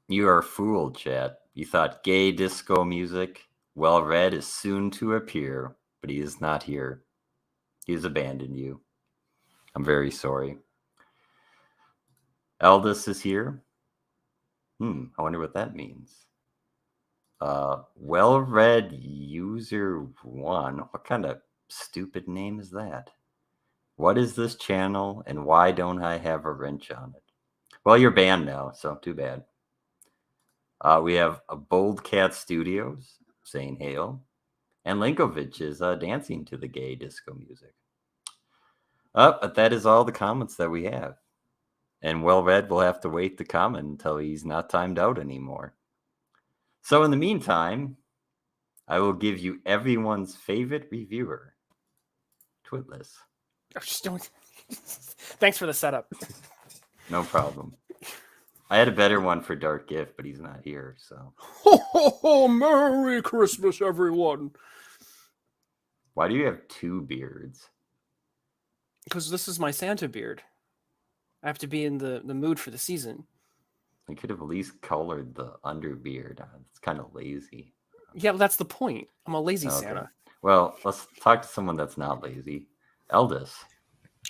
You are fooled, Chat. You thought gay disco music, well read, is soon to appear, but he is not here. He has abandoned you. I'm very sorry. Eldest is here. I wonder what that means. Well-read user 1. What kind of stupid name is that? What is this channel, and why don't I have a wrench on it? Well, you're banned now, so too bad. We have a Bold Cat Studios saying hail, and Linkovich is dancing to the gay disco music. But that is all the comments that we have. And Well-read will have to wait to comment until he's not timed out anymore. So in the meantime, I will give you everyone's favorite reviewer, Twitless. Thanks for the setup. No problem. I had a better one for Dark Gift, but he's not here, so. Ho, ho, ho, Merry Christmas, everyone. Why do you have two beards? Because this is my Santa beard. I have to be in the mood for the season. You could have at least colored the underbeard. It's kind of lazy. Yeah, well, that's the point. I'm a lazy Santa. Well, let's talk to someone that's not lazy. Eldest.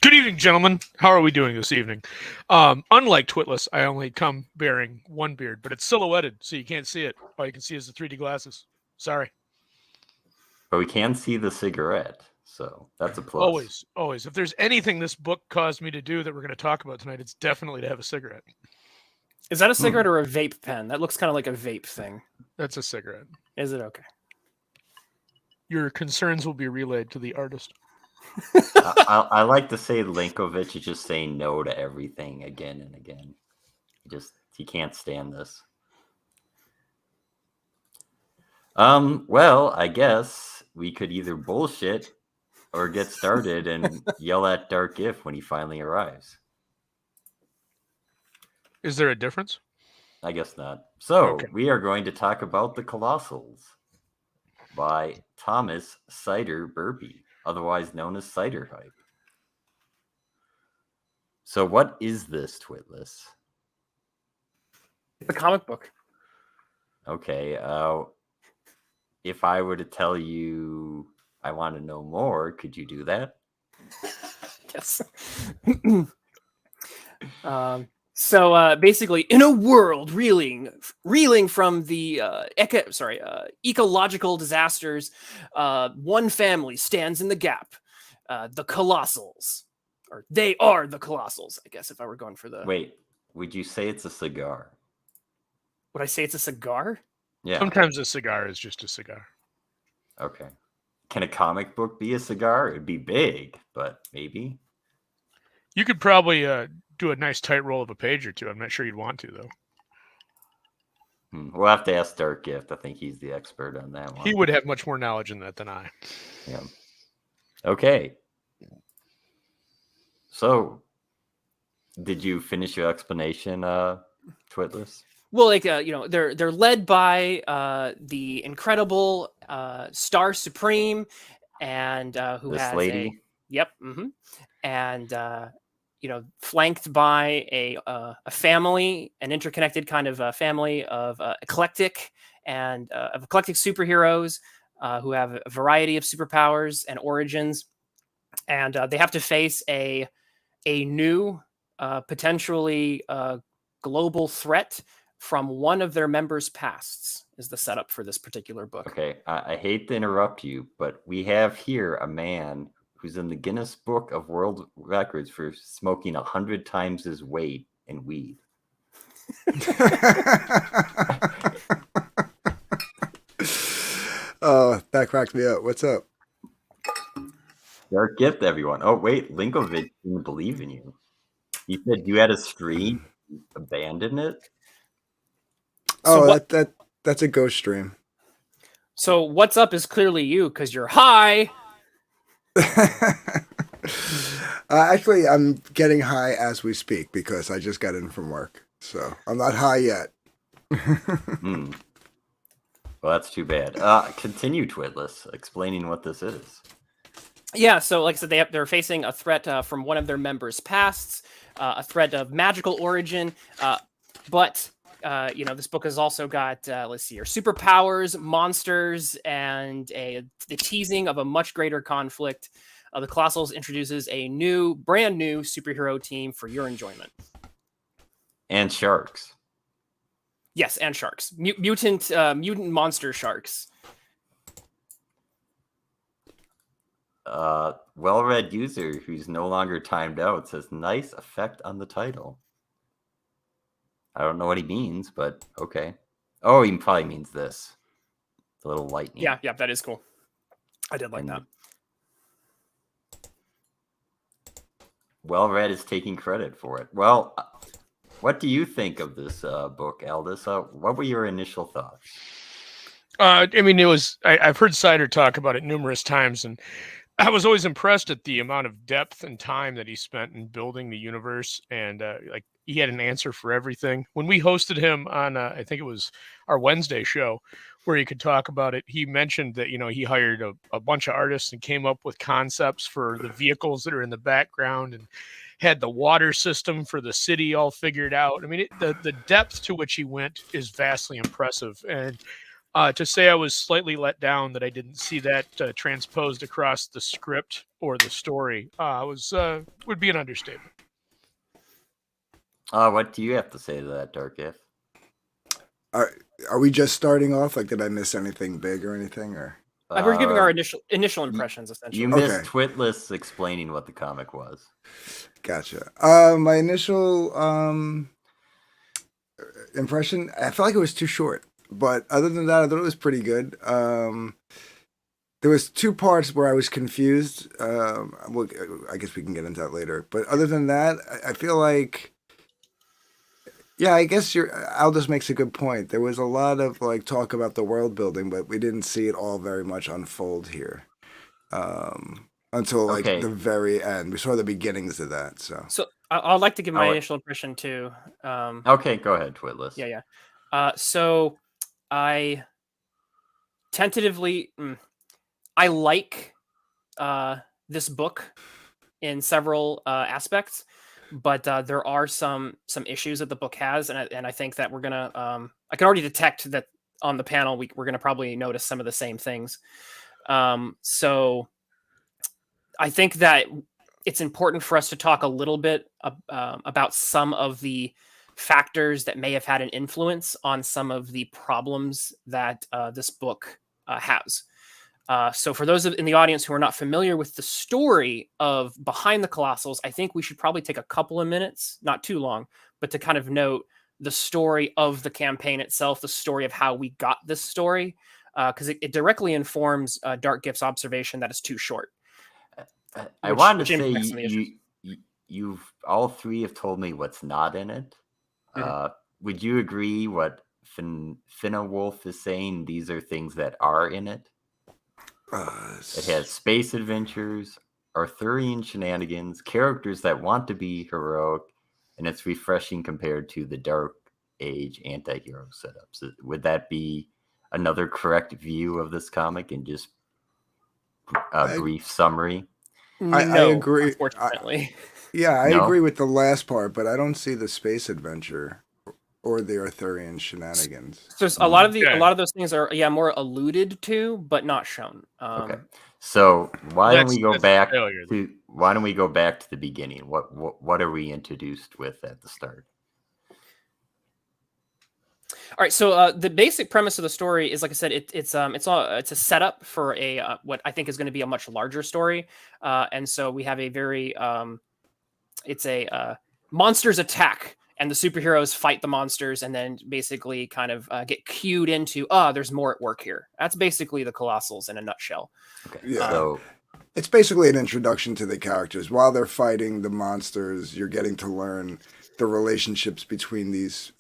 Good evening, gentlemen. How are we doing this evening? Unlike Twitless, I only come bearing one beard, but it's silhouetted, so you can't see it. All you can see is the 3D glasses. Sorry. But we can see the cigarette, so that's a plus. Always. If there's anything this book caused me to do that we're going to talk about tonight, it's definitely to have a cigarette. Is that a cigarette or a vape pen? That looks kind of like a vape thing. That's a cigarette. Is it? Okay. Your concerns will be relayed to the artist. I like to say Linkovich is just saying no to everything again and again. He can't stand this. Well, I guess we could either bullshit or get started and yell at Dark Gift when he finally arrives. Is there a difference? I guess not. So, We are going to talk about The Colossals by Thomas Cider Burpee, otherwise known as Cider Hype. So what is this, Twitless? It's a comic book. Okay. If I were to tell you I want to know more, could you do that? Yes. So basically, in a world reeling from the ecological disasters, one family stands in the gap. The Colossals, or they are the Colossals, I guess. If I were going for the would you say it's a cigar? Would I say it's a cigar? Yeah. Sometimes a cigar is just a cigar. Okay. Can a comic book be a cigar? It'd be big, but maybe. You could probably do a nice tight roll of a page or two. I'm not sure you'd want to, though. We'll have to ask Dark Gift. I think he's the expert on that one. He would have much more knowledge in that than I. Yeah. Okay. So, did you finish your explanation, Twitless? Well, they're led by the incredible Star Supreme, and who this has lady. And flanked by a family, an interconnected kind of family of eclectic superheroes who have a variety of superpowers and origins, and they have to face a new potentially global threat from one of their members' pasts. Is the setup for this particular book. Okay, I hate to interrupt you, but we have here a man who's in the Guinness Book of World Records for smoking 100 times his weight in weed. Oh, that cracked me up. What's up? Dark Gift, everyone. Oh, wait, Linkovich didn't believe in you. He said you had a stream, abandoned it. So that's a ghost stream. So what's up is clearly you, because you're high. Actually, I'm getting high as we speak because I just got in from work. So I'm not high yet. Well, that's too bad. Continue, Twitless, explaining what this is. Yeah, so like I said, they're facing a threat from one of their members' pasts, a threat of magical origin, but this book has also got, let's see here, superpowers, monsters, and the teasing of a much greater conflict. The Colossals introduces a brand new superhero team for your enjoyment. And sharks. Yes, and sharks. Mutant monster sharks. Well-read user who's no longer timed out says, nice effect on the title. I don't know what he means, but okay. Oh, he probably means this. The little lightning. Yeah, that is cool. I did like that. Well-read is taking credit for it. Well, what do you think of this book, Aldous? What were your initial thoughts? I mean, I've heard Cider talk about it numerous times, and I was always impressed at the amount of depth and time that he spent in building the universe, and like he had an answer for everything. When we hosted him on, I think it was our Wednesday show, where he could talk about it, he mentioned that he hired a bunch of artists and came up with concepts for the vehicles that are in the background, and had the water system for the city all figured out. I mean, the depth to which he went is vastly impressive, and to say I was slightly let down that I didn't see that transposed across the script or the story would be an understatement. What do you have to say to that, Dark If? Are we just starting off? Like, did I miss anything big or anything? Or we're giving our initial impressions, essentially. You missed Twitless explaining what the comic was. Gotcha. My initial impression, I felt like it was too short. But other than that, I thought it was pretty good. There was two parts where I was confused. Well, I guess we can get into that later. But other than that, I feel like, yeah, I guess Aldous makes a good point. There was a lot of like talk about the world building, but we didn't see it all very much unfold here until like the very end. We saw the beginnings of that. So I'd like to give my initial impression too. Okay, go ahead, Twitless. Yeah. So I tentatively, I like this book in several aspects, but there are some issues that the book has, and I think that we're gonna. I can already detect that on the panel we're gonna probably notice some of the same things. So I think that it's important for us to talk a little bit about some of the factors that may have had an influence on some of the problems that this book has. So for those in the audience who are not familiar with the story of Behind the Colossals, I think we should probably take a couple of minutes, not too long, but to kind of note the story of the campaign itself, the story of how we got this story, because it directly informs Dark Gift's observation that it's too short. I wanted to say you've all three have told me what's not in it. Would you agree what Finna Wolf is saying? These are things that are in it. It has space adventures, Arthurian shenanigans, characters that want to be heroic, and it's refreshing compared to the Dark Age anti-hero setups. Would that be another correct view of this comic and just a brief summary? I agree. Unfortunately. I agree with the last part, but I don't see the space adventure or the Arthurian shenanigans. So a lot of those things are more alluded to, but not shown. Okay. So why don't we go back to the beginning? What are we introduced with at the start? All right, so the basic premise of the story is, like I said, it's a setup for what I think is going to be a much larger story, and so we have a very it's a monsters attack, and the superheroes fight the monsters, and then basically kind of get cued into there's more at work here. That's basically the Colossals in a nutshell. Okay, so it's basically an introduction to the characters. While they're fighting the monsters, you're getting to learn the relationships between these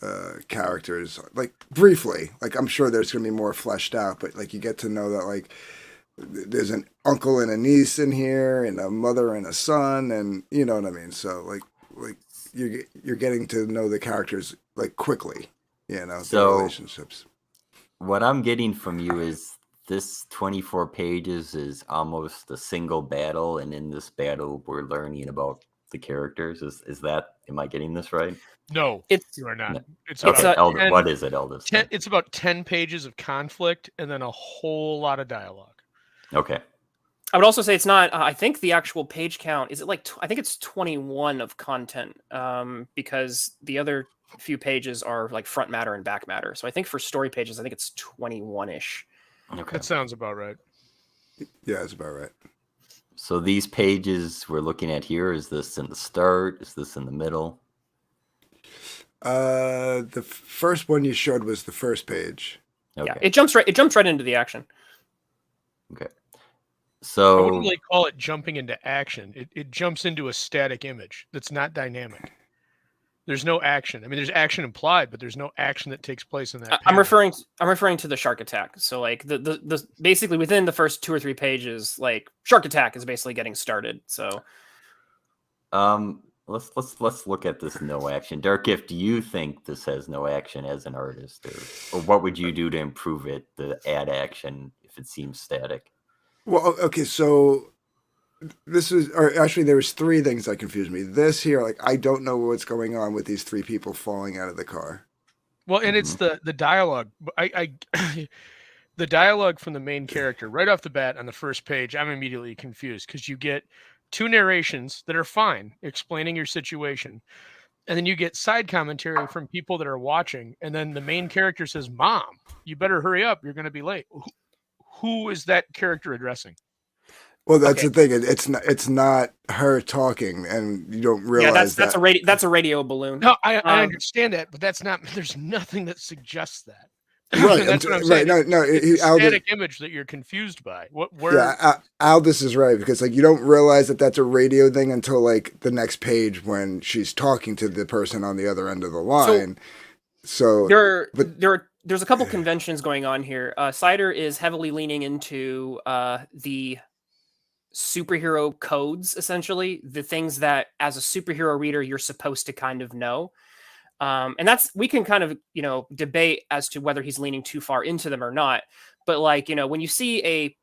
characters, like briefly. Like I'm sure there's going to be more fleshed out, but like you get to know that like there's an uncle and a niece in here, and a mother and a son, and you know what I mean. So like you're getting to know the characters like quickly, the relationships. What I'm getting from you is this 24 pages is almost a single battle, and in this battle we're learning about the characters. Is that, am I getting this right? No, It's you are not. No. It's It's Okay, about a- 10, what is it, Eldest? it's about 10 pages of conflict and then a whole lot of dialogue. Okay. I would also say it's not. I think the actual page count is it like I think it's 21 of content, because the other few pages are like front matter and back matter. So I think for story pages, I think it's 21-ish. Okay. That sounds about right. Yeah, that's about right. So these pages we're looking at here, is this in the start? Is this in the middle? The first one you showed was the first page. Okay. Yeah, it jumps right into the action. Okay. I So wouldn't really call it jumping into action. It jumps into a static image that's not dynamic. There's no action. I mean, there's action implied, but there's no action that takes place in that. I'm panel. referring to the shark attack. So like the basically within the first 2 or 3 pages, like shark attack is basically getting started. So let's look at this no action. Dark, if do you think this has no action as an artist, or what would you do to improve it, to add action if it seems static? Well, okay, so this is, or actually, there was 3 things that confused me. This here, like, I don't know what's going on with these 3 people falling out of the car. Well, and it's the dialogue. I the dialogue from the main character right off the bat on the first page. I'm immediately confused because you get 2 narrations that are fine, explaining your situation, and then you get side commentary from people that are watching, and then the main character says, "Mom, you better hurry up. You're going to be late." Who is that character addressing? Well, that's Okay. the thing. It's not her talking, and you don't yeah, realize that's a radio balloon. No, I understand that, but that's not. There's nothing that suggests that. Right, And that's what I'm right. saying. No, It's a Aldous, static image that you're confused by. Where? yeah, Aldous is right, because like you don't realize that that's a radio thing until like the next page when she's talking to the person on the other end of the line. So There's a couple conventions going on here. Cider is heavily leaning into the superhero codes, essentially the things that as a superhero reader you're supposed to kind of know. And that's, we can kind of, debate as to whether he's leaning too far into them or not. But like, when you see a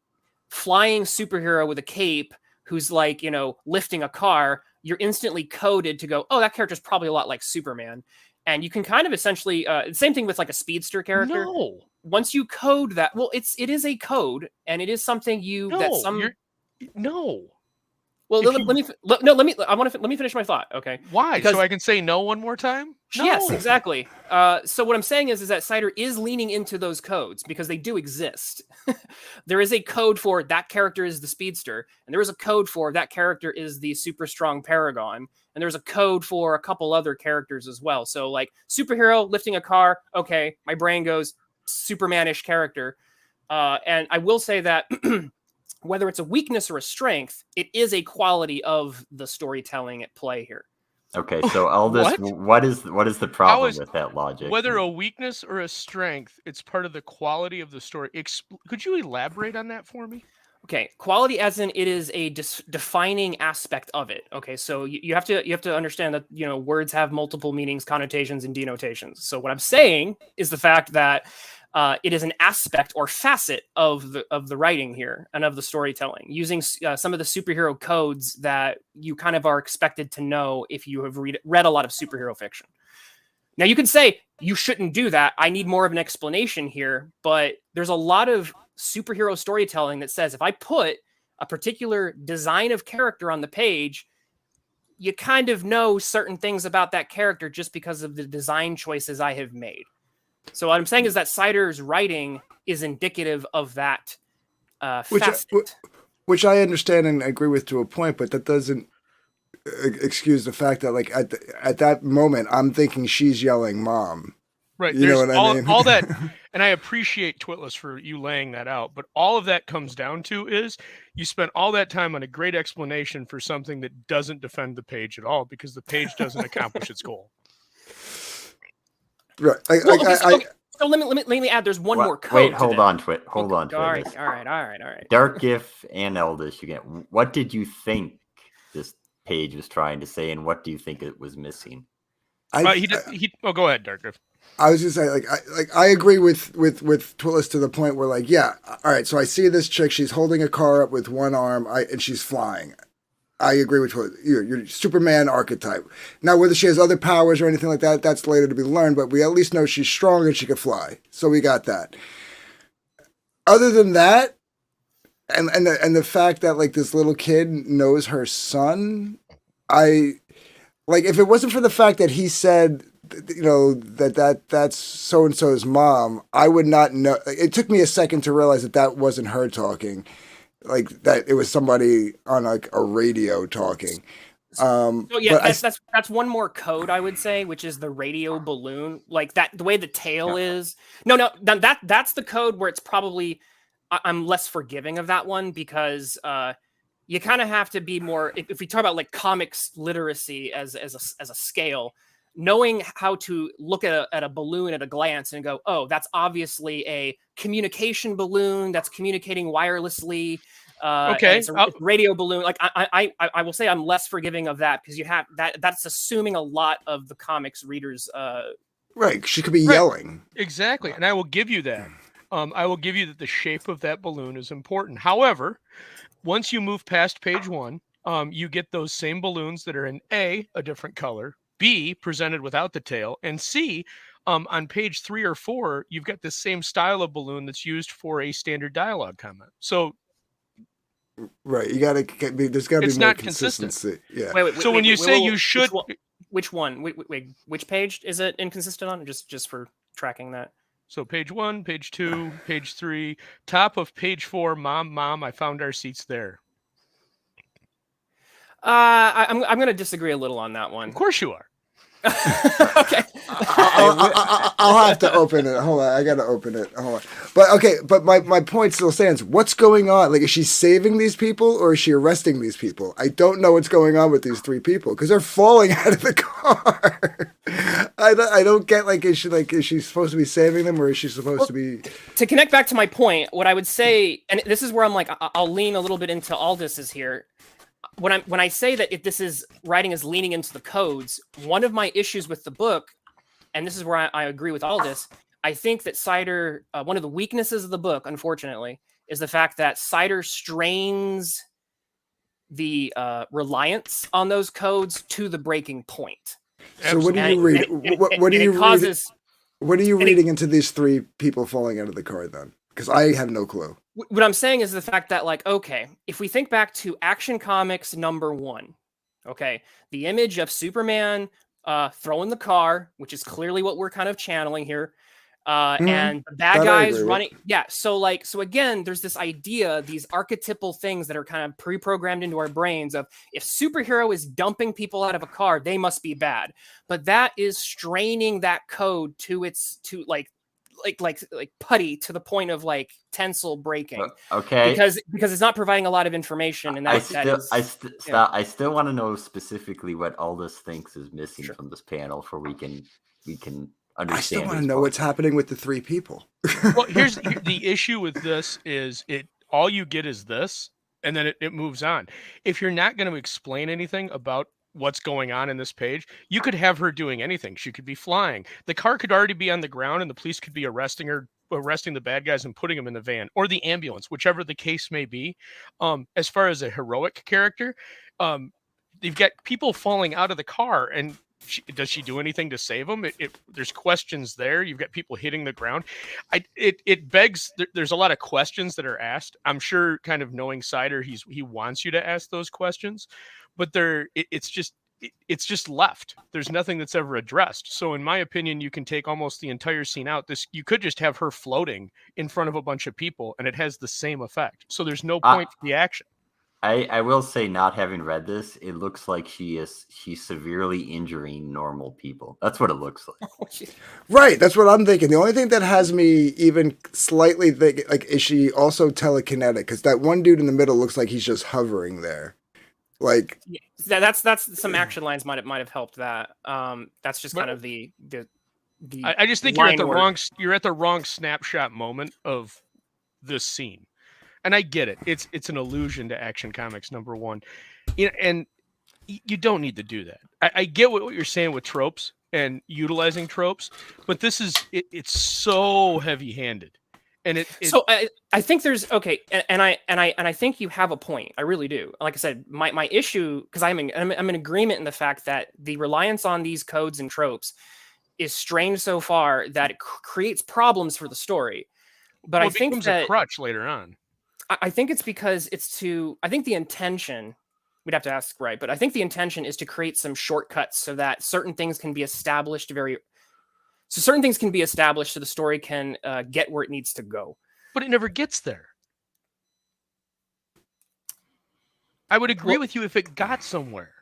flying superhero with a cape who's like, lifting a car, you're instantly coded to go, oh, that character's probably a lot like Superman. And you can kind of essentially, same thing with like a speedster character. No. Once you code that, well, it is a code, and it is something No. Well, If let me finish my thought. Okay. Why? Because- So I can say no one more time? No. Yes, exactly. So what I'm saying is that Cider is leaning into those codes because they do exist. There is a code for that character is the speedster, and there is a code for that character is the super strong paragon, and there's a code for a couple other characters as well. So like superhero lifting a car, okay, my brain goes Superman-ish character. And I will say that whether it's a weakness or a strength, it is a quality of the storytelling at play here. Okay, so Aldous, what is the problem with that logic? Whether a weakness or a strength, it's part of the quality of the story. Could you elaborate on that for me? Okay, quality as in it is a defining aspect of it. Okay, so you have to understand that words have multiple meanings, connotations, and denotations. So what I'm saying is the fact that it is an aspect or facet of the writing here and of the storytelling, using some of the superhero codes that you kind of are expected to know if you have read a lot of superhero fiction. Now you can say you shouldn't do that. I need more of an explanation here, but there's a lot of superhero storytelling that says if I put a particular design of character on the page, you kind of know certain things about that character just because of the design choices I have made. So what I'm saying is that Cider's writing is indicative of that facet. Which I understand and agree with to a point, but that doesn't excuse the fact that like at that moment I'm thinking she's yelling "Mom." Right. You know what I mean? All that, and I appreciate Twitless for you laying that out, but all of that comes down to is you spent all that time on a great explanation for something that doesn't defend the page at all because the page doesn't accomplish its goal. Right. So let me add. There's one more code. Wait, hold on, Hold on. All right. Dark GIF and Eldest, what did you think this page was trying to say, and what do you think it was missing? Go ahead, Dark GIF. I was just saying, I agree with Twitless to the point where, like, yeah, all right. So I see this chick; she's holding a car up with one arm, and she's flying. I agree with your Superman archetype. Now, whether she has other powers or anything like that, that's later to be learned. But we at least know she's strong and she can fly. So we got that. Other than that, and the fact that like this little kid knows her son, I like if it wasn't for the fact that he said, you know, that's so and so's mom, I would not know. It took me a second to realize that wasn't her talking, like that it was somebody on like a radio talking. So yeah, But that's one more code I would say, which is the radio balloon, like that the way the tail is. No, that's the code where it's probably I'm less forgiving of that one because you kind of have to be more. If we talk about like comics literacy as a scale, knowing how to look at a balloon at a glance and go, oh, that's obviously a communication balloon that's communicating wirelessly. Okay, it's a radio balloon. Like I will say I'm less forgiving of that because you have that's assuming a lot of the comics readers. Right, she could be yelling. Exactly, and I will give you that. I will give you that the shape of that balloon is important. However, once you move past page 1, you get those same balloons that are in A, a different color, B, presented without the tail, and C, on page 3 or 4, you've got the same style of balloon that's used for a standard dialogue comment. So, right, you got to there's got to be more not consistent. consistency. Yeah. So when you say you should, which one? Wait, which page is it inconsistent on? Just for tracking that. So page 1, page 2, page 3, top of page 4, mom, I found our seats there. I'm going to disagree a little on that one. Of course you are. Okay. I'll have to open it. Hold on, I gotta open it. Hold on. But okay, but my point still stands. What's going on? Like, is she saving these people or is she arresting these people? I don't know what's going on with these 3 people because they're falling out of the car. I don't get, like, is she supposed to be saving them or is she supposed to be? To connect back to my point, what I would say, and this is where I'm like, I'll lean a little bit into Aldis's here. When I say that if this is writing is leaning into the codes, one of my issues with the book, and this is where I agree with Aldis, I think that Cider, one of the weaknesses of the book, unfortunately, is the fact that Cider strains the reliance on those codes to the breaking point. So what do you read? What do you read? What are you reading into these 3 people falling out of the car then? Because I have no clue. What I'm saying is the fact that, like, okay, if we think back to Action Comics #1, okay, the image of Superman throwing the car, which is clearly what we're kind of channeling here, and the bad guys running. Yeah, so again, there's this idea, these archetypal things that are kind of pre-programmed into our brains of if superhero is dumping people out of a car, they must be bad. But that is straining that code to putty to the point of like tensile breaking. Okay. Because it's not providing a lot of information, and I still want to know specifically what Aldous thinks is missing from this panel, for we can understand. I still want to know what's happening with the 3 people. Well, here's the issue with this is all you get is this, and then it moves on. If you're not going to explain anything about what's going on in this page, you could have her doing anything. She could be flying. The car could already be on the ground and the police could be arresting the bad guys and putting them in the van or the ambulance, whichever the case may be. As far as a heroic character, you've got people falling out of the car, and does she do anything to save them? There's questions there. You've got people hitting the ground. It begs. There's a lot of questions that are asked. I'm sure, kind of knowing Cider, he wants you to ask those questions, but it's just left. There's nothing that's ever addressed. So in my opinion, you can take almost the entire scene out. You could just have her floating in front of a bunch of people and it has the same effect. So there's no point to the action. I will say, not having read this, it looks like she's severely injuring normal people. That's what it looks like. Right, that's what I'm thinking. The only thing that has me even slightly think, like, is she also telekinetic? Because that one dude in the middle looks like he's just hovering there. Like, that's some action lines might have helped that. That's just kind of the I just think you're at the wrong snapshot moment of this scene. And I get it. It's an allusion to Action Comics #1. And you don't need to do that. I get what you're saying with tropes and utilizing tropes, but this is it's so heavy-handed. And So I think there's and I think you have a point. I really do. Like I said, my issue, because I'm in agreement in the fact that the reliance on these codes and tropes is strained so far that it creates problems for the story. But well, I it think becomes that a crutch later on. I think it's because I think the intention, we'd have to ask, right? But I think the intention is to create some shortcuts so that certain things can be established so the story can get where it needs to go. But it never gets there. I would agree with you if it got somewhere.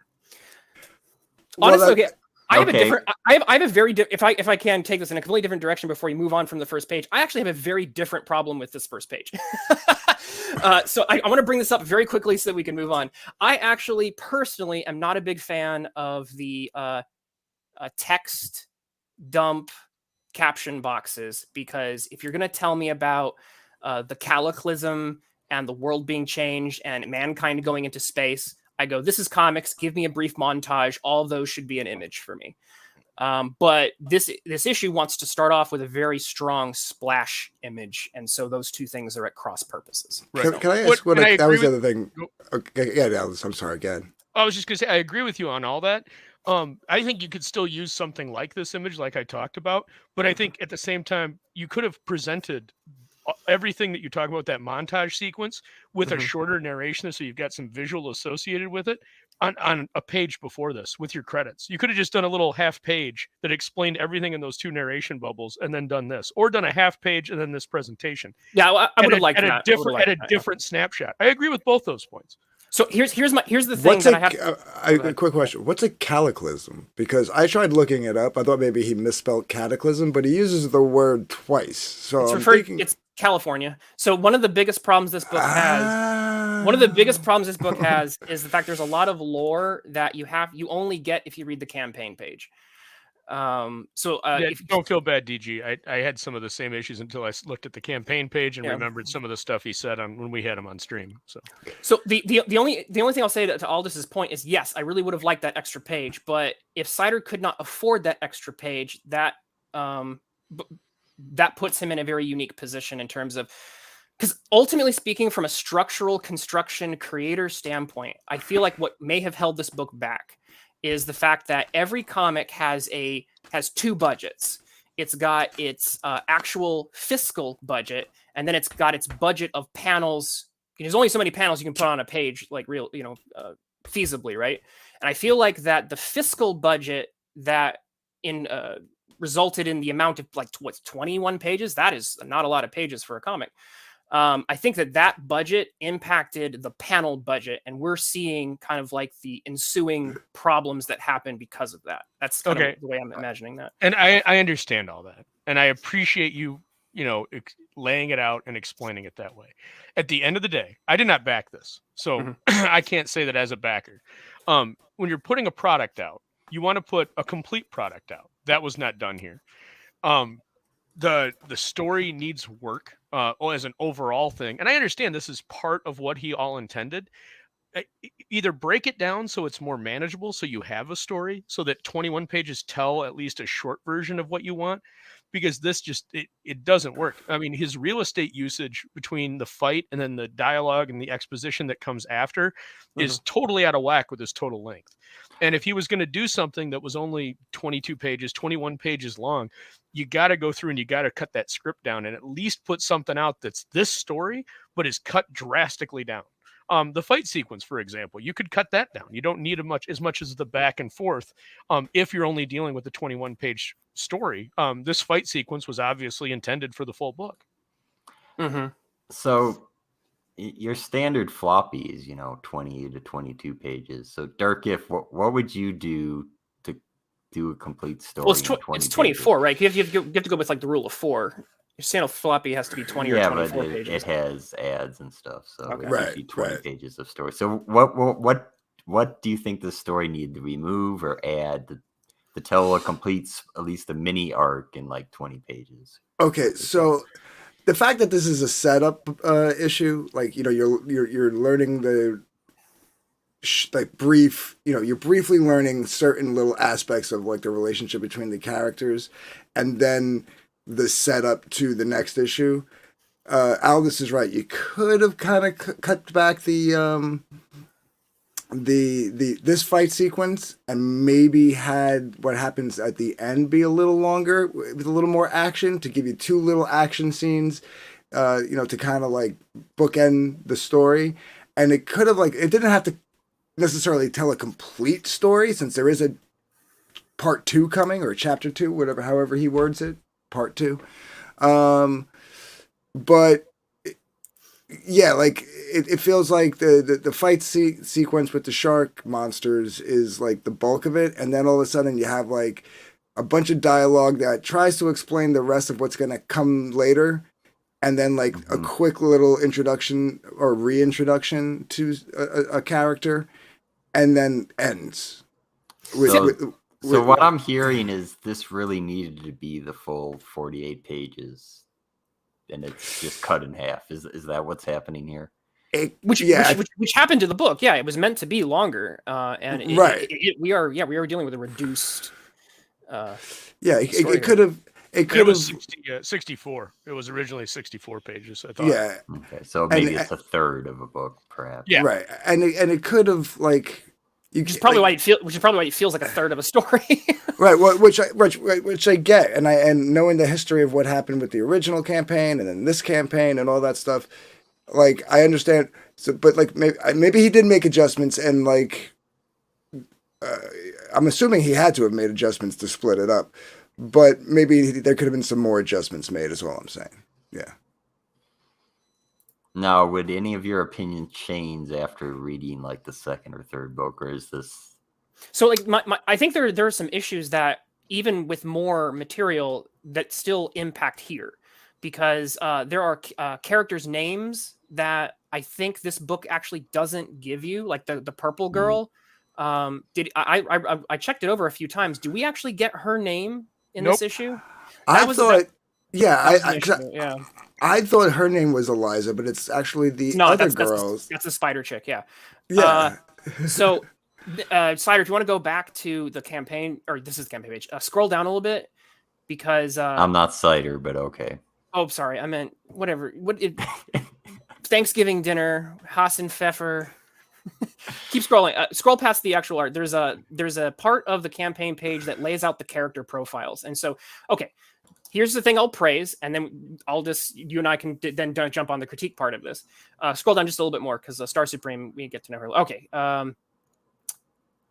Honestly, okay. I have a Okay. different. I have a very if I can take this in a completely different direction before you move on from the first page. I actually have a very different problem with this first page. So I want to bring this up very quickly so that we can move on. I actually personally am not a big fan of the text dump caption boxes, because if you're going to tell me about the cataclysm and the world being changed and mankind going into space, I go, this is comics. Give me a brief montage. All of those should be an image for me. But this issue wants to start off with a very strong splash image, and so those two things are at cross purposes. Right. Can I ask that was the other thing? Nope. Okay, yeah, Alice, I'm sorry again. I was just going to say, I agree with you on all that. I think you could still use something like this image, like I talked about, but I think at the same time, you could have presented everything that you talk about, that montage sequence, with a shorter narration, so you've got some visual associated with it on a page before this with your credits. You could have just done a little half page that explained everything in those two narration bubbles, and then done this, or done a half page and then this presentation. Yeah, I would have liked that. At a different snapshot. I agree with both those points. So here's the thing that I have. A quick question. What's a cataclysm? Because I tried looking it up. I thought maybe he misspelled cataclysm, but he uses the word twice. So It's California. So one of the biggest problems this book has is the fact there's a lot of lore that you only get if you read the campaign page. Don't feel bad, DG. I had some of the same issues until I looked at the campaign page and remembered some of the stuff he said when we had him on stream. So the only thing I'll say to Aldous' point is, yes, I really would have liked that extra page, but if Cider could not afford that extra page, that puts him in a very unique position in terms of, because ultimately speaking, from a structural construction creator standpoint, I feel like what may have held this book back is the fact that every comic has two budgets. It's got its actual fiscal budget, and then it's got its budget of panels. There's only so many panels you can put on a page, like feasibly, right? And I feel like that the fiscal budget that resulted in the amount of 21 pages. That is not a lot of pages for a comic. I think that budget impacted the panel budget, and we're seeing kind of like the ensuing problems that happen because of that. That's kind of the way I'm imagining that. And I understand all that, and I appreciate you laying it out and explaining it that way. At the end of the day, I did not back this, so I can't say that as a backer. When you're putting a product out, you want to put a complete product out. That was not done here. The story needs work as an overall thing, and I understand this is part of what he all intended. Either break it down so it's more manageable, so you have a story, so that 21 pages tell at least a short version of what you want, because this just it doesn't work. I mean, his real estate usage between the fight and then the dialogue and the exposition that comes after is totally out of whack with his total length. And if he was going to do something that was only 22 pages, 21 pages long, you got to go through and you got to cut that script down and at least put something out that's this story, but is cut drastically down. The fight sequence, for example, you could cut that down. You don't need as much as the back and forth. If you're only dealing with the 21-page story, this fight sequence was obviously intended for the full book. So your standard floppy is, 20 to 22 pages. So Dirk, what would you do to do a complete story? Well, it's 24, right? You have to go with like the rule of 4. Your standard floppy has to be 20 or 24 pages. It has ads and stuff, so it Right, would be 20 pages of story. So what do you think the story needed to remove or add to tell a complete, at least a mini arc in like 20 pages? Okay, so the fact that this is a setup issue, like you're learning the brief, you're briefly learning certain little aspects of like the relationship between the characters, and then the setup to the next issue. Aldous is right. You could have kind of cut back the this fight sequence and maybe had what happens at the end be a little longer with a little more action to give you two little action scenes, to kind of like bookend the story. And it could have like it didn't have to necessarily tell a complete story since there is a part 2 coming or chapter 2, whatever, however he words it, part 2. But yeah, like it feels like the fight sequence with the shark monsters is like the bulk of it, and then all of a sudden you have like a bunch of dialogue that tries to explain the rest of what's going to come later, and then like a quick little introduction or reintroduction to a character, and then ends. So what I'm hearing is this really needed to be the full 48 pages. And it's just cut in half. Is that what's happening here? Which happened to the book. Yeah, it was meant to be longer, and we are dealing with a reduced. It could have. It was 64. It was originally 64 pages. I thought. Yeah. Okay, so maybe it's a third of a book, perhaps. Yeah. Right, and it could have like. Which is probably why it feels like a third of a story. Right, well, which I get, and knowing the history of what happened with the original campaign and then this campaign and all that stuff, like I understand. So, but like maybe he did make adjustments, and like I'm assuming he had to have made adjustments to split it up, but maybe there could have been some more adjustments made. Is all I'm saying. Yeah. Now, would any of your opinions change after reading like the second or third book, or is this? So, like, I think there are some issues that even with more material that still impact here, because there are characters' names that I think this book actually doesn't give you, like the purple girl. I checked it over a few times. Do we actually get her name in this issue? I thought her name was Eliza, but it's actually the other girls. That's the spider chick, yeah. Yeah. So, Cider, if you want to go back to the campaign, or this is the campaign page, scroll down a little bit, because... I'm not Cider, but okay. Oh, sorry, I meant whatever. Thanksgiving dinner, Hassan Pfeffer. Keep scrolling. Scroll past the actual art. There's a part of the campaign page that lays out the character profiles. And so, okay, here's the thing I'll praise, and then you and I can then jump on the critique part of this. Scroll down just a little bit more, because Star Supreme, we get to know her. Okay.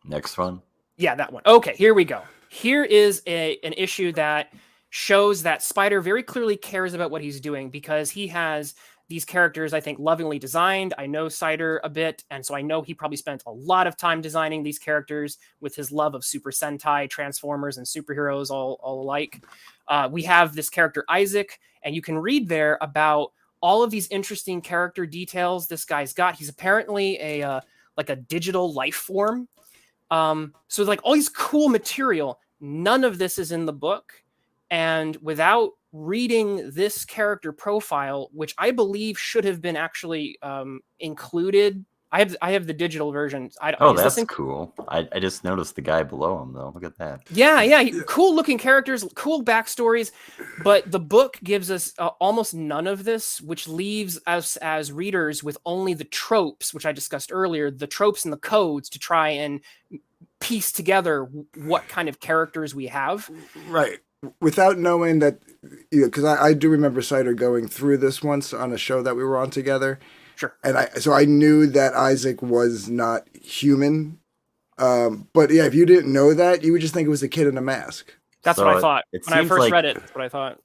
Next one. Yeah, that one. Okay, here we go. Here is an issue that shows that Spider very clearly cares about what he's doing, because he has these characters, I think, lovingly designed. I know Cider a bit, and so I know he probably spent a lot of time designing these characters with his love of Super Sentai, Transformers, and superheroes all alike. We have this character, Isaac, and you can read there about all of these interesting character details this guy's got. He's apparently a digital life form. So like all these cool material, none of this is in the book. And without reading this character profile, which I believe should have been actually included. I have the digital version. That's cool. I just noticed the guy below him though. Look at that. Yeah. Cool looking characters, cool backstories, but the book gives us almost none of this, which leaves us as readers with only the tropes, which I discussed earlier, the tropes and the codes to try and piece together what kind of characters we have. Right. Without knowing that, because I do remember Cider going through this once on a show that we were on together. Sure. And I knew that Isaac was not human. But yeah, if you didn't know that, you would just think it was a kid in a mask. That's what I thought. When I first read it, that's what I thought.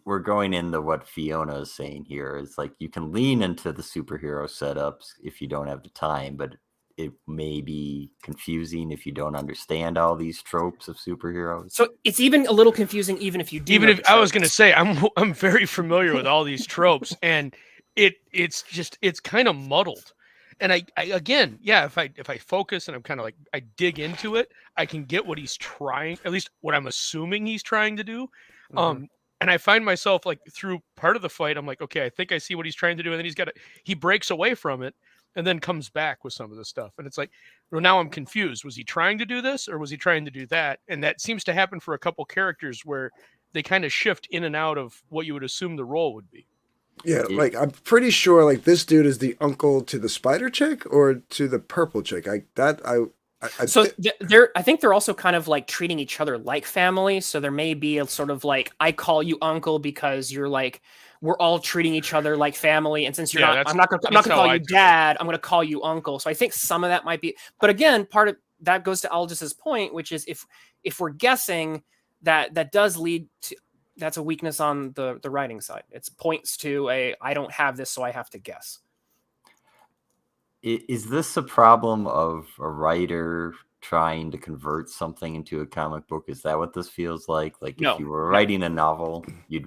We're going into what Fiona is saying here. It's like you can lean into the superhero setups if you don't have the time, but it may be confusing if you don't understand all these tropes of superheroes. So it's even a little confusing, even if you do. Even if I was going to say, I'm very familiar with all these tropes, and it's kind of muddled. And I again, yeah, if I focus and I'm kind of like I dig into it, I can get what he's trying, at least what I'm assuming he's trying to do. Mm-hmm. And I find myself like through part of the fight, I'm like, okay, I think I see what he's trying to do, and then he breaks away from it. And then comes back with some of the stuff. And it's like, well, now I'm confused. Was he trying to do this or was he trying to do that? And that seems to happen for a couple characters where they kind of shift in and out of what you would assume the role would be. Yeah, It- like I'm pretty sure like this dude is the uncle to the spider chick or to the purple chick. So they're I think they're also kind of like treating each other like family. So there may be a sort of like, I call you uncle because you're like, we're all treating each other like family. And since you're Yeah, not, I'm not gonna how call I you took it. dad. I'm gonna call you uncle. So I think some of that might be. But again, part of that goes to Aldis's point, which is if we're guessing, that does lead to, that's a weakness on the writing side. It points to I don't have this, so I have to guess. Is this a problem of a writer trying to convert something into a comic book? Is that what this feels like? Like No, if you were no. writing a novel, you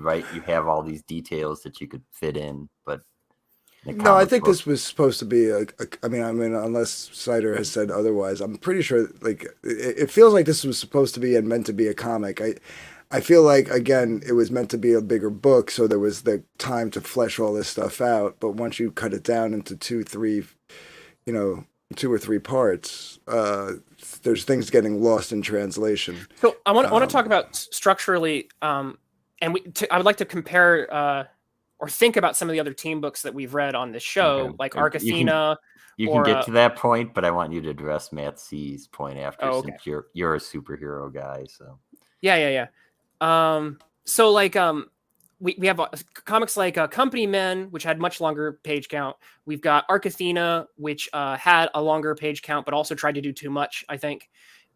have all these details that you could fit in, but in a No, I comic think book- this was supposed to be I mean, unless Cider has said otherwise, I'm pretty sure like it feels like this was supposed to be and meant to be a comic. I feel like again it was meant to be a bigger book, so there was the time to flesh all this stuff out. But once you cut it down into 2 or 3 parts, there's things getting lost in translation. So I want to talk about structurally, and I would like to compare or think about some of the other team books that we've read on this show, Okay. like You Arc Athena. You or, can get to that point, but I want you to address Matt C's point after, Oh, okay. since you're a superhero guy. So Yeah. So like we have comics like Company Men, which had much longer page count. We've got Arc Athena, which had a longer page count, but also tried to do too much, I think.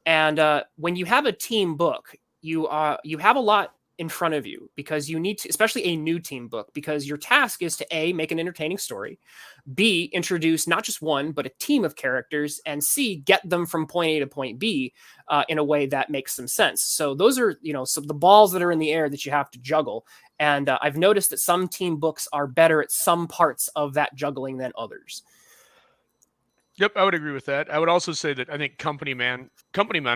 And when you have a team book, you have a lot in front of you, because you need to, especially a new team book, because your task is to A, make an entertaining story, B, introduce not just one, but a team of characters, and C, get them from point A to point B in a way that makes some sense. So those are, some the balls that are in the air that you have to juggle. And I've noticed that some team books are better at some parts of that juggling than others. Yep, I would agree with that. I would also say that I think Company Man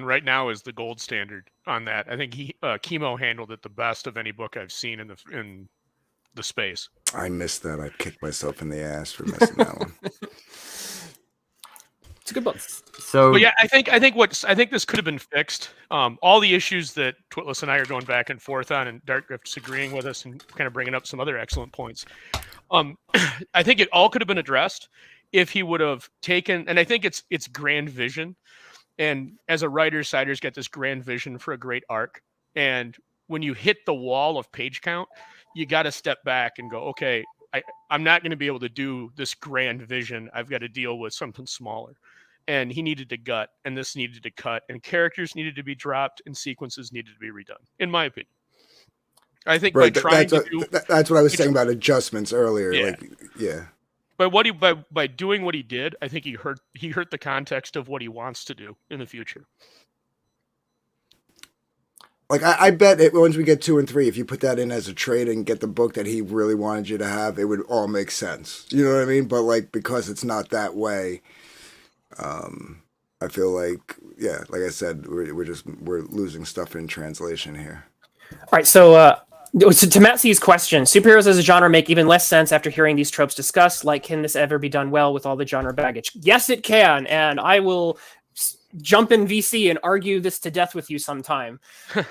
right now is the gold standard on that. I think Chemo handled it the best of any book I've seen in the space. I missed that. I kicked myself in the ass for missing that one. It's a good book. So But yeah, I think this could have been fixed. All the issues that Twitless and I are going back and forth on, and Darkgrift's agreeing with us and kind of bringing up some other excellent points. I think it all could have been addressed if he would have taken, and I think it's grand vision. And as a writer, Cider's got this grand vision for a great arc. And when you hit the wall of page count, you got to step back and go, okay, I'm not going to be able to do this grand vision. I've got to deal with something smaller. And he needed to gut, and this needed to cut, and characters needed to be dropped, and sequences needed to be redone, in my opinion. I think Right, by trying that's what I was saying about adjustments earlier. Yeah. By doing what he did, I think he hurt the context of what he wants to do in the future. Like I bet once we get 2 and 3, if you put that in as a trade and get the book that he really wanted you to have, it would all make sense. You know what I mean? But like because it's not that way, I feel like like I said, we're losing stuff in translation here. All right, so to Matt C's question, superheroes as a genre make even less sense after hearing these tropes discussed. Like, can this ever be done well with all the genre baggage? Yes, it can, and I will jump in VC and argue this to death with you sometime. Stay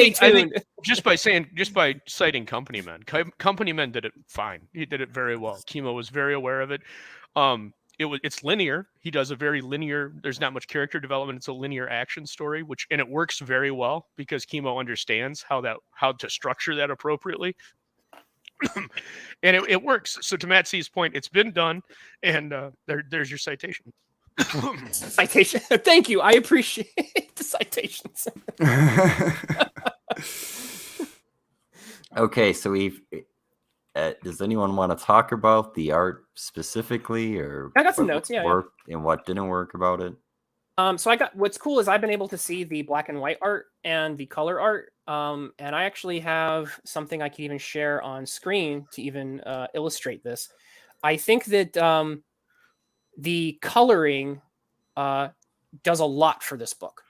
tuned. I think just by citing Company Men did it fine. He did it very well. Chemo was very aware of it. It's linear. He does a very linear. There's not much character development. It's a linear action story, and it works very well because Chemo understands how to structure that appropriately, and it works. So to Matt C's point, it's been done, and there's your citation. Citation. Thank you. I appreciate the citations. okay, so we've. Does anyone want to talk about the art specifically, or I got some notes. Yeah, worked and what didn't work about it? So what's cool is I've been able to see the black and white art and the color art, and I actually have something I can even share on screen to even illustrate this. I think that the coloring does a lot for this book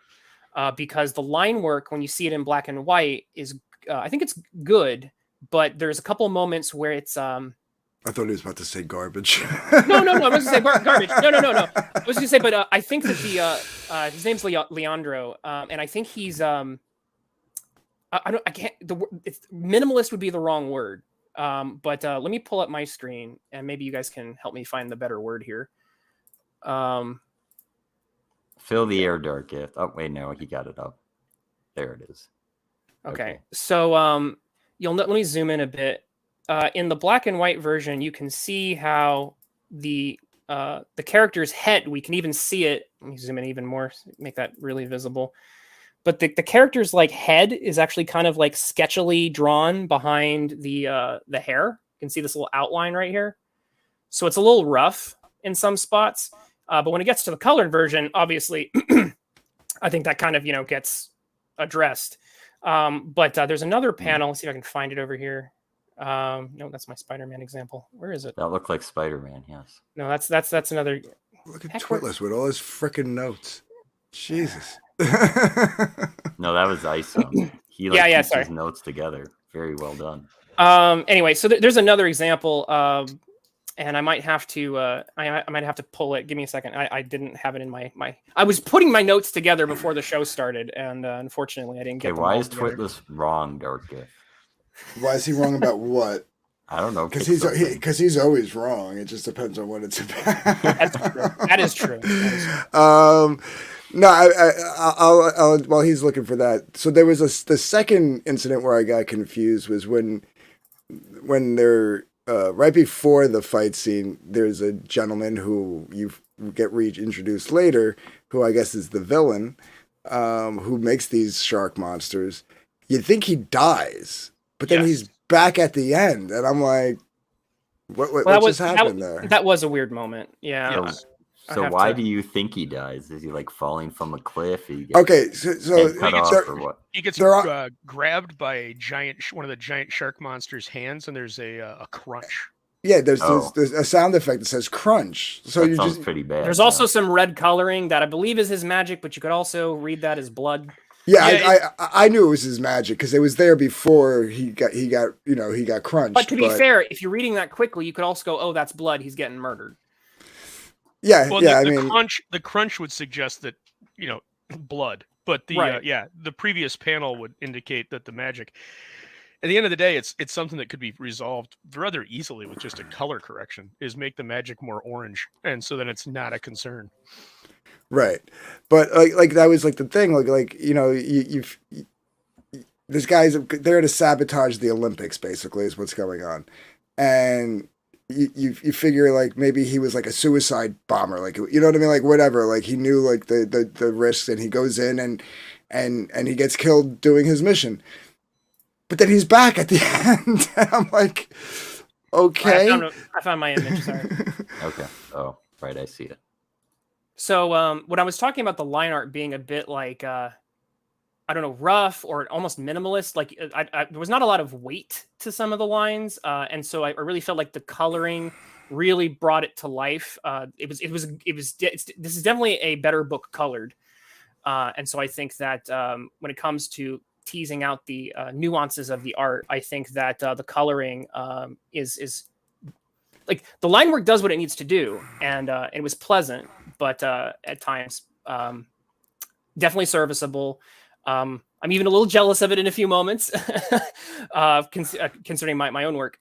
because the line work, when you see it in black and white, is I think it's good. But there's a couple moments where it's I thought he was about to say garbage. No. I wasn't gonna say garbage. No. I was gonna say, but I think that his name's Leandro, and I think he's minimalist would be the wrong word, But let me pull up my screen, and maybe you guys can help me find the better word here. Fill the air, dark gift. Oh wait, no, he got it up. There it is. Okay. So let me zoom in a bit. In the black and white version, you can see how the character's head, we can even see it. Let me zoom in even more, make that really visible. But the character's like head is actually kind of like sketchily drawn behind the hair. You can see this little outline right here. So it's a little rough in some spots. But when it gets to the colored version, obviously, I think that kind of, gets addressed. But there's another panel. Let's see if I can find it over here. No, that's my Spider-Man example. Where is it? That looked like Spider-Man, yes. No, that's another. Look at Twitless with all his freaking notes. Jesus. No, that was Isom. He keeps his notes together. Very well done. Anyway, so there's another example, and I might have to I might have to pull it. Give me a second. I didn't have it in my. I was putting my notes together before the show started, and unfortunately, I didn't get. Okay, why is Twitless wrong, Dark Gift? Why is he wrong about what? I don't know. Because he's always wrong. It just depends on what it's about. That's true. That is true. No, I'll while he's looking for that. So there was the second incident where I got confused was when they're right before the fight scene. There's a gentleman who you get reintroduced later, who I guess is the villain, who makes these shark monsters. You'd think he dies, but then he's back at the end, and I'm like, what just happened there? That was a weird moment. Yeah. So why do you think he dies? Is he like falling from a cliff? So he gets grabbed by one of the giant shark monster's hands, and there's a crunch. Yeah, there's a sound effect that says crunch. So that sounds pretty bad. There's also some red coloring that I believe is his magic, but you could also read that as blood. Yeah, I knew it was his magic because it was there before he got crunched. But to be fair, if you're reading that quickly, you could also go, "Oh, that's blood. He's getting murdered." Yeah, well, the crunch would suggest that blood, but the previous panel would indicate that the magic. At the end of the day, it's something that could be resolved rather easily with just a color correction. Is make the magic more orange, and so then it's not a concern. Right, but like that was like the thing. This guy's there to sabotage the Olympics. Basically, is what's going on, and. You figure like maybe he was like a suicide bomber, like you know what I mean, like whatever, like he knew like the risks, and he goes in and he gets killed doing his mission, but then he's back at the end. And I'm like, okay, I found my image. Sorry. Okay. Oh, right, I see it. So when I was talking about the line art being a bit like I don't know, rough or almost minimalist. Like there was not a lot of weight to some of the lines, and so I really felt like the coloring really brought it to life. This is definitely a better book colored, and so I think that when it comes to teasing out the nuances of the art, I think that the coloring is like the line work does what it needs to do, and it was pleasant, but at times definitely serviceable. I'm even a little jealous of it in a few moments, considering my own work.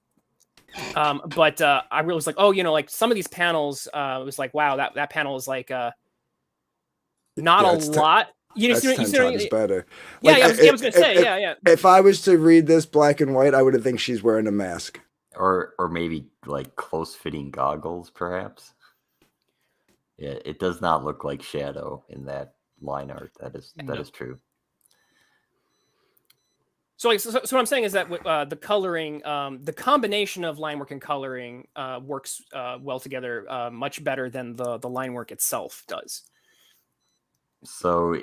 But I really was like, like some of these panels, it was like, wow, that panel is like not a lot. That's 10 times better. Yeah, I was gonna say, yeah. If I was to read this black and white, I would think she's wearing a mask, or maybe like close-fitting goggles, perhaps. Yeah, it does not look like Shadow in that line art. That is true. So what I'm saying is that the coloring, the combination of line work and coloring works well together, much better than the line work itself does. So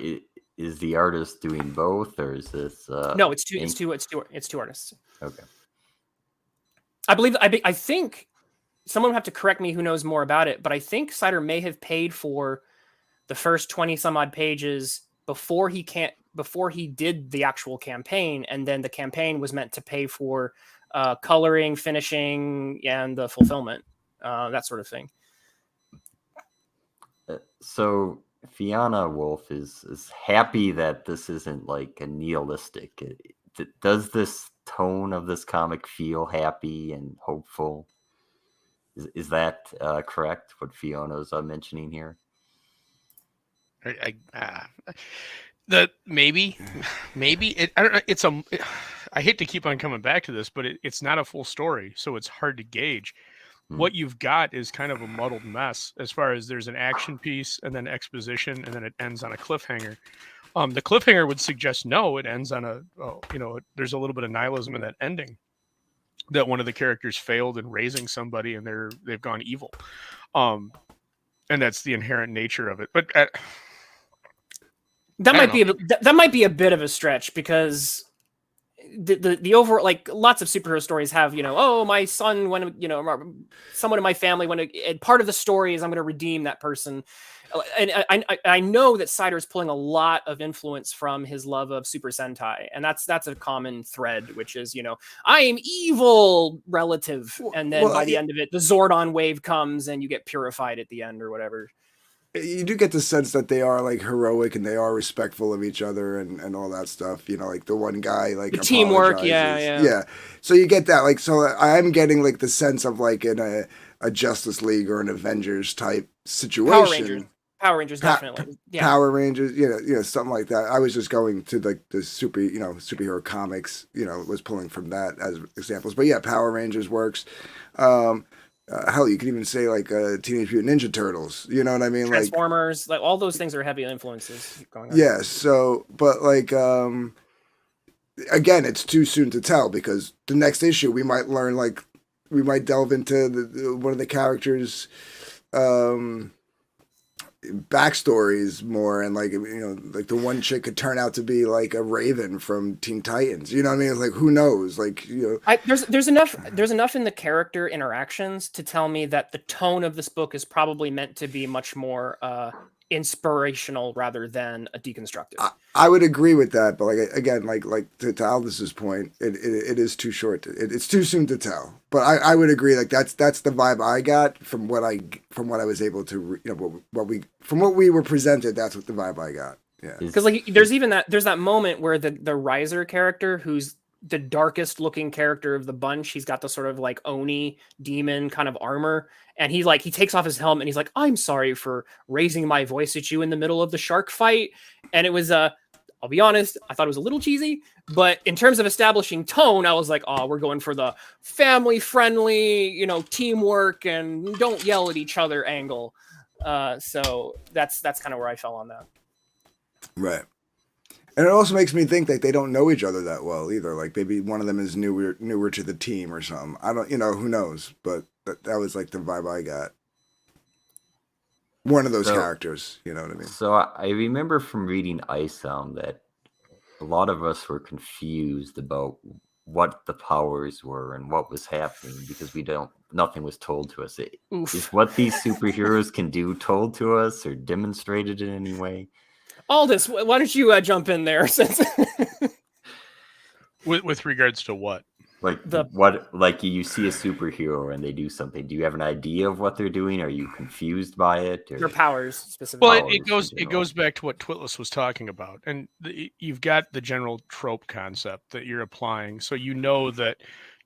is the artist doing both, or is this? No, it's two artists. Okay. I think someone would have to correct me who knows more about it, but I think Cider may have paid for the first 20 some odd pages before he did the actual campaign, and then the campaign was meant to pay for coloring, finishing, and the fulfillment, that sort of thing. So Fiona Wolf is happy that this isn't like a nihilistic. Does this tone of this comic feel happy and hopeful? Is that correct? What Fiona's mentioning here? The maybe it. I don't know. It's a. I hate to keep on coming back to this, but it's not a full story, so it's hard to gauge. What you've got is kind of a muddled mess as far as there's an action piece and then exposition and then it ends on a cliffhanger. The cliffhanger would suggest no, it ends on there's a little bit of nihilism in that ending, that one of the characters failed in raising somebody and they've gone evil. And that's the inherent nature of it. But that might be a bit of a stretch, because the overall, like, lots of superhero stories have, oh, my son went, someone in my family went, and part of the story is I'm going to redeem that person. And I know that Cider is pulling a lot of influence from his love of Super Sentai, and that's a common thread, which is, I am evil relative, and then by the end of it, the Zordon wave comes and you get purified at the end or whatever. You do get the sense that they are like heroic and they are respectful of each other and all that stuff. Like the one guy, like the teamwork, yeah. So you get that, like, so I'm getting like the sense of like in a Justice League or an Avengers type situation. Power Rangers, definitely. Yeah. Power Rangers, something like that. I was just going to like the superhero comics, was pulling from that as examples. But yeah, Power Rangers works. Hell, you could even say like Teenage Mutant Ninja Turtles. You know what I mean? Transformers, like all those things are heavy influences going on. Yeah. So, but like, again, it's too soon to tell, because the next issue we might learn, like, we might delve into one of the characters' backstories more, and like, like the one chick could turn out to be like a Raven from Teen Titans. You know what I mean? It's like, who knows? Like, there's enough in the character interactions to tell me that the tone of this book is probably meant to be much more inspirational rather than a deconstructive. I would agree with that, but like, again, like to Aldis's point, it is too short. It's too soon to tell. But I would agree, like that's the vibe I got from what I was able to from what we were presented. That's what the vibe I got. Yeah, because like there's that moment where the Riser character, who's the darkest looking character of the bunch, he's got the sort of like Oni demon kind of armor, and he takes off his helmet and he's like, I'm sorry for raising my voice at you in the middle of the shark fight. And it was I'll be honest, I thought it was a little cheesy, but in terms of establishing tone, I was like, oh, we're going for the family friendly, teamwork and don't yell at each other angle. So that's kind of where I fell on that. Right. And it also makes me think that they don't know each other that well either. Like maybe one of them is newer to the team or something. I don't, who knows? But that was like the vibe I got. One of those characters, you know what I mean? So I remember from reading Isom that a lot of us were confused about what the powers were and what was happening, because nothing was told to us. Is what these superheroes can do told to us or demonstrated in any way? Aldis, why don't you jump in there? Since with regards to what? Like you see a superhero and they do something. Do you have an idea of what they're doing? Are you confused by it? Or... Their powers specifically. Well, it goes back to what Twitless was talking about, and you've got the general trope concept that you're applying, so you know that.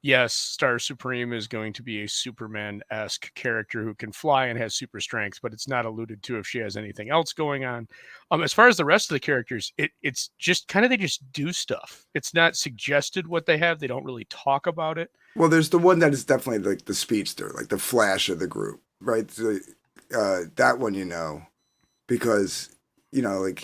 Yes, Star Supreme is going to be a Superman-esque character who can fly and has super strength, but it's not alluded to if she has anything else going on. As far as the rest of the characters, it's just kind of, they just do stuff. It's not suggested what they have. They don't really talk about it. Well, there's the one that is definitely like the speedster, like the Flash of the group, right? So, that one, because... like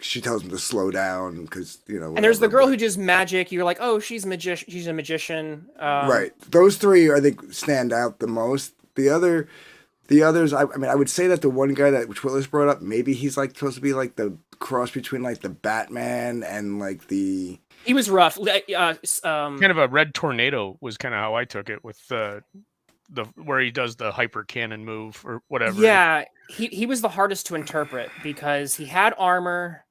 she tells him to slow down because, and there's the girl who does magic. You're like, oh, she's a magician. Right. Those three, I think, stand out the most. The others, I mean, I would say that the one guy that Willis brought up, maybe he's like supposed to be like the cross between like the Batman and like the... He was rough. Kind of a red tornado was kind of how I took it with where he does the hyper cannon move or whatever. Yeah, he was the hardest to interpret because he had armor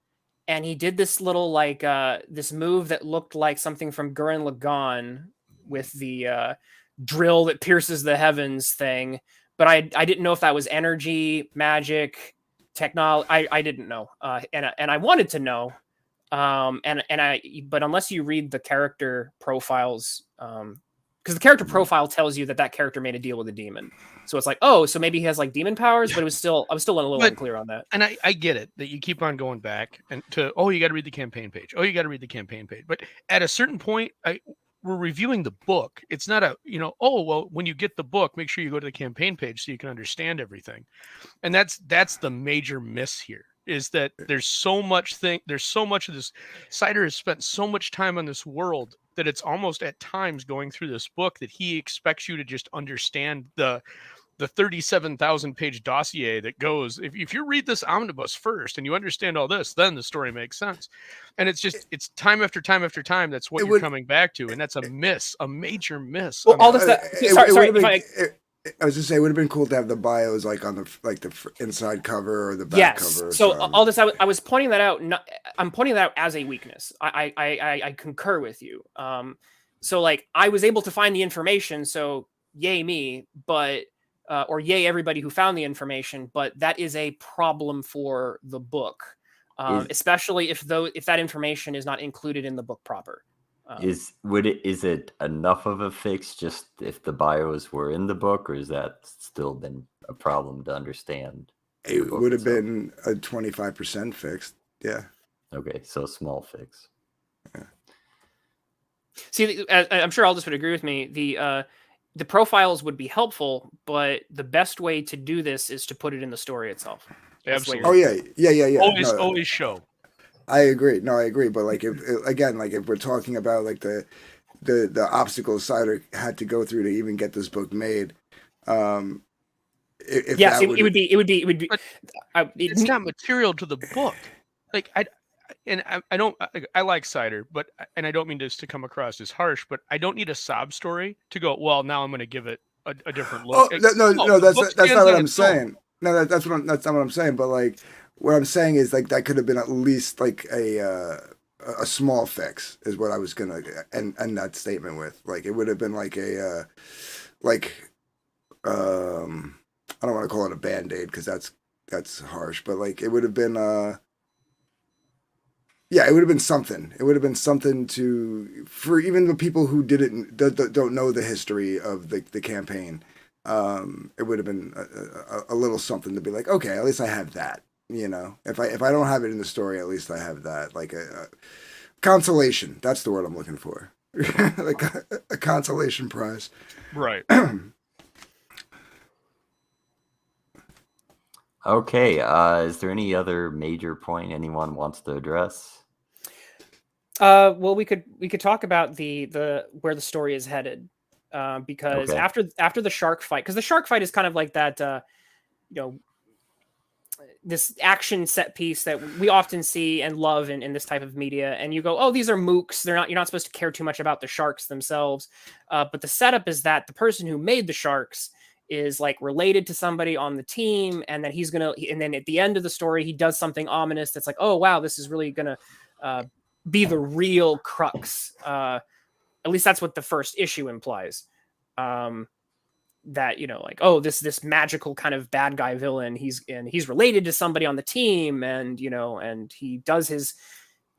and he did this little like this move that looked like something from Gurren Lagann with the drill that pierces the heavens thing. But I didn't know if that was energy, magic, technology. I didn't know, and I wanted to know. But unless you read the character profiles, because the character profile tells you that character made a deal with a demon, so it's like, oh, so maybe he has like demon powers, but I was still a little unclear on that. And I get it that you keep on going back and to, oh, you got to read the campaign page. Oh, you got to read the campaign page. But at a certain point, we're reviewing the book. It's not a, oh, well, when you get the book, make sure you go to the campaign page so you can understand everything. And that's the major miss here, is that there's so much of this. Cider has spent so much time on this world that it's almost at times going through this book that he expects you to just understand the 37,000 page dossier that goes, if you read this omnibus first and you understand all this, then the story makes sense. And it's time after time after time. That's what you're coming back to. And that's a major miss. Well, all this, I was just saying, it would have been cool to have the bios like on the inside cover or the back cover. So all this, I was pointing that out. I'm pointing that out as a weakness. I concur with you. So like I was able to find the information. So yay me, but or yay everybody who found the information. But that is a problem for the book, especially if that information is not included in the book proper. Is it enough of a fix just if the bios were in the book, or is that still been a problem to understand? It would have been a 25% fixed. Yeah. Okay, so small fix. Yeah. See, I'm sure Aldous would agree with me. The profiles would be helpful, but the best way to do this is to put it in the story itself. Absolutely. Oh yeah. Always show. I agree. No, I agree. But like if we're talking about like the obstacles Cider had to go through to even get this book made, it would be. It's not material to the book. Like I like Cider, but I don't mean this to come across as harsh, but I don't need a sob story to go, well, now I'm going to give it a different look. That's not what I'm saying. No, that's not what I'm saying. But like, what I'm saying is like that could have been at least like a small fix is what I was gonna end that statement with. Like it would have been like I don't want to call it a Band-Aid because that's harsh, but like it would have been it would have been something. It would have been something for even the people who don't know the history of the campaign. It would have been a little something to be like, okay, at least I have that. If I don't have it in the story, at least I have that. Like a consolation. That's the word I'm looking for. Like a consolation prize. Right. Okay. Is there any other major point anyone wants to address? Well, we could talk about the where the story is headed, because after the shark fight, because the shark fight is kind of like that, this action set piece that we often see and love in this type of media, and you go, oh, these are mooks. You're not supposed to care too much about the sharks themselves, but the setup is that the person who made the sharks is like related to somebody on the team, and then and then at the end of the story, he does something ominous that's like, oh wow, this is really gonna be the real crux. At least that's what the first issue implies. That like, oh, this magical kind of bad guy villain, he's related to somebody on the team, and and he does his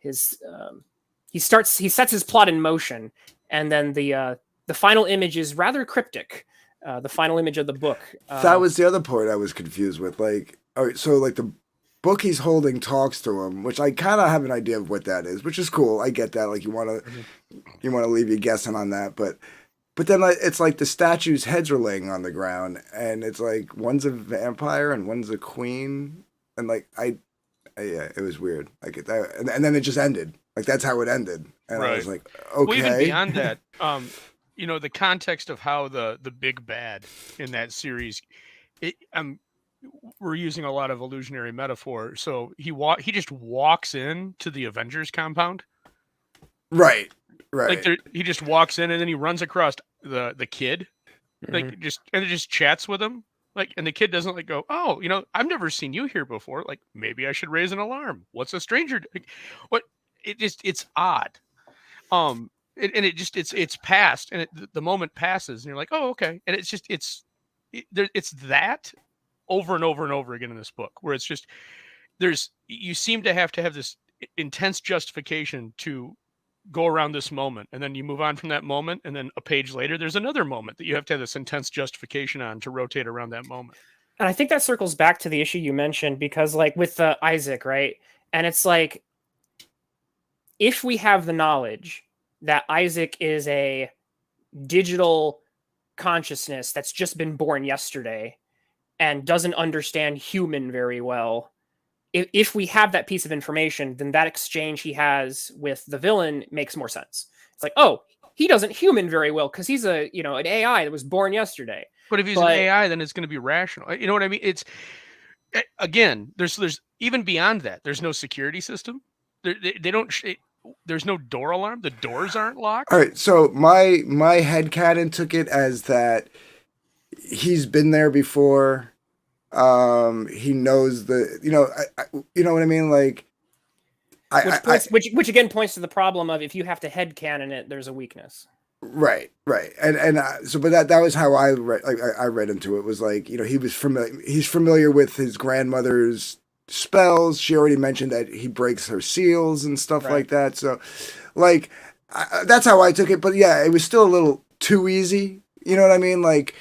he sets his plot in motion, and then the final image is rather cryptic. The final image of the book. That was the other part I was confused with. Like, all right, so like the book he's holding talks to him, which I kind of have an idea of what that is, which is cool. I get that. Like you want to leave you guessing on that, but then it's like the statues' heads are laying on the ground, and it's like one's a vampire and one's a queen, and like it was weird. Like and then it just ended. Like that's how it ended, and I was like, okay. Well, even beyond that, the context of how the big bad in that series, we're using a lot of illusionary metaphor. So he just walks in to the Avengers compound. Right. Like he just walks in and then he runs across the kid, like and just chats with him. Like, and the kid doesn't like go, oh, I've never seen you here before. Like, maybe I should raise an alarm. What's a stranger? What? It's odd. It's past, and the moment passes, and you're like, oh, okay. And it's that over and over and over again in this book, where it's just you seem to have this intense justification to go around this moment, and then you move on from that moment, and then a page later there's another moment that you have to have this intense justification on to rotate around that moment. And I think that circles back to the issue you mentioned, because like with Isaac, right? And it's like, if we have the knowledge that Isaac is a digital consciousness that's just been born yesterday and doesn't understand human very well, if we have that piece of information, then that exchange he has with the villain makes more sense. It's like, oh, he doesn't human very well because he's an AI that was born yesterday. But if he's an AI, then it's going to be rational. You know what I mean? It's, again, there's even beyond that. There's no security system. They don't. There's no door alarm. The doors aren't locked. All right. So my headcanon took it as that he's been there before. He knows you know what I mean? Like, which again points to the problem of, if you have to headcanon it, there's a weakness. Right. And so, but that was how I read. Like, I read into it, was like, he's familiar with his grandmother's spells. She already mentioned that he breaks her seals and stuff like that. So, like, that's how I took it. But yeah, it was still a little too easy. You know what I mean? Like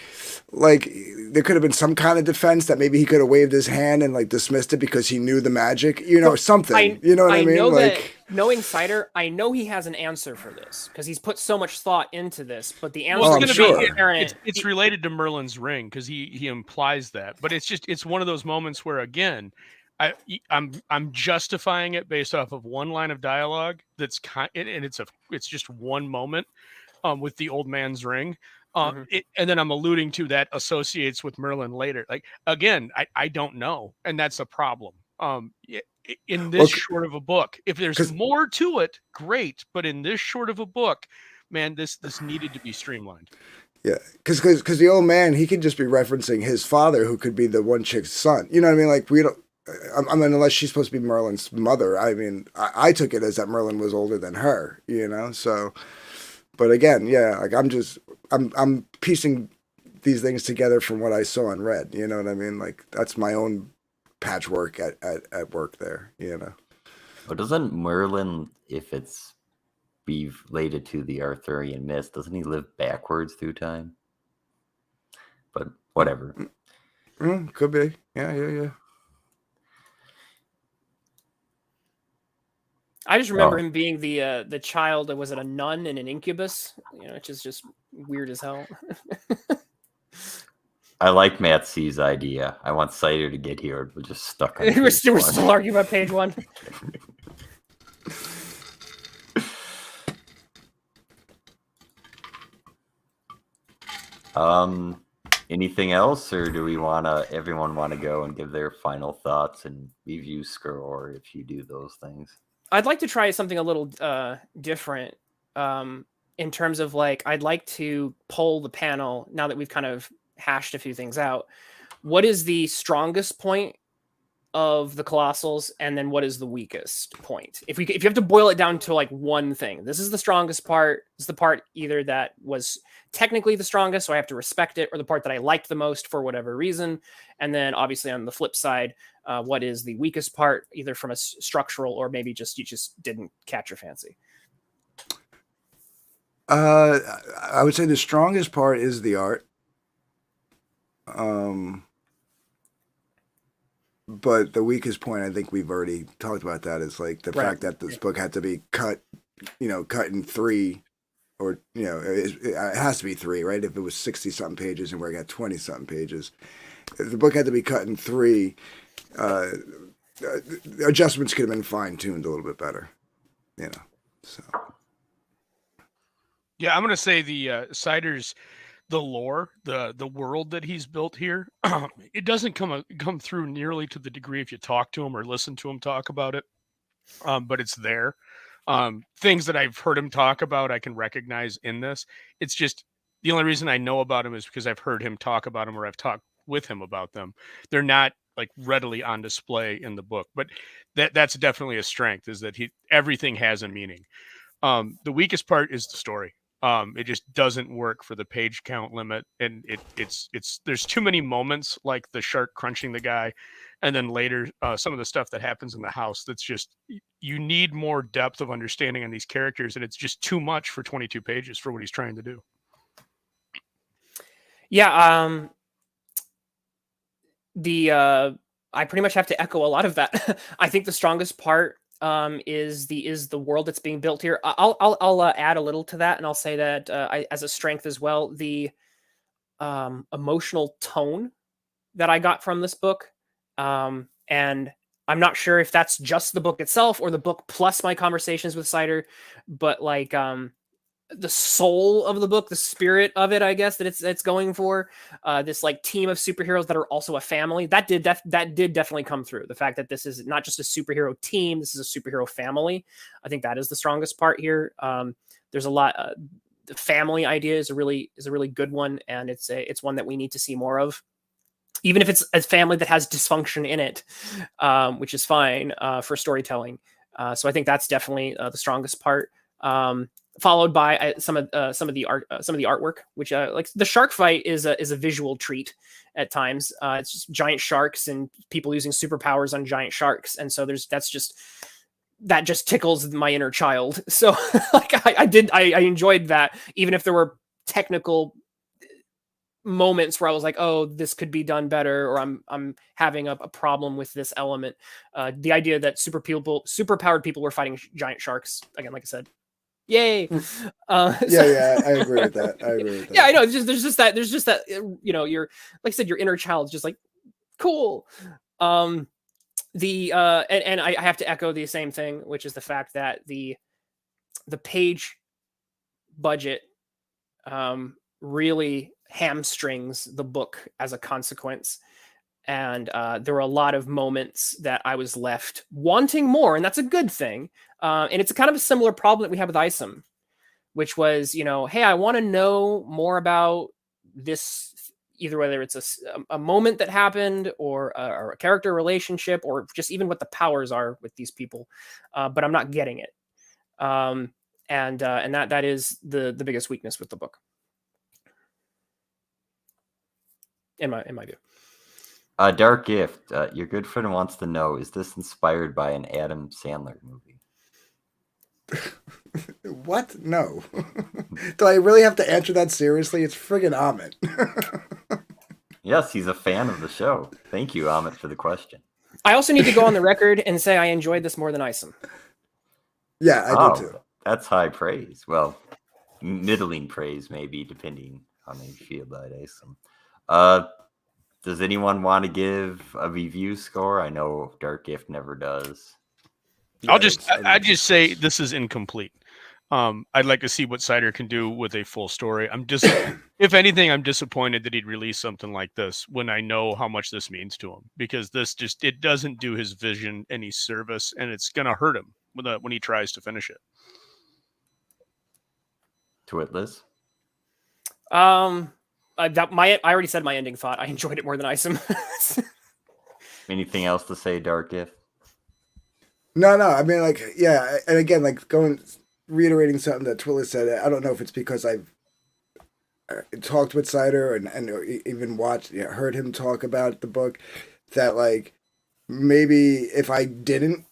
there could have been some kind of defense that maybe he could have waved his hand and like dismissed it because he knew the magic, something. You know what I mean? Know that, knowing Cider, I know he has an answer for this because he's put so much thought into this. But the answer is going to be apparent. It's related to Merlin's ring, because he implies that. But it's one of those moments where, again, I'm justifying it based off of one line of dialogue and it's just one moment with the old man's ring. And then I'm alluding to that associates with Merlin later. Like, again, I don't know, and that's a problem. In this short of a book, if there's more to it, great. But in this short of a book, man, this needed to be streamlined. Yeah, because the old man, he could just be referencing his father, who could be the one chick's son. You know what I mean? Like, we don't. I mean, unless she's supposed to be Merlin's mother. I mean, I took it as that Merlin was older than her. So. But again, yeah, like I'm piecing these things together from what I saw and read. You know what I mean? Like, that's my own patchwork at work there. But doesn't Merlin, if it's be related to the Arthurian myth, doesn't he live backwards through time? But whatever. Could be. Yeah. I just remember him being the child. Was it a nun and an incubus? Which is just weird as hell. I like Matt C's idea. I want Cider to get here. We're just stuck on we're still arguing about page 1. Anything else, or do we everyone want to go and give their final thoughts and review score if you do those things? I'd like to try something a little different in terms of, like, I'd like to poll the panel, now that we've kind of hashed a few things out. What is the strongest point of the Colossals, and then what is the weakest point? If you have to boil it down to like one thing, this is the strongest part. This is the part either that was technically the strongest, so I have to respect it, or the part that I liked the most for whatever reason. And then obviously on the flip side, what is the weakest part, either from a structural or maybe you just didn't catch your fancy? I would say the strongest part is the art. But the weakest point, I think we've already talked about that, is like the fact that this book had to be cut in 3, or, it has to be 3, right? If it was 60 something pages and we're at 20 something pages, if the book had to be cut in 3, adjustments could have been fine tuned a little bit better, so. Yeah, I'm going to say the Cider's, the lore, the world that he's built here, it doesn't come through nearly to the degree if you talk to him or listen to him talk about it. But it's there. Things that I've heard him talk about, I can recognize in this. It's just the only reason I know about him is because I've heard him talk about them, or I've talked with him about them. They're not like readily on display in the book, but that's definitely a strength, is that everything has a meaning. The weakest part is the story. It just doesn't work for the page count limit, and it's there's too many moments like the shark crunching the guy, and then later some of the stuff that happens in the house. That's just, you need more depth of understanding on these characters, and it's just too much for 22 pages for what he's trying to do. Yeah, I pretty much have to echo a lot of that. I think the strongest part is the world that's being built here. I'll add a little to that, and I'll say that as a strength as well, the emotional tone that I got from this book, and I'm not sure if that's just the book itself or the book plus my conversations with Cider, but like the soul of the book, the spirit of it, I guess that it's going for, this like team of superheroes that are also a family. That did definitely come through. The fact that this is not just a superhero team, this is a superhero family. I think that is the strongest part here. There's a lot. The family idea is a really good one, and it's one that we need to see more of, even if it's a family that has dysfunction in it, which is fine for storytelling. So I think that's definitely the strongest part. Followed by some of the artwork, which like the shark fight is a visual treat at times. It's just giant sharks and people using superpowers on giant sharks, and so that just tickles my inner child. So like I enjoyed that, even if there were technical moments where I was like, oh, this could be done better, or I'm having a problem with this element. The idea that superpowered people were fighting giant sharks, again, like I said, yay. Yeah, I agree with that. Yeah, I know. There's just that, you're, like I said, your inner child's just like, cool. And I have to echo the same thing, which is the fact that the page budget really hamstrings the book as a consequence. And there were a lot of moments that I was left wanting more, and that's a good thing. And it's a kind of a similar problem that we have with Isom, which was, hey, I want to know more about this, either whether it's a moment that happened or a character relationship, or just even what the powers are with these people, but I'm not getting it. And that is the biggest weakness with the book, in my view. Dark Gift, your good friend wants to know, is this inspired by an Adam Sandler movie? What? No. Do I really have to answer that seriously? It's friggin' Amit. Yes, he's a fan of the show. Thank you, Amit, for the question. I also need to go on the record and say I enjoyed this more than Isom. Yeah, I do too. That's high praise. Well, middling praise, maybe, depending on how you feel about Isom. Does anyone want to give a review score? I know Dark Gift never does. Yeah, I'd just say this is incomplete. I'd like to see what Cider can do with a full story. If anything, I'm disappointed that he'd release something like this when I know how much this means to him, because it doesn't do his vision any service, and it's going to hurt him when he tries to finish it. Twitless? I already said my ending thought. I enjoyed it more than Isom. Anything else to say, Dark Gift? No. I mean, like, yeah, and again, like reiterating something that Twilla said. I don't know if it's because I've talked with Cider and even heard him talk about the book, that like maybe if I didn't,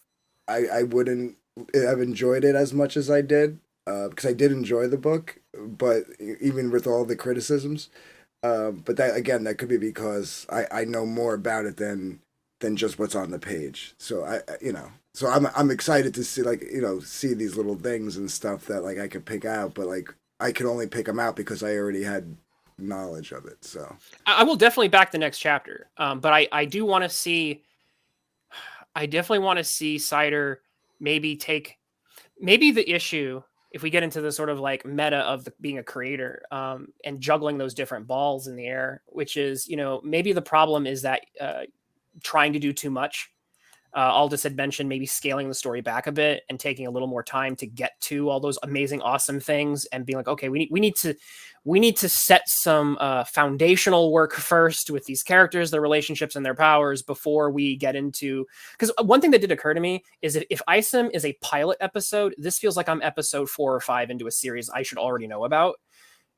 I wouldn't have enjoyed it as much as I did, because I did enjoy the book, but even with all the criticisms. But that could be because I know more about it than just what's on the page. So I'm excited to see see these little things and stuff that like I could pick out, but like I could only pick them out because I already had knowledge of it. So I will definitely back the next chapter. But I do want to see. I definitely want to see Cider maybe the issue, if we get into the sort of like meta of being a creator, and juggling those different balls in the air, which is, maybe the problem is that trying to do too much. Aldous had mentioned maybe scaling the story back a bit and taking a little more time to get to all those amazing, awesome things, and being like, okay, we need to set some foundational work first with these characters, their relationships, and their powers before we get into. Because one thing that did occur to me is that if Isom is a pilot episode, this feels like I'm episode 4 or 5 into a series I should already know about.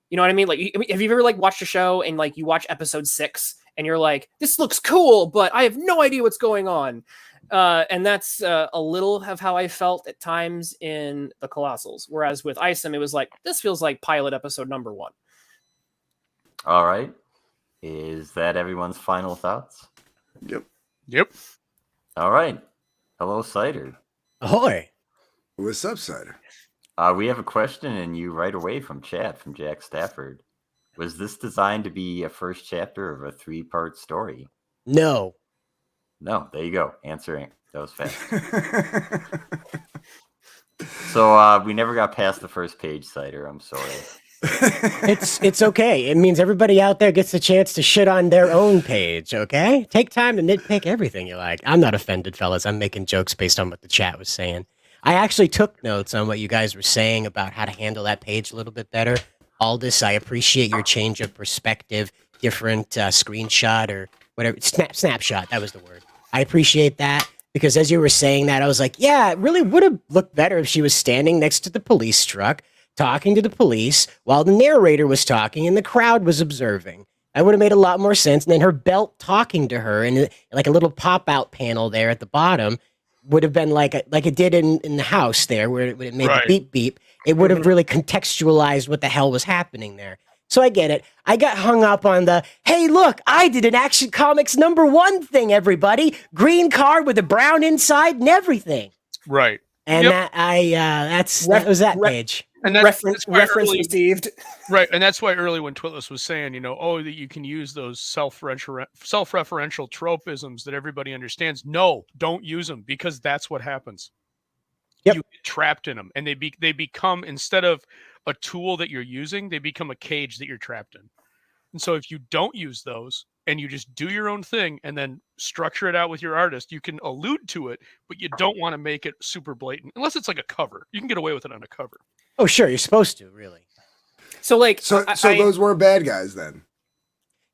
You know what I mean? Like, have you ever like watched a show and like you watch episode 6 and you're like, this looks cool, but I have no idea what's going on. And that's a little of how I felt at times in the Colossals. Whereas with Isom, it was like, this feels like pilot episode number 1. All right. Is that everyone's final thoughts? Yep. All right. Hello, Cider. Ahoy. What's up, Cider? We have a question in you right away from chat from Jack Stafford. Was this designed to be a first chapter of a 3-part story? No. No, there you go. Answering. That was fast. So we never got past the first page, Cider. I'm sorry. It's okay. It means everybody out there gets a chance to shit on their own page, okay? Take time to nitpick everything you like. I'm not offended, fellas. I'm making jokes based on what the chat was saying. I actually took notes on what you guys were saying about how to handle that page a little bit better. Aldous, I appreciate your change of perspective, different screenshot or whatever. Snapshot, that was the word. I appreciate that because as you were saying that, I was like, yeah, it really would have looked better if she was standing next to the police truck, talking to the police while the narrator was talking and the crowd was observing. That would have made a lot more sense. And then her belt talking to her and like a little pop-out panel there at the bottom would have been like it did in the house there where it made the beep beep. It would have really contextualized what the hell was happening there. So I get it. I got hung up on the, hey, look, I did an Action Comics #1 thing, everybody. Green card with a brown inside and everything. Right. And that was that page. And Reference early, received. Right, and that's why early when Twitless was saying, that you can use those self-referential tropisms that everybody understands. No, don't use them because that's what happens. Yep. You get trapped in them, and they become, instead of a tool that you're using, they become a cage that you're trapped in. And so if you don't use those and you just do your own thing and then structure it out with your artist, you can allude to it, but you don't want to make it super blatant unless it's like a cover. You can get away with it on a cover. Oh, sure, you're supposed to, really. So like, So those were bad guys then.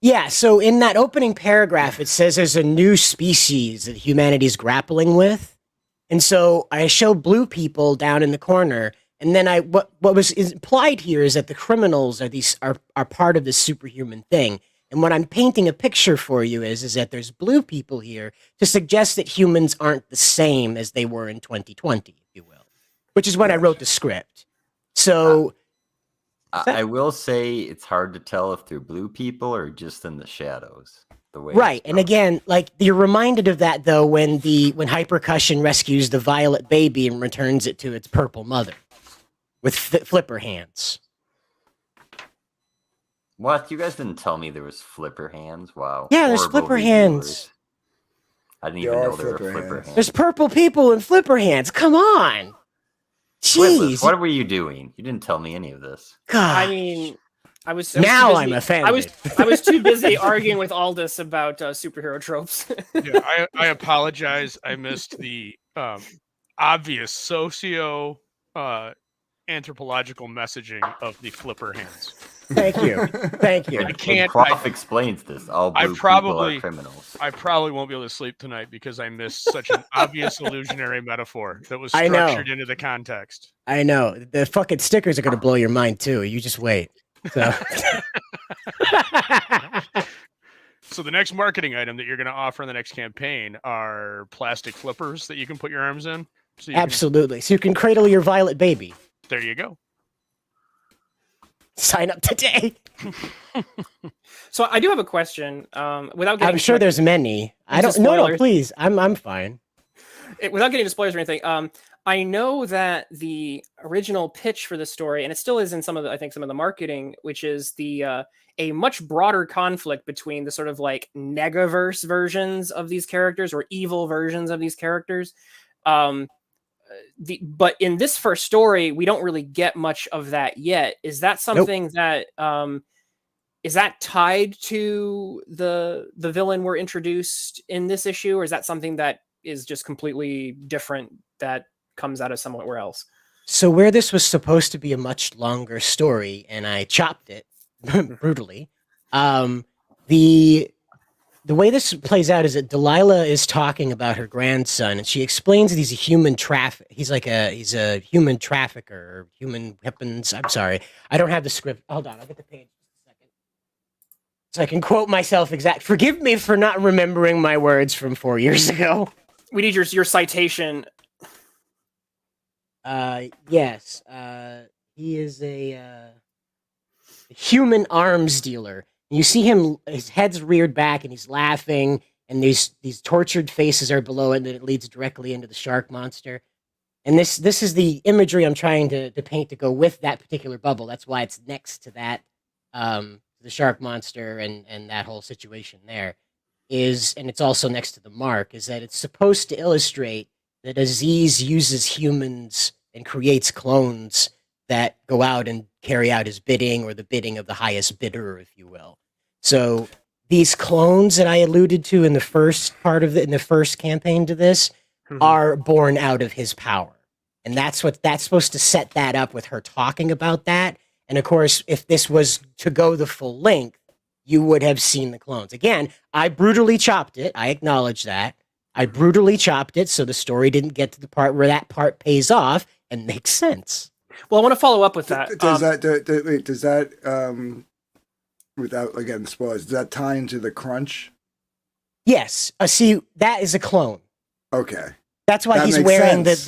Yeah, so in that opening paragraph, it says there's a new species that humanity's grappling with. And so I show blue people down in the corner, and then what was implied here is that the criminals are part of this superhuman thing. And what I'm painting a picture for you is that there's blue people here to suggest that humans aren't the same as they were in 2020, if you will, which is when I wrote the script. So I will say it's hard to tell if they're blue people or just in the shadows. The way right, and again, like you're reminded of that though when Hypercussion rescues the violet baby and returns it to its purple mother with flipper hands. What? You guys didn't tell me there was flipper hands? Wow. Yeah, there's Horrible flipper reviewers. hands. I didn't There even are know there were flipper flipper hands. hands. There's purple people and flipper hands. Come on. Twitless, Jeez. what were you doing? You didn't tell me any of this. God. I mean, I was Now too busy, I'm offended. I was too busy arguing with Aldous about superhero tropes. Yeah, I apologize. I missed the obvious socio anthropological messaging of the flipper hands. Thank you. Thank you. I can't. Croft explains this. All blue people are criminals. I probably won't be able to sleep tonight because I missed such an obvious illusionary metaphor that was I know. structured into the context. I know. The fucking stickers are going to blow your mind too. You just wait. So. So the next marketing item that you're going to offer in the next campaign are plastic flippers that you can put your arms in. So you Absolutely. So you can cradle your violet baby. There you go. Sign up today. So I do have a question. Without getting I'm sure there's many. I don't. No, spoilers. please. I'm fine. Without getting into spoilers or anything, I know that the original pitch for the story, and it still is in some of the marketing, which is the a much broader conflict between the sort of like negaverse versions of these characters or evil versions of these characters. But in this first story, we don't really get much of that yet. Is that something that is that tied to the villain we're introduced in this issue, or is that something that is just completely different that comes out of somewhere else. So where this was supposed to be a much longer story, and I chopped it brutally, the way this plays out is that Delilah is talking about her grandson, and she explains that he's a human he's a human trafficker or human weapons. I'm sorry, I don't have the script. Hold on, I'll get the page just a second, so I can quote myself exact. Forgive me for not remembering my words from 4 years ago. We need your citation. Yes. He is a human arms dealer. You see him; his head's reared back, and he's laughing. And these tortured faces are below it, and then it leads directly into the shark monster. And this is the imagery I'm trying to paint to go with that particular bubble. That's why it's next to that, the shark monster and that whole situation there is, and it's also next to the mark. Is that it's supposed to illustrate that Aziz uses humans and creates clones that go out and carry out his bidding or the bidding of the highest bidder, if you will. So these clones that I alluded to in the first part of in the first campaign to this are born out of his power. And that's supposed to set that up with her talking about that. And of course, if this was to go the full length, you would have seen the clones. Again, I brutally chopped it. I acknowledge that. I brutally chopped it so the story didn't get to the part where that part pays off and makes sense. Well, I want to follow up with that. Does that without again spoilers, does that tie into the crunch? Yes. See, that is a clone. Okay. That's why That he's makes wearing sense.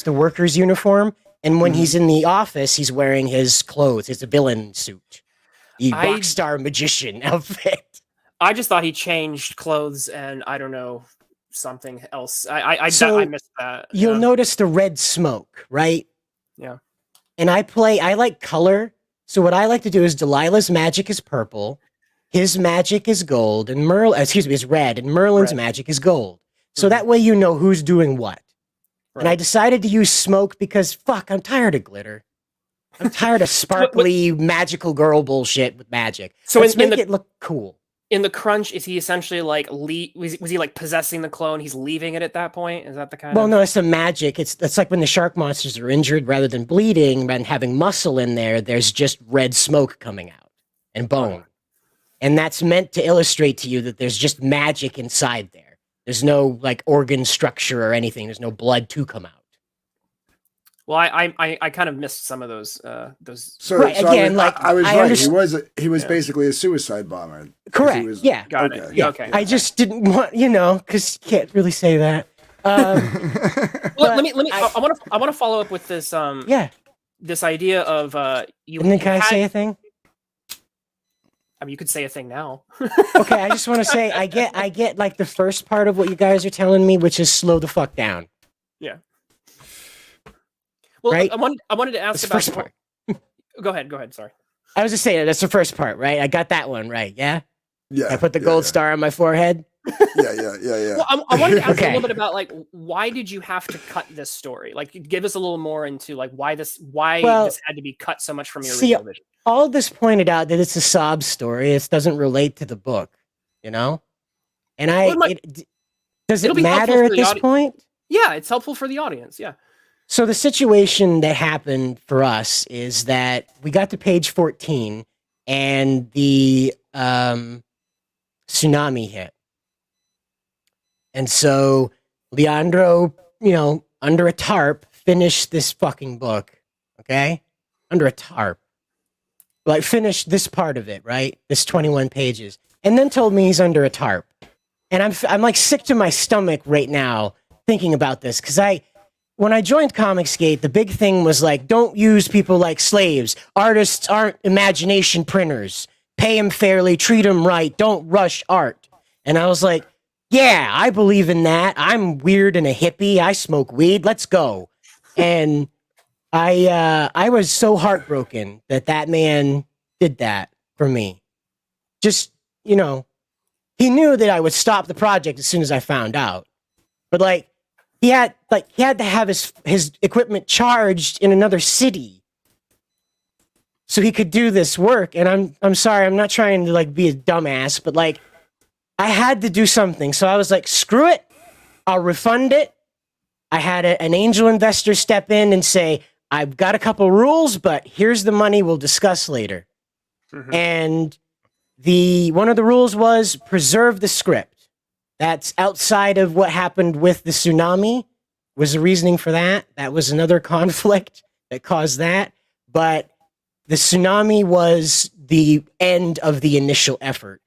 the workers uniform, and when he's in the office, he's wearing his clothes, his villain suit, the rock star magician outfit. I just thought he changed clothes, and I don't know, something else. I missed that. You'll notice the red smoke, right? Yeah. And I like color. So what I like to do is Delilah's magic is purple, his magic is gold, and is red, and Merlin's magic is gold. So that way you know who's doing what. Right. And I decided to use smoke because, fuck, I'm tired of glitter. I'm tired of sparkly, magical girl bullshit with magic. So let's make it look cool. In the crunch, is he essentially like, was he like possessing the clone? He's leaving it at that point? Is that the kind of... Well, no, it's the magic. It's like when the shark monsters are injured, rather than bleeding and having muscle in there, there's just red smoke coming out and bone. And that's meant to illustrate to you that there's just magic inside there. There's no like organ structure or anything. There's no blood to come out. Well, I kind of missed some of those. So, right, so again, I was right. He was basically a suicide bomber. Correct. Yeah. Got it. Yeah. Okay. I just didn't want, because you can't really say that. Well, let me. I want to follow up with this. This idea of you. And then can I say a thing? I mean, you could say a thing now. Okay, I just want to say I get like the first part of what you guys are telling me, which is slow the fuck down. Yeah. Well, right? I wanted to ask about the first part. Go ahead. Sorry. I was just saying that's the first part, right? I got that one right. Yeah. Yeah. I put the gold star on my forehead. Yeah. Well, I wanted to ask a little bit about like why did you have to cut this story? Like, give us a little more into like why this had to be cut so much from your original vision. All this pointed out that it's a sob story. It doesn't relate to the book, And does it matter at this point? Yeah, it's helpful for the audience. Yeah. So the situation that happened for us is that we got to page 14 and the tsunami hit. And so Leandro, under a tarp, finished this fucking book. Okay? Under a tarp. Like, finished this part of it, right? This 21 pages. And then told me he's under a tarp. And I'm like sick to my stomach right now thinking about this. Because when I joined Comicsgate, the big thing was like, don't use people like slaves. Artists aren't imagination printers. Pay them fairly, treat them right, don't rush art. And I was like, yeah, I believe in that. I'm weird and a hippie. I smoke weed. Let's go. And I was so heartbroken that man did that for me. Just, he knew that I would stop the project as soon as I found out. But like, he had to have his equipment charged in another city so he could do this work. And I'm sorry, I'm not trying to like be a dumbass, but like I had to do something. So I was like, screw it. I'll refund it. I had an angel investor step in and say, I've got a couple rules, but here's the money we'll discuss later. Mhm. And one of the rules was preserve the script. That's outside of what happened with the tsunami, was the reasoning for that. That was another conflict that caused that. But the tsunami was the end of the initial effort.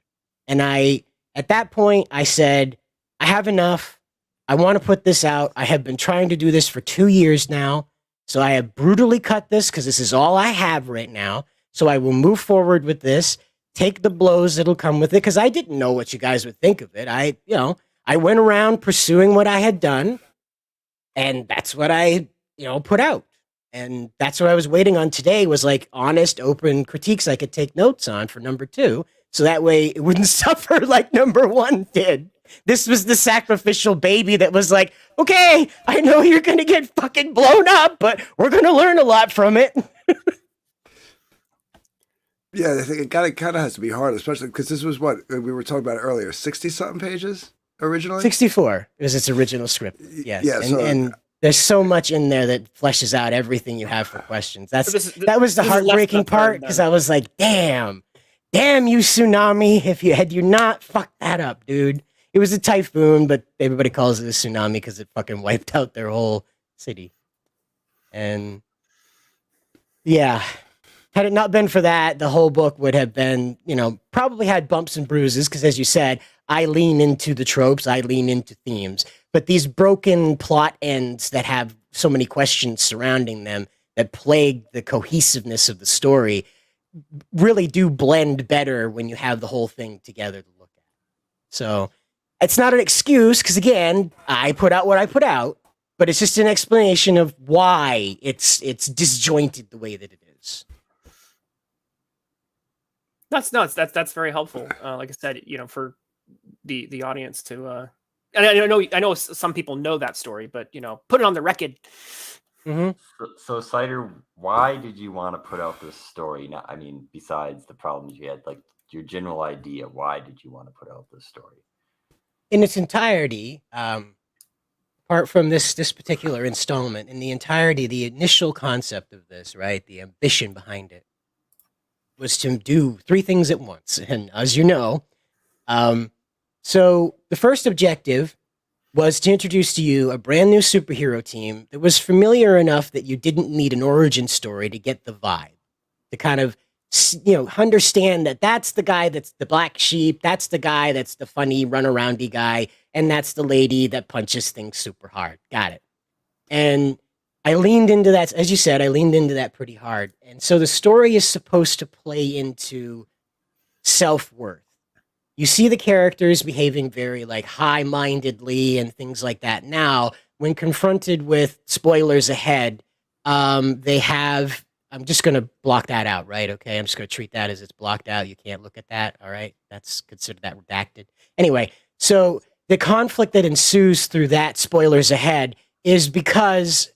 And at that point, I said, I have enough. I want to put this out. I have been trying to do this for 2 years now. So I have brutally cut this because this is all I have right now. So I will move forward with this, take the blows that'll come with it, because I didn't know what you guys would think of it. I went around pursuing what I had done, and that's what I, put out. And that's what I was waiting on today, was like honest, open critiques I could take notes on for number 2. So that way it wouldn't suffer like number 1 did. This was the sacrificial baby that was like, okay, I know you're going to get fucking blown up, but we're going to learn a lot from it. Yeah, I think it kind of has to be hard, especially because this was what we were talking about earlier, 60-something pages originally? 64 is its original script. Yes. Yeah, and there's so much in there that fleshes out everything you have for questions. That was the this is less heartbreaking than a third part, because done. I was like, damn you, tsunami. If you had not fucked that up, dude. It was a typhoon, but everybody calls it a tsunami because it fucking wiped out their whole city. And yeah, had it not been for that, the whole book would have been, probably had bumps and bruises, because as you said, I lean into the tropes, I lean into themes. But these broken plot ends that have so many questions surrounding them that plague the cohesiveness of the story really do blend better when you have the whole thing together to look at. So it's not an excuse, because again, I put out what I put out, but it's just an explanation of why it's disjointed the way that it is. That's very helpful. Like I said, for the audience to, and I know some people know that story, but put it on the record. Mm-hmm. So Cider, why did you want to put out this story? Now, I mean, besides the problems you had, like your general idea, why did you want to put out this story? In its entirety, apart from this particular installment, in the entirety, the initial concept of this, right, the ambition behind it, was to do 3 things at once. And as you know, so the first objective was to introduce to you a brand new superhero team that was familiar enough that you didn't need an origin story to get the vibe, to kind of, understand that that's the guy that's the black sheep, that's the guy that's the funny runaroundy guy, and that's the lady that punches things super hard. Got it. And I leaned into that, as you said, I leaned into that pretty hard. And so the story is supposed to play into self-worth. You see the characters behaving very like high-mindedly and things like that. Now, when confronted with spoilers ahead, they have, I'm just going to block that out, right? Okay, I'm just going to treat that as it's blocked out. You can't look at that, all right? That's considered that redacted. Anyway, so the conflict that ensues through that, spoilers ahead, is because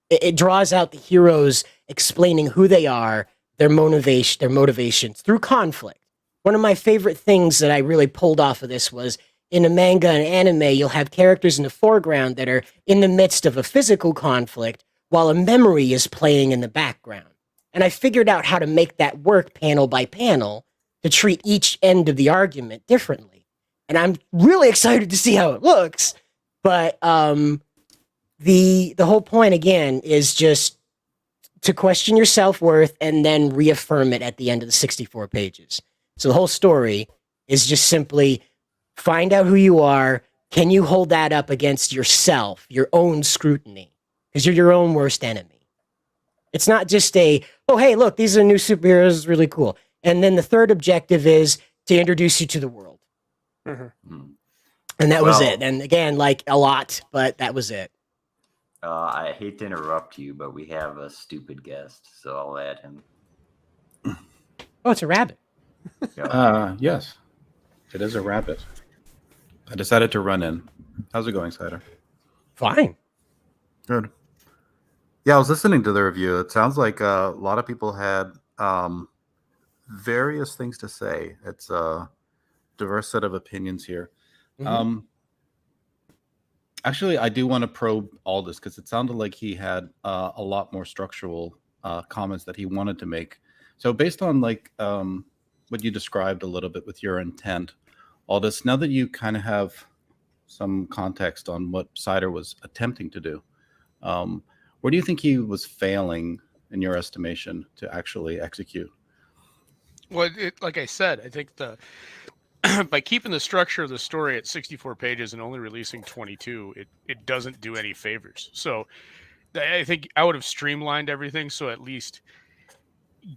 it draws out the heroes explaining who they are, their motivations through conflict. One of my favorite things that I really pulled off of this was, in a manga and anime, you'll have characters in the foreground that are in the midst of a physical conflict while a memory is playing in the background. And I figured out how to make that work panel by panel to treat each end of the argument differently. And I'm really excited to see how it looks. But the whole point, again, is just to question your self-worth and then reaffirm it at the end of the 64 pages. So the whole story is just simply find out who you are. Can you hold that up against yourself, your own scrutiny? Because you're your own worst enemy. It's not just oh, hey, look, these are new superheroes. It's really cool. And then the third objective is to introduce you to the world. Mm-hmm. And that was it. And again, like a lot, but that was it. I hate to interrupt you, but we have a stupid guest, so I'll add him. Oh, it's a rabbit. Yes, it is a rabbit. I decided to run in. How's it going, Cider? Fine. Good. Yeah, I was listening to the review. It sounds like a lot of people had various things to say. It's a diverse set of opinions here. Mm-hmm. Actually, I do want to probe all this because it sounded like he had a lot more structural comments that he wanted to make. So based on like what you described a little bit with your intent, all this, now that you kind of have some context on what Cider was attempting to do, where do you think he was failing in your estimation to actually execute? Well, like I said, I think by keeping the structure of the story at 64 pages and only releasing 22, it doesn't do any favors. So I think I would have streamlined everything so at least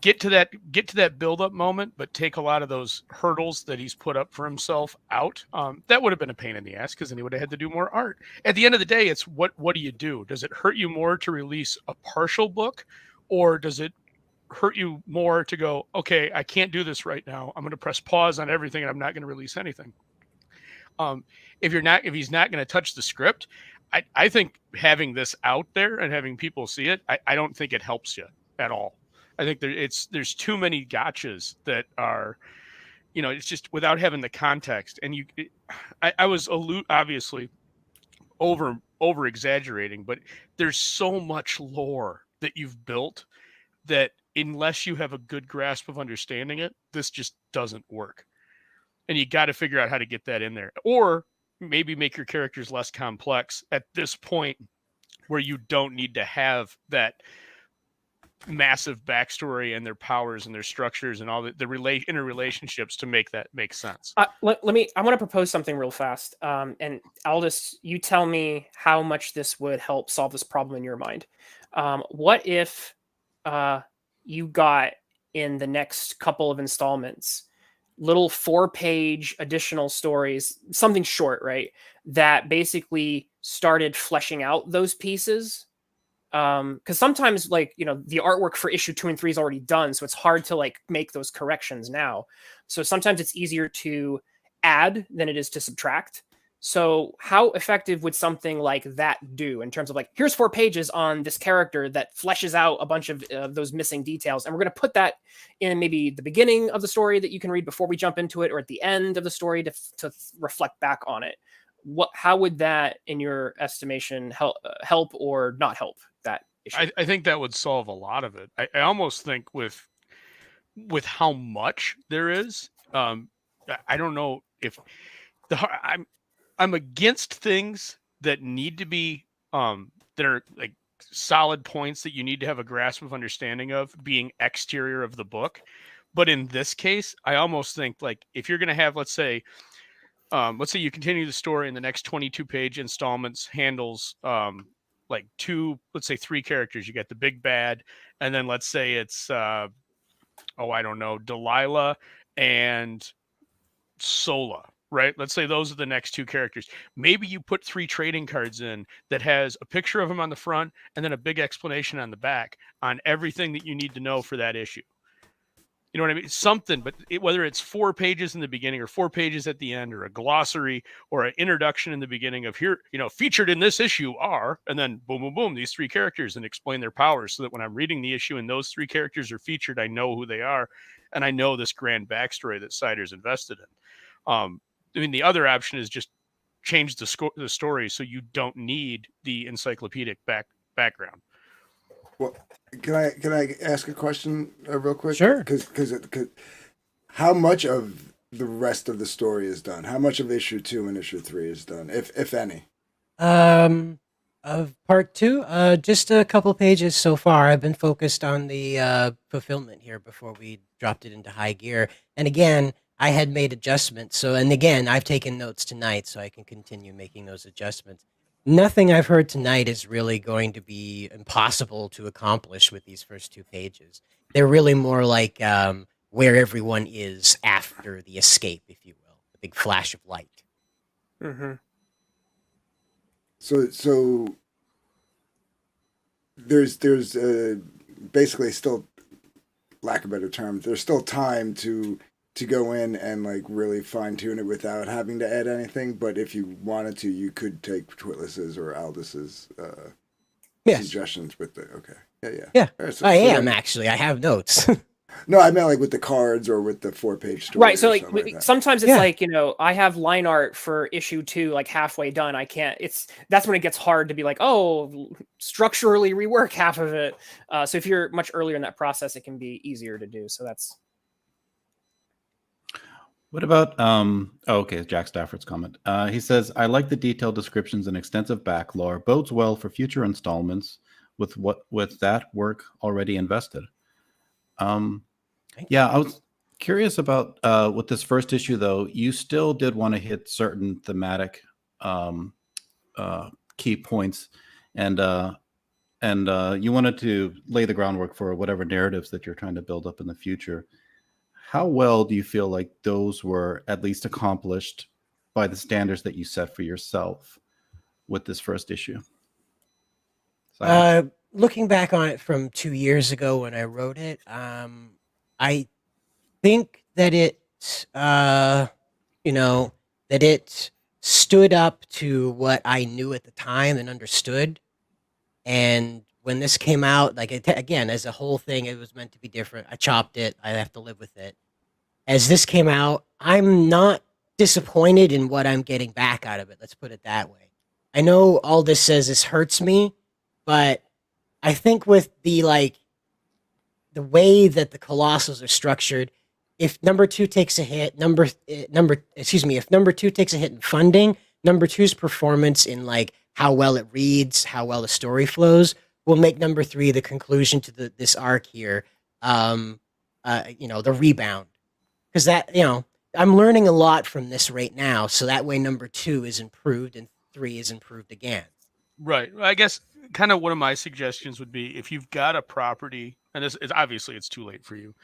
get to that build up moment, but take a lot of those hurdles that he's put up for himself out. That would have been a pain in the ass because then he would have had to do more art. At the end of the day, it's what do you do? Does it hurt you more to release a partial book, or does it hurt you more to go, okay, I can't do this right now. I'm going to press pause on everything and I'm not going to release anything. If he's not going to touch the script, I think having this out there and having people see it, I don't think it helps you at all. I think there's too many gotchas that are, it's just without having the context. And I was obviously over exaggerating, but there's so much lore that you've built that unless you have a good grasp of understanding it, this just doesn't work. And you got to figure out how to get that in there, or maybe make your characters less complex at this point where you don't need to have that massive backstory and their powers and their structures and all the interrelationships to make that make sense. I want to propose something real fast. And Aldous, you tell me how much this would help solve this problem in your mind. What if you got in the next couple of installments little 4-page additional stories, something short, right, that basically started fleshing out those pieces? Because sometimes, like, the artwork for issue 2 and 3 is already done, so it's hard to like make those corrections now. So sometimes it's easier to add than it is to subtract. So how effective would something like that do in terms of like, here's 4 pages on this character that fleshes out a bunch of those missing details, and we're going to put that in maybe the beginning of the story that you can read before we jump into it, or at the end of the story to reflect back on it. How would that, in your estimation, help or not help that issue? I think that would solve a lot of it. I almost think with how much there is, I don't know if I'm against things that need to be that are like solid points that you need to have a grasp of understanding of being exterior of the book. But in this case, I almost think like if you're going to have, let's say you continue the story in the next 22-page installments handles like 3 characters. You got the big bad, and then let's say it's I don't know, Delilah and Sola, right? Let's say those are the next 2 characters. Maybe you put 3 trading cards in that has a picture of them on the front and then a big explanation on the back on everything that you need to know for that issue. You know what I mean? Something, but whether it's 4 pages in the beginning or 4 pages at the end, or a glossary or an introduction in the beginning of here, featured in this issue are, and then boom, boom, boom, these 3 characters, and explain their powers so that when I'm reading the issue and those 3 characters are featured, I know who they are. And I know this grand backstory that Cider's invested in. The other option is just change the story so you don't need the encyclopedic background. Well, can I ask a question real quick? Sure. Because how much of the rest of the story is done? How much of issue 2 and issue 3 is done, if any? Of part 2, just a couple pages so far. I've been focused on the fulfillment here before we dropped it into high gear. And again, I had made adjustments. And again, I've taken notes tonight so I can continue making those adjustments. Nothing I've heard tonight is really going to be impossible to accomplish with these first 2 pages. They're really more like where everyone is after the escape, if you will, the big flash of light. Mm-hmm. So there's basically still, lack of better terms, there's still time to go in and like really fine tune it without having to add anything. But if you wanted to, you could take Twitless's or Aldis's Yes. suggestions with the okay. Yeah. Yeah, All right, so I so am actually. I have notes. No, I meant like with the cards or with the 4-page story. Right. So or like something like that. sometimes it's Yeah. like, I have line art for issue 2 like halfway done. I can't that's when it gets hard to be like, oh, structurally rework half of it. So if you're much earlier in that process, it can be easier to do. So that's What about okay, Jack Stafford's comment. He says, I like the detailed descriptions and extensive back lore. Bodes well for future installments with that work already invested. Yeah, I was curious about with this first issue though, you still did want to hit certain thematic key points and you wanted to lay the groundwork for whatever narratives that you're trying to build up in the future. How well do you feel like those were at least accomplished by the standards that you set for yourself with this first issue? Looking back on it from 2 years ago when I wrote it, I think that that it stood up to what I knew at the time and understood. And when this came out, like again, as a whole thing, it was meant to be different. I chopped it. I have to live with it. As this came out, I'm not disappointed in what I'm getting back out of it. Let's put it that way. I know all this says is hurts me, but I think with the way that the Colossals are structured, if number 2 takes a hit, if number 2 takes a hit in funding, number 2's performance in like how well it reads, how well the story flows, will make number 3 the conclusion to this arc here. The rebound, because I'm learning a lot from this right now, so that way number 2 is improved and 3 is improved again. Right. I guess kind of one of my suggestions would be if you've got a property, and this is obviously it's too late for you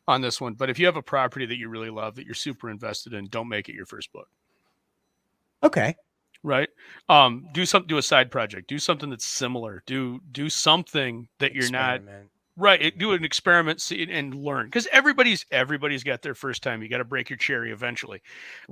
on this one, but if you have a property that you really love that you're super invested in, don't make it your first book. Okay. Right. Do a side project, do something that's similar, do something that you're not right. Do an experiment, see and learn, because everybody's got their first time. You got to break your cherry eventually.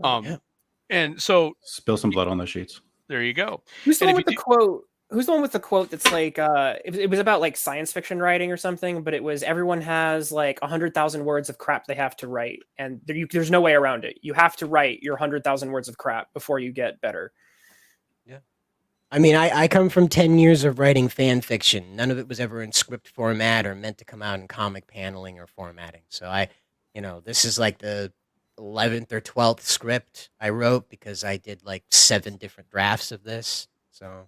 And so spill some blood on the sheets. There you go. Who's the one with the quote? Who's the one with the quote that's like, it was about like science fiction writing or something, but it was everyone has like 100,000 words of crap they have to write, and there's no way around it. You have to write your 100,000 words of crap before you get better. Yeah. I mean, I come from 10 years of writing fan fiction. None of it was ever in script format or meant to come out in comic paneling or formatting. So this is like the 11th or 12th script I wrote because I did like 7 different drafts of this. So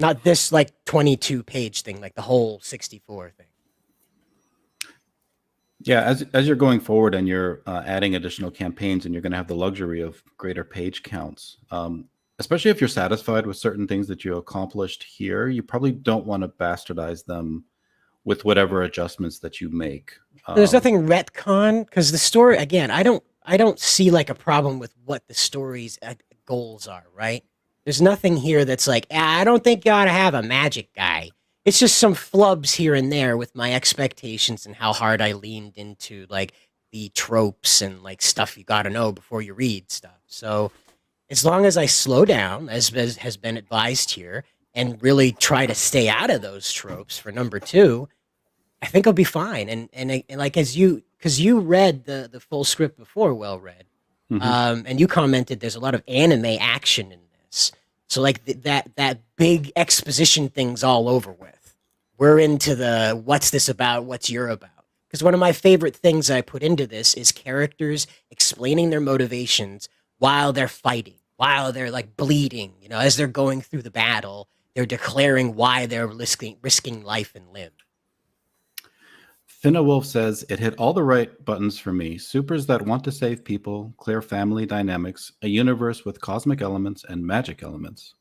not this like 22-page thing, like the whole 64 thing. Yeah, as you're going forward and you're adding additional campaigns and you're going to have the luxury of greater page counts, especially if you're satisfied with certain things that you accomplished here, you probably don't want to bastardize them with whatever adjustments that you make. There's nothing retcon, because the story, again, I don't see like a problem with what the story's goals are, right? There's nothing here that's like, I don't think you ought to have a magic guy. It's just some flubs here and there with my expectations and how hard I leaned into like the tropes and like stuff you got to know before you read stuff. So as long as I slow down, as has been advised here, and really try to stay out of those tropes for number 2, I think I'll be fine. And like because you read the full script before, well read, and you commented there's a lot of anime action in this. So like that big exposition thing's all over with. We're into the what's this about, what's you're about. Because one of my favorite things I put into this is characters explaining their motivations while they're fighting, while they're like bleeding, as they're going through the battle, they're declaring why they're risking life and limb. Finna Wolf says, it hit all the right buttons for me. Supers that want to save people, clear family dynamics, a universe with cosmic elements and magic elements.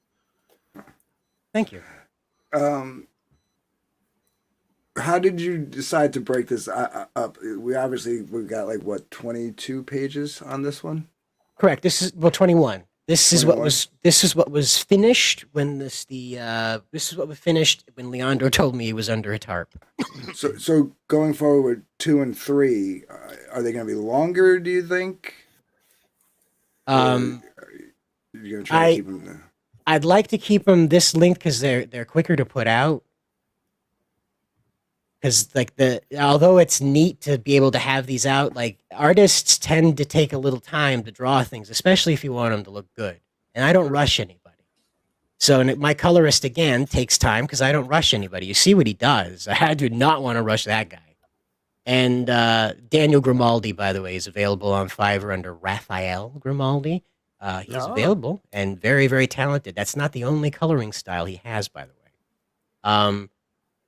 Thank you. How did you decide to break this up? We've got like what, 22 pages on this one? Correct. This is 21. This is 21? this is what was finished when this is what was finished when Leandro told me he was under a tarp. So going forward, 2 and 3, are they going to be longer? Do you think? You're going to try to keep them. I'd like to keep them this length because they're quicker to put out. because like although it's neat to be able to have these out, like artists tend to take a little time to draw things, especially if you want them to look good. And I don't rush anybody. So my colorist again takes time because I don't rush anybody. You see what he does. I do not want to rush that guy. And Daniel Grimaldi, by the way, is available on Fiverr under Raphael Grimaldi. He's available and very, very talented. That's not the only coloring style he has, by the way.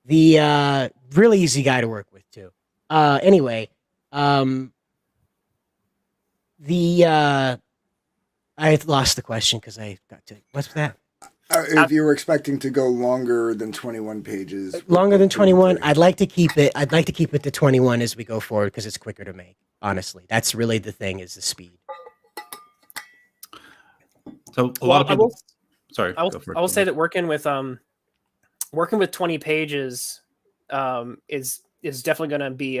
The really easy guy to work with too. Anyway, I lost the question because I got to. What's that? If you were expecting to go longer than 21 pages, Longer than 21, I'd like to keep it. I'd like to keep it to 21 as we go forward because it's quicker to make. Honestly, that's really the thing, is the speed. So a lot of people. Sorry, I will say that working with 20 pages is definitely going to be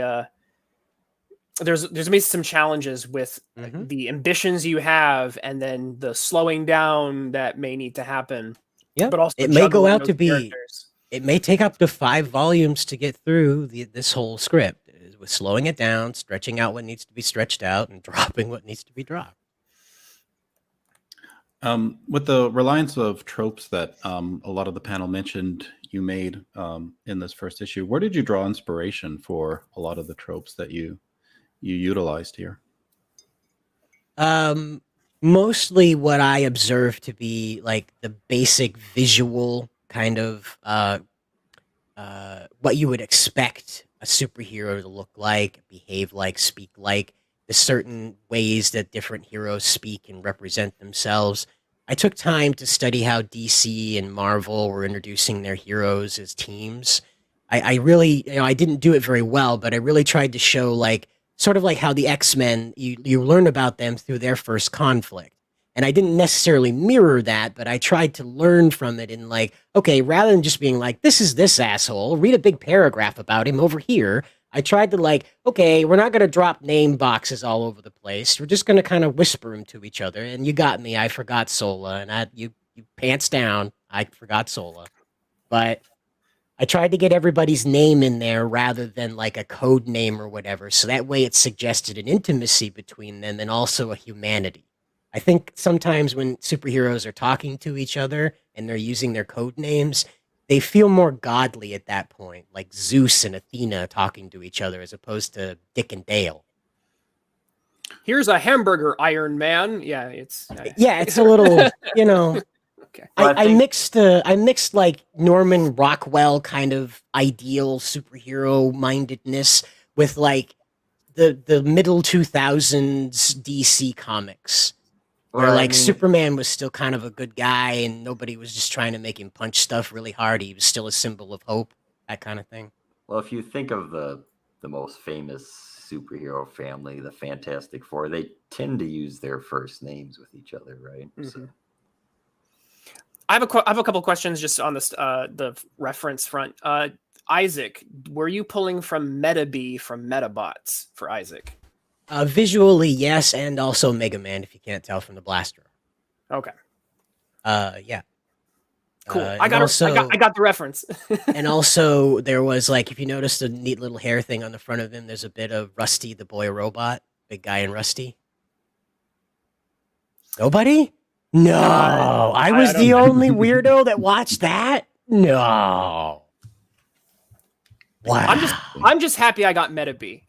there's going to be some challenges with the ambitions you have, and then the slowing down that may need to happen. Yeah, but also it may go out to be. Characters. It may take up to 5 volumes to get through this whole script, with slowing it down, stretching out what needs to be stretched out, and dropping what needs to be dropped. With the reliance of tropes that a lot of the panel mentioned you made in this first issue, where did you draw inspiration for a lot of the tropes that you utilized here? Mostly what I observed to be like the basic visual kind of what you would expect a superhero to look like, behave like, speak like, the certain ways that different heroes speak and represent themselves. I took time to study how DC and Marvel were introducing their heroes as teams. I really, I didn't do it very well, but I really tried to show like sort of like how the X-Men, you learn about them through their first conflict. And I didn't necessarily mirror that, but I tried to learn from it in like, okay, rather than just being like, this is this asshole, read a big paragraph about him over here. I tried to like, okay, we're not going to drop name boxes all over the place. We're just going to kind of whisper them to each other. And you got me. I forgot Sola. And you pants down. I forgot Sola. But I tried to get everybody's name in there rather than like a code name or whatever. So that way it suggested an intimacy between them and also a humanity. I think sometimes when superheroes are talking to each other and they're using their code names, they feel more godly at that point, like Zeus and Athena talking to each other as opposed to Dick and Dale. Here's a hamburger, Iron Man. Yeah, it's a little, Okay. Well, I mixed like Norman Rockwell kind of ideal superhero mindedness with like the middle 2000s DC comics. Where like Superman was still kind of a good guy and nobody was just trying to make him punch stuff really hard. He was still a symbol of hope, that kind of thing. Well, if you think of the most famous superhero family, the Fantastic Four, they tend to use their first names with each other, right? Mm-hmm. So. I have a couple questions just on this the reference front. Isaac, were you pulling from MetaBee from Metabots for Isaac? Visually, yes, and also Mega Man, if you can't tell from the blaster. Okay. Yeah. Cool. I got the reference. And also, there was like, if you notice the neat little hair thing on the front of him, there's a bit of Rusty the Boy Robot, big guy in Rusty. Nobody? No, I was the only weirdo that watched that. No. Wow. I'm just happy I got MetaBee.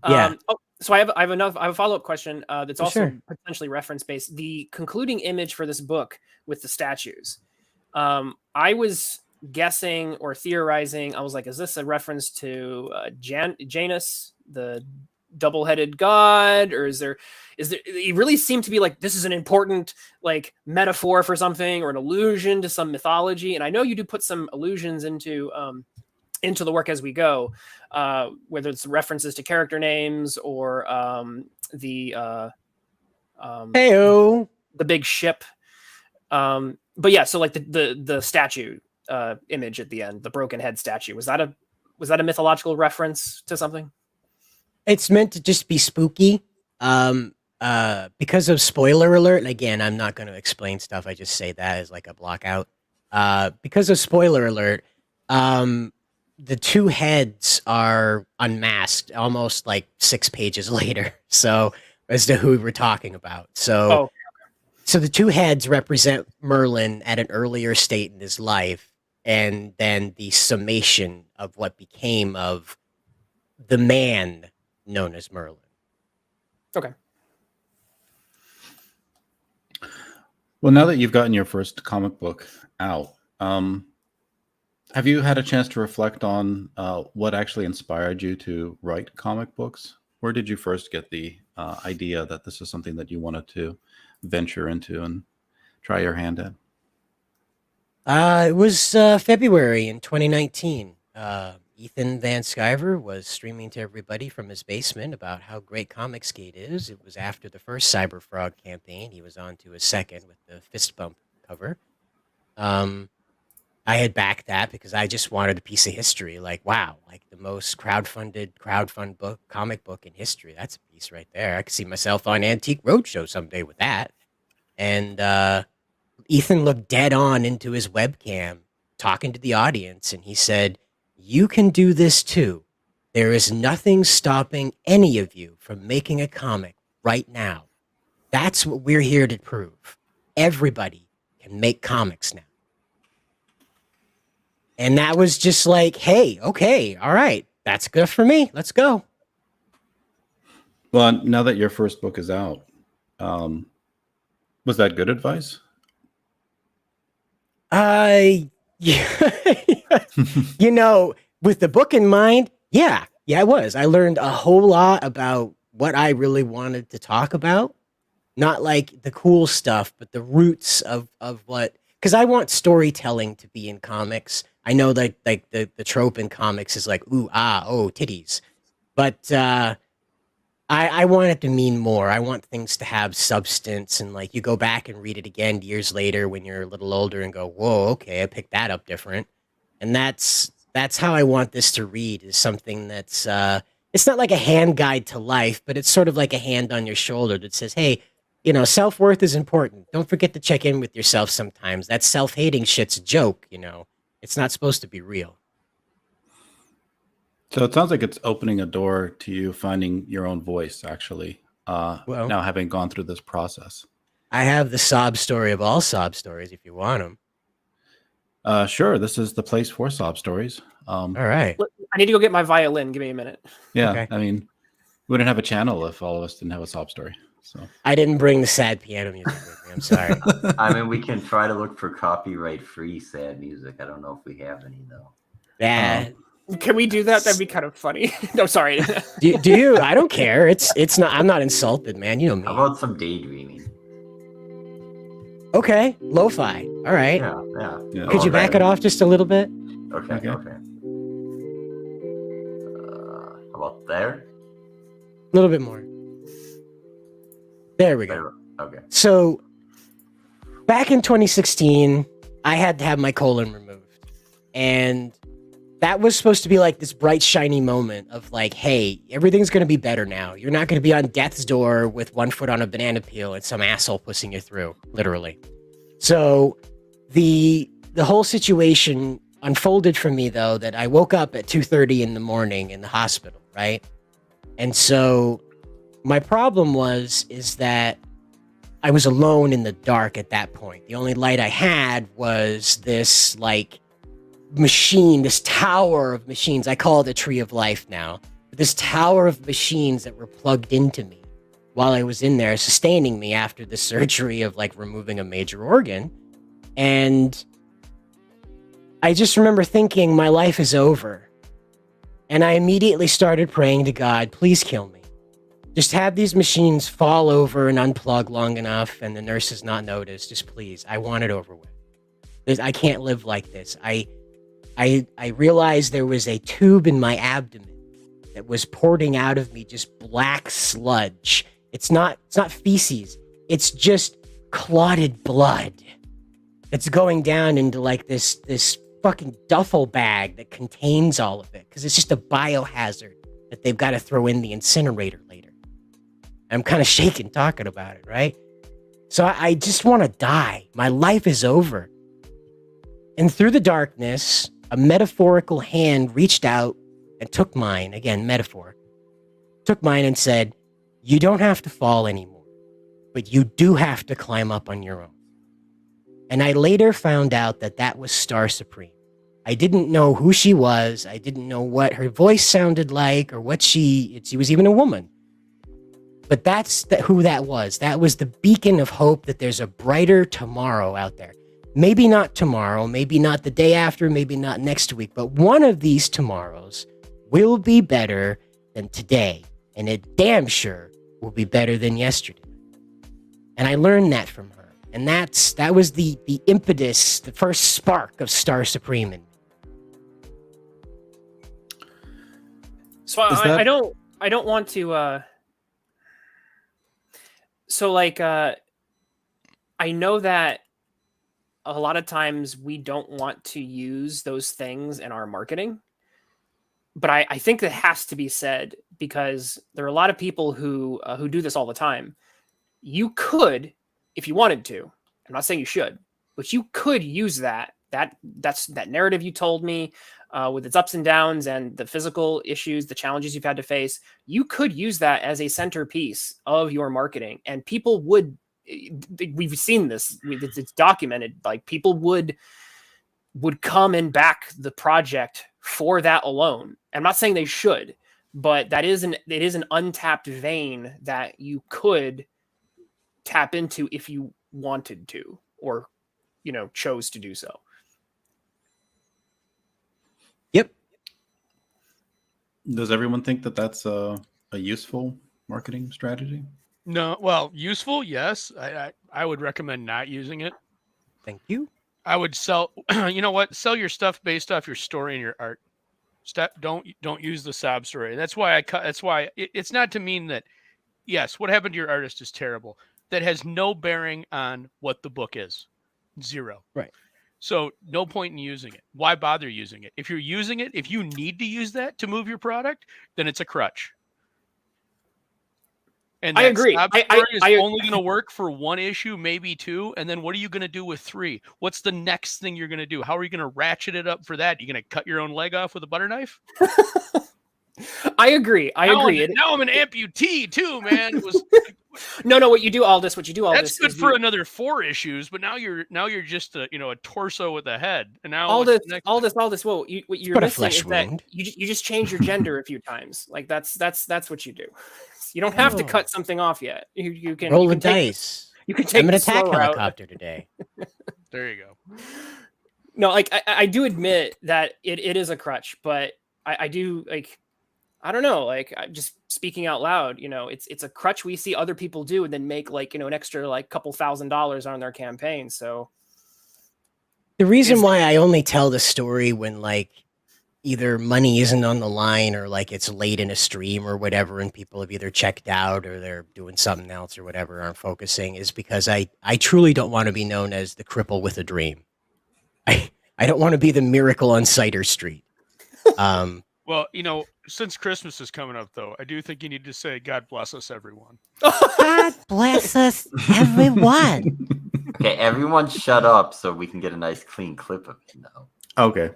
Yeah. So I have a follow-up question that's also potentially reference based. The concluding image for this book with the statues. I was guessing or theorizing. I was like, is this a reference to Janus, the double-headed god, or is there? It really seemed to be like this is an important like metaphor for something or an allusion to some mythology. And I know you do put some allusions into the work as we go, whether it's references to character names or the big ship. But yeah, so like the statue image at the end, the broken head statue, was that a mythological reference to something? It's meant to just be spooky. Because of spoiler alert, and again, I'm not going to explain stuff. I just say that as like a block out. Because of spoiler alert, the two heads are unmasked almost like 6 pages later. So as to who we're talking about. So so the two heads represent Merlin at an earlier state in his life, and then the summation of what became of the man known as Merlin. Okay. Well, now that you've gotten your first comic book out, have you had a chance to reflect on what actually inspired you to write comic books? Where did you first get the idea that this is something that you wanted to venture into and try your hand at? It was February in 2019. Ethan Van Sciver was streaming to everybody from his basement about how great Comicsgate is. It was after the first Cyber Frog campaign. He was on to his second with the fist bump cover. I had backed that because I just wanted a piece of history. Like, wow, like the most crowdfund book, comic book in history. That's a piece right there. I could see myself on Antique Roadshow someday with that. And Ethan looked dead on into his webcam, talking to the audience, and he said, "You can do this too. There is nothing stopping any of you from making a comic right now. That's what we're here to prove. Everybody can make comics now." And that was just like, hey, okay, all right, that's good for me. Let's go. Well, now that your first book is out, was that good advice? Yeah, you know, with the book in mind, yeah, it was. I learned a whole lot about what I really wanted to talk about. Not like the cool stuff, but the roots of what, because I want storytelling to be in comics. I know that like the trope in comics is like, ooh, ah, oh, titties. But I want it to mean more. I want things to have substance, and like you go back and read it again years later when you're a little older and go, whoa, okay, I picked that up different. And that's how I want this to read, is something that's it's not like a hand guide to life, but it's sort of like a hand on your shoulder that says, hey, you know, self-worth is important. Don't forget to check in with yourself sometimes. That self-hating shit's a joke, you know. It's not supposed to be real. So it sounds like it's opening a door to you finding your own voice, actually, Well, now having gone through this process. I have the sob story of all sob stories if you want them. Sure, this is the place for sob stories. All right. I need to go get my violin. Give me a minute. Yeah, Okay. I mean, we wouldn't have a channel if all of us didn't have a sob story. So I didn't bring the sad piano music with me. I'm sorry. I mean, we can try to look for copyright-free sad music. I don't know if we have any though. Yeah. Can we do that? That'd be kind of funny. No, sorry. Do you? I don't care. It's not. I'm not insulted, man. You know me. How about some daydreaming? Okay, lo-fi. All right. Yeah. Could you back it off just a little bit? Okay. Okay. How about there? A little bit more. There we go. There. Okay. So, back in 2016, I had to have my colon removed, and that was supposed to be like this bright, shiny moment of like, hey, everything's going to be better now. You're not going to be on death's door with one foot on a banana peel and some asshole pushing you through, literally. So the whole situation unfolded for me, though, that I woke up at 2:30 in the morning in the hospital, right? And so my problem is that I was alone in the dark at that point. The only light I had was this like machine, this tower of machines. I call it the Tree of Life now. This tower of machines that were plugged into me while I was in there, sustaining me after the surgery of like removing a major organ. And I just remember thinking, my life is over. And I immediately started praying to God, please kill me. Just have these machines fall over and unplug long enough and the nurses not notice. Just please, I want it over with. I can't live like this. I realized there was a tube in my abdomen that was pouring out of me just black sludge. It's not feces. It's just clotted blood. It's going down into like this fucking duffel bag that contains all of it, because it's just a biohazard that they've got to throw in the incinerator later. I'm kind of shaken talking about it, right? So I just want to die. My life is over. And through the darkness, a metaphorical hand reached out and took mine, again, metaphor, took mine and said, "You don't have to fall anymore, but you do have to climb up on your own." And I later found out that that was Star Supreme. I didn't know who she was. I didn't know what her voice sounded like or what she was even a woman. But that's who that was. That was the beacon of hope that there's a brighter tomorrow out there. Maybe not tomorrow, maybe not the day after, maybe not next week, but one of these tomorrows will be better than today. And it damn sure will be better than yesterday. And I learned that from her. And that was the impetus, the first spark of Star Supreme in me. So I don't want to so like I know that a lot of times we don't want to use those things in our marketing, but I think that has to be said because there are a lot of people who do this all the time. You could, if you wanted to, I'm not saying you should, but you could use that narrative you told me with its ups and downs and the physical issues, the challenges you've had to face. You could use that as a centerpiece of your marketing, and people would. We've seen this; it's documented. Like people would come and back the project for that alone. I'm not saying they should, but it is an untapped vein that you could tap into if you wanted to, or chose to do so. Yep. Does everyone think that that's a useful marketing strategy? No, well, useful, yes. I would recommend not using it. Thank you. I would sell. You know what? Sell your stuff based off your story and your art. Don't use the sob story. That's why I cut. That's why it's not to mean that. Yes, what happened to your artist is terrible. That has no bearing on what the book is. Zero. Right. So no point in using it. Why bother using it? If you're using it, if you need to use that to move your product, then it's a crutch. And I agree. Sob story is only going to work for one issue, maybe two. And then what are you going to do with three? What's the next thing you're going to do? How are you going to ratchet it up for that? You going to cut your own leg off with a butter knife? I agree. I agree. Now I'm an amputee too, man. It was no. What you do all this. That's good for another 4 issues, but now you're just a torso with a head, and now all this. Well, what you're missing is that you just change your gender a few times. Like that's what you do. You don't have to cut something off yet. You can roll the dice. You can take. I'm an attack helicopter today. There you go. No, like I do admit that it is a crutch, but I do like. I don't know, like just speaking out loud, it's a crutch we see other people do and then make like, an extra like couple $1,000s on their campaign. So the reason why I only tell the story when like either money isn't on the line or like it's late in a stream or whatever and people have either checked out or they're doing something else or whatever, aren't focusing, is because I truly don't want to be known as the cripple with a dream. I don't want to be the miracle on Cider Street. Well, since Christmas is coming up, though, I do think you need to say, "God bless us, everyone." God bless us, everyone. Okay, everyone shut up so we can get a nice clean clip of it now. Okay.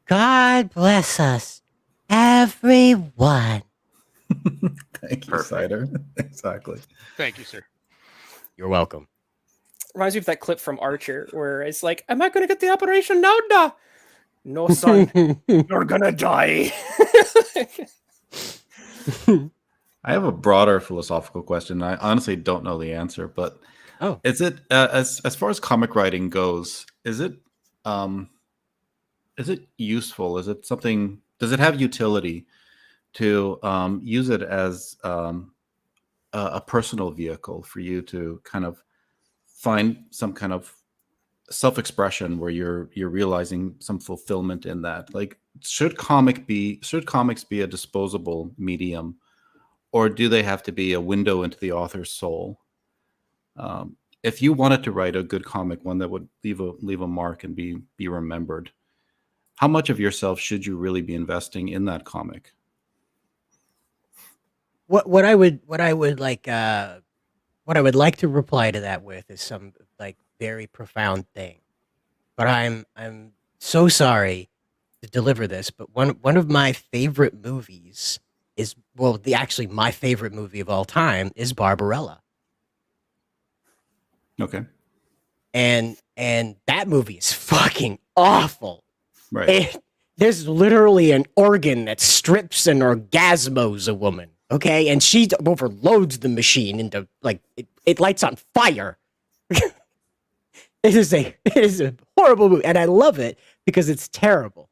God bless us, everyone. Thank you, Perfect. Cider. Exactly. Thank you, sir. You're welcome. reminds me of that clip from Archer where it's like, am I going to get the operation now? No, son, you're going to die. I have a broader philosophical question. I honestly don't know the answer, but is it as far as comic writing goes, is it useful? Is it something? Does it have utility to use it as a personal vehicle for you to kind of find some kind of self-expression where you're realizing some fulfillment in that? Like, should comics be a disposable medium, or do they have to be a window into the author's soul? If you wanted to write a good comic, one that would leave a mark and be remembered, how much of yourself should you really be investing in that comic? What I would like to reply to that with is some like very profound thing, but I'm so sorry to deliver this, but one of my favorite movies is, well, actually my favorite movie of all time is Barbarella. Okay. And that movie is fucking awful. Right. There's literally an organ that strips and orgasmos a woman, okay? And she overloads the machine into, like, it lights on fire. It is a horrible movie, and I love it because it's terrible.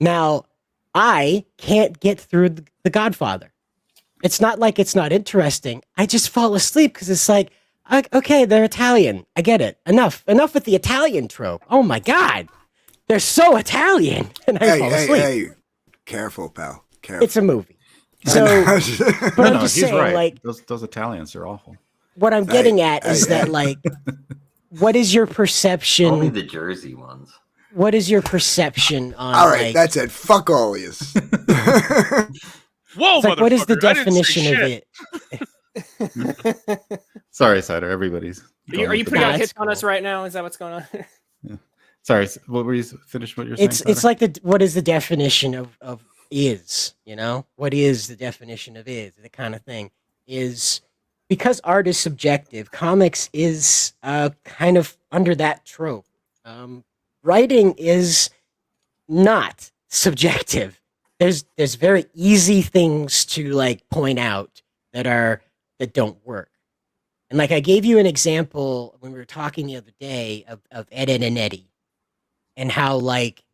Now, I can't get through The Godfather. It's not like it's not interesting. I just fall asleep because it's like, okay, they're Italian. I get it. Enough with the Italian trope. Oh my God. They're so Italian. And I fall asleep. Hey, careful, pal. Careful. It's a movie. So, but I'm just he's saying, right. like, those Italians are awful. what I'm getting at is that, like, what is your perception? Only the Jersey ones. What is your perception on? All right, like, that's it. Fuck all of you. Whoa, it's like, what is the motherfucker, I didn't say definition of shit. it? Sorry, Cider. Everybody's. Are you going with the putting out Nah, hits it's on us cool. right now? Is that what's going on? Sorry. What were you finish? What you're saying? It's like what is the definition of is? You know, what is the definition of is? The kind of thing is, because art is subjective. Comics is kind of under that trope. Writing is not subjective. There's very easy things to, like, point out that don't work. And, like, I gave you an example when we were talking the other day of Ed, Edd and Eddy, and how, like,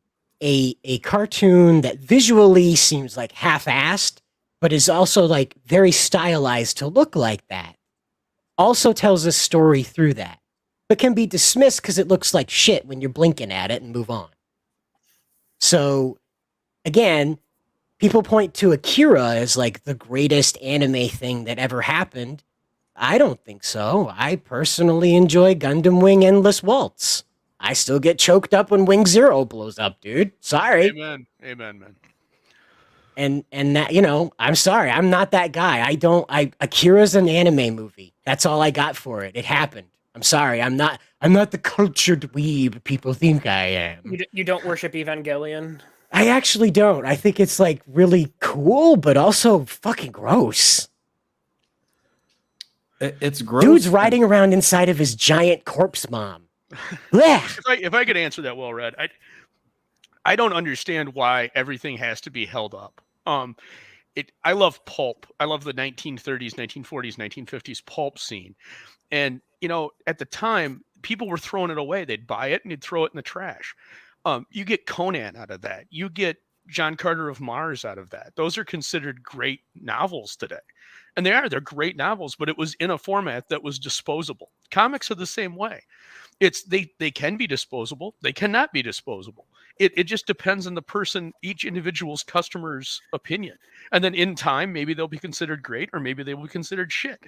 a cartoon that visually seems like half-assed, but is also, like, very stylized to look like that, also tells a story through that, but can be dismissed because it looks like shit when you're blinking at it and move on. So, again, people point to Akira as, like, the greatest anime thing that ever happened. I don't think so. I personally enjoy Gundam Wing Endless Waltz. I still get choked up when Wing Zero blows up, dude. Sorry. Amen, man. And that, you know, I'm sorry. I'm not that guy. Akira's an anime movie. That's all I got for it. It happened. I'm sorry. I'm not the cultured dweeb people think I am. You don't worship Evangelion? I actually don't. I think it's, like, really cool, but also fucking gross. It's gross. Dude's riding around inside of his giant corpse mom. Blech. If I could answer that well, Red, I don't understand why everything has to be held up. I love pulp. I love the 1930s, 1940s, 1950s pulp scene. And, you know, at the time, people were throwing it away. They'd buy it and they'd throw it in the trash. You get Conan out of that. You get John Carter of Mars out of that. Those are considered great novels today. And they're great novels, but it was in a format that was disposable. Comics are the same way. They can be disposable. They cannot be disposable. It just depends on the person, each individual's customer's opinion. And then in time, maybe they'll be considered great, or maybe they will be considered shit.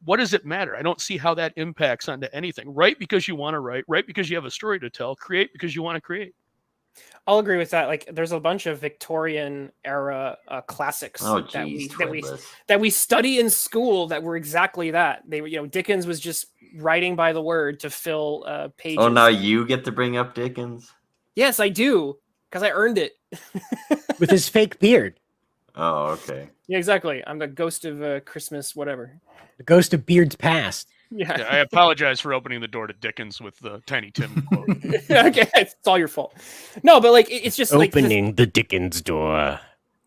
What does it matter? I don't see how that impacts onto anything. Write because you want to write. Write because you have a story to tell. Create because you want to create. I'll agree with that. Like, there's a bunch of Victorian era classics that we study in school that were exactly that. They were, you know, Dickens was just writing by the word to fill pages. Oh, now you get to bring up Dickens? Yes, I do, because I earned it. With his fake beard. Oh, okay. Yeah, exactly. I'm the ghost of Christmas, whatever. The ghost of beards past. Yeah. I apologize for opening the door to Dickens with the Tiny Tim quote. Okay, it's all your fault. No, but, like, it's just opening the Dickens door.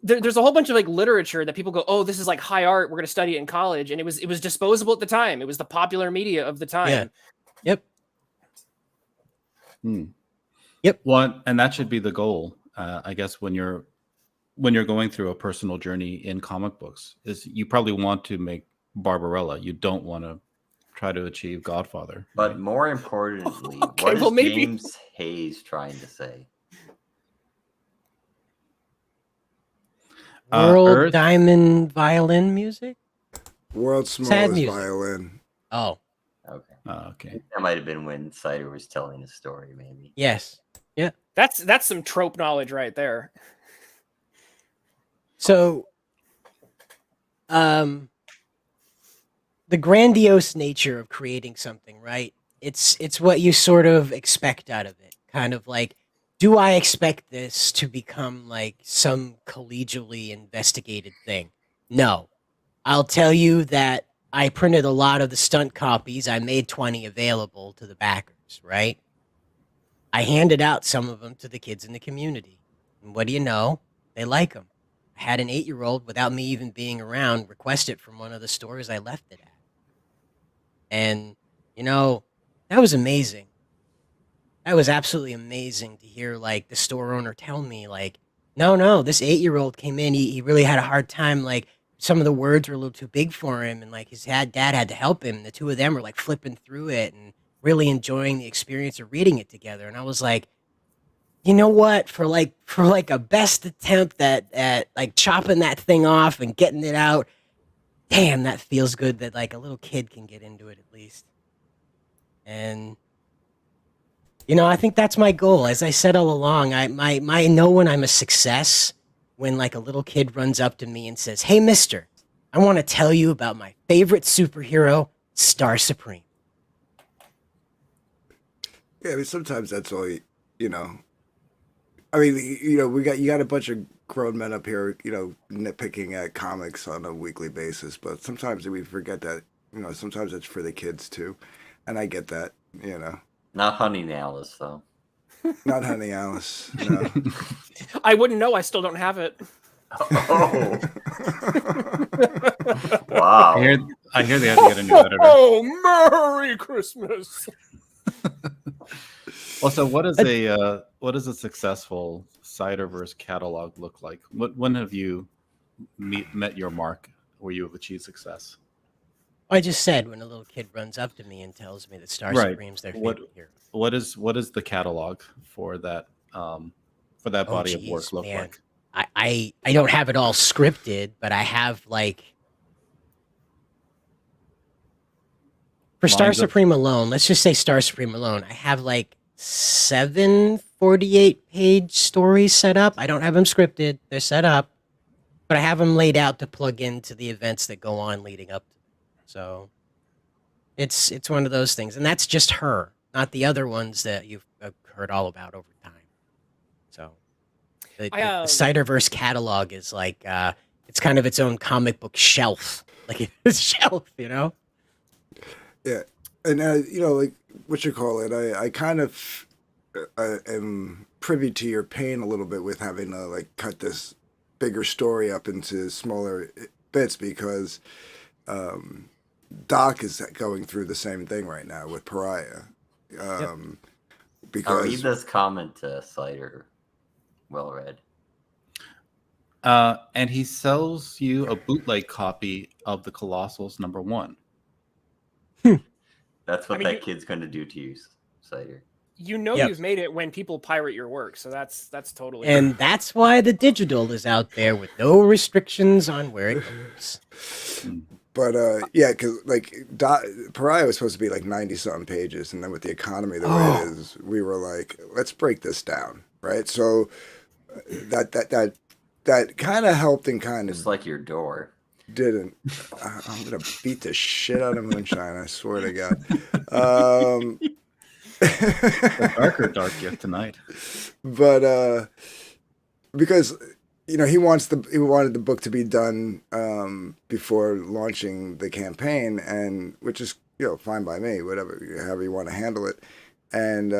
There's a whole bunch of, like, literature that people go, oh, this is like high art. We're going to study it in college, and it was disposable at the time. It was the popular media of the time. Yeah. Yep. Yep. Well, and that should be the goal, I guess, when you're going through a personal journey in comic books, is you probably want to make Barbarella. You don't want to try to achieve Godfather. But more importantly, Okay, what is well, maybe- James Hayes trying to say? World Earth- Diamond violin music? World's Sad smallest music. violin. Oh, Okay. Okay. That might have been when Cider was telling a story, maybe. yes. That's some trope knowledge right there. So, the grandiose nature of creating something, right? It's what you sort of expect out of it. Kind of like do I expect this to become like some collegially investigated thing? No. I'll tell you that I printed a lot of the stunt copies. I made 20 available to the backers, right? I handed out some of them to the kids in the community. And what do you know? They like them. I had an 8-year-old, without me even being around, request it from one of the stores I left it at. And, you know, that was amazing. That was absolutely amazing to hear, like, the store owner tell me, like, no, this 8-year-old came in. He really had a hard time. Like, some of the words were a little too big for him. And, like, his dad had to help him. The two of them were, like, flipping through it and really enjoying the experience of reading it together. And I was like, you know what? For a best attempt at like chopping that thing off and getting it out, damn, that feels good that like a little kid can get into it at least. And you know, I think that's my goal. As I said all along, I know when I'm a success when like a little kid runs up to me and says, "Hey, mister, I want to tell you about my favorite superhero, Star Supreme." Yeah, I mean, sometimes that's all you know. I mean, you know, you got a bunch of grown men up here, you know, nitpicking at comics on a weekly basis, but sometimes we forget that, you know, sometimes it's for the kids too, and I get that, you know. Not Honey and Alice, though. Not Honey Alice, no. I wouldn't know. I still don't have it. Oh, wow. I hear they had to get a new editor. Oh, Merry Christmas! Also, what is a successful Ciderverse catalog look like? When have you met your mark where you have achieved success? I just said when a little kid runs up to me and tells me that Star Right. Supreme's their favorite hero. What is the catalog for that body of work look man. like? I don't have it all scripted, but I have like for Star Lines up. Supreme alone, let's just say Star Supreme alone, I have like 7 48-page stories set up. I don't have them scripted. They're set up, but I have them laid out to plug into the events that go on leading up to them. So it's one of those things. And that's just her, not the other ones that you've heard all about over time. So the Ciderverse catalog is like it's kind of its own comic book shelf. Like it's a shelf, you know? Yeah, and you know, like what you call it, I kind of am privy to your pain a little bit with having to like cut this bigger story up into smaller bits because Doc is going through the same thing right now with Pariah. I'll Because read this comment to Cider. Well read. And he sells you a bootleg copy of the Colossals #1. That's what I mean, that kid's going to do to you, Cider. You know Yep. you've made it when people pirate your work, so that's totally. And that's why the digital is out there with no restrictions on where it goes. But yeah, because like Pariah was supposed to be like 90-something pages, and then with the economy the way it is, we were like, let's break this down, right? So that kind of helped and kind Just of like your door. didn't. I'm gonna beat the shit out of Moonshine. I swear to God. A darker dark gift tonight. But because you know he wanted the book to be done before launching the campaign, and which is, you know, fine by me, whatever, however you want to handle it. And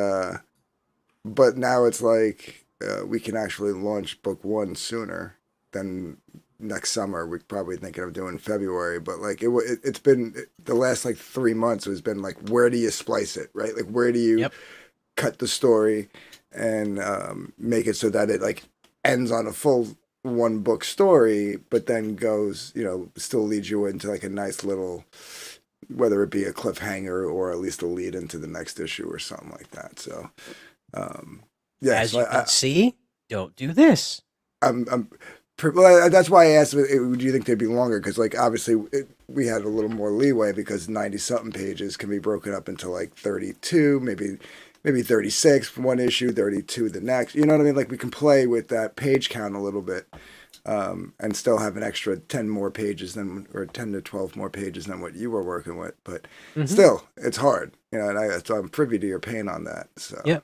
but now it's like we can actually launch book 1 sooner than next summer. We're probably thinking of doing February, but like it's been the last like 3 months has been like, where do you splice it, right? Like where do you cut the story and make it so that it like ends on a full 1-book story, but then goes, you know, still leads you into like a nice little, whether it be a cliffhanger or at least a lead into the next issue or something like that. So yeah, As so you can see, don't do this. well, that's why I asked, do you think they'd be longer? Because, like, obviously, we had a little more leeway because 90-something pages can be broken up into, like, 32, maybe 36 for one issue, 32 the next. You know what I mean? Like, we can play with that page count a little bit and still have an extra 10 more pages or 10 to 12 more pages than what you were working with. But still, it's hard. You know, and so I'm privy to your pain on that. So. Yep.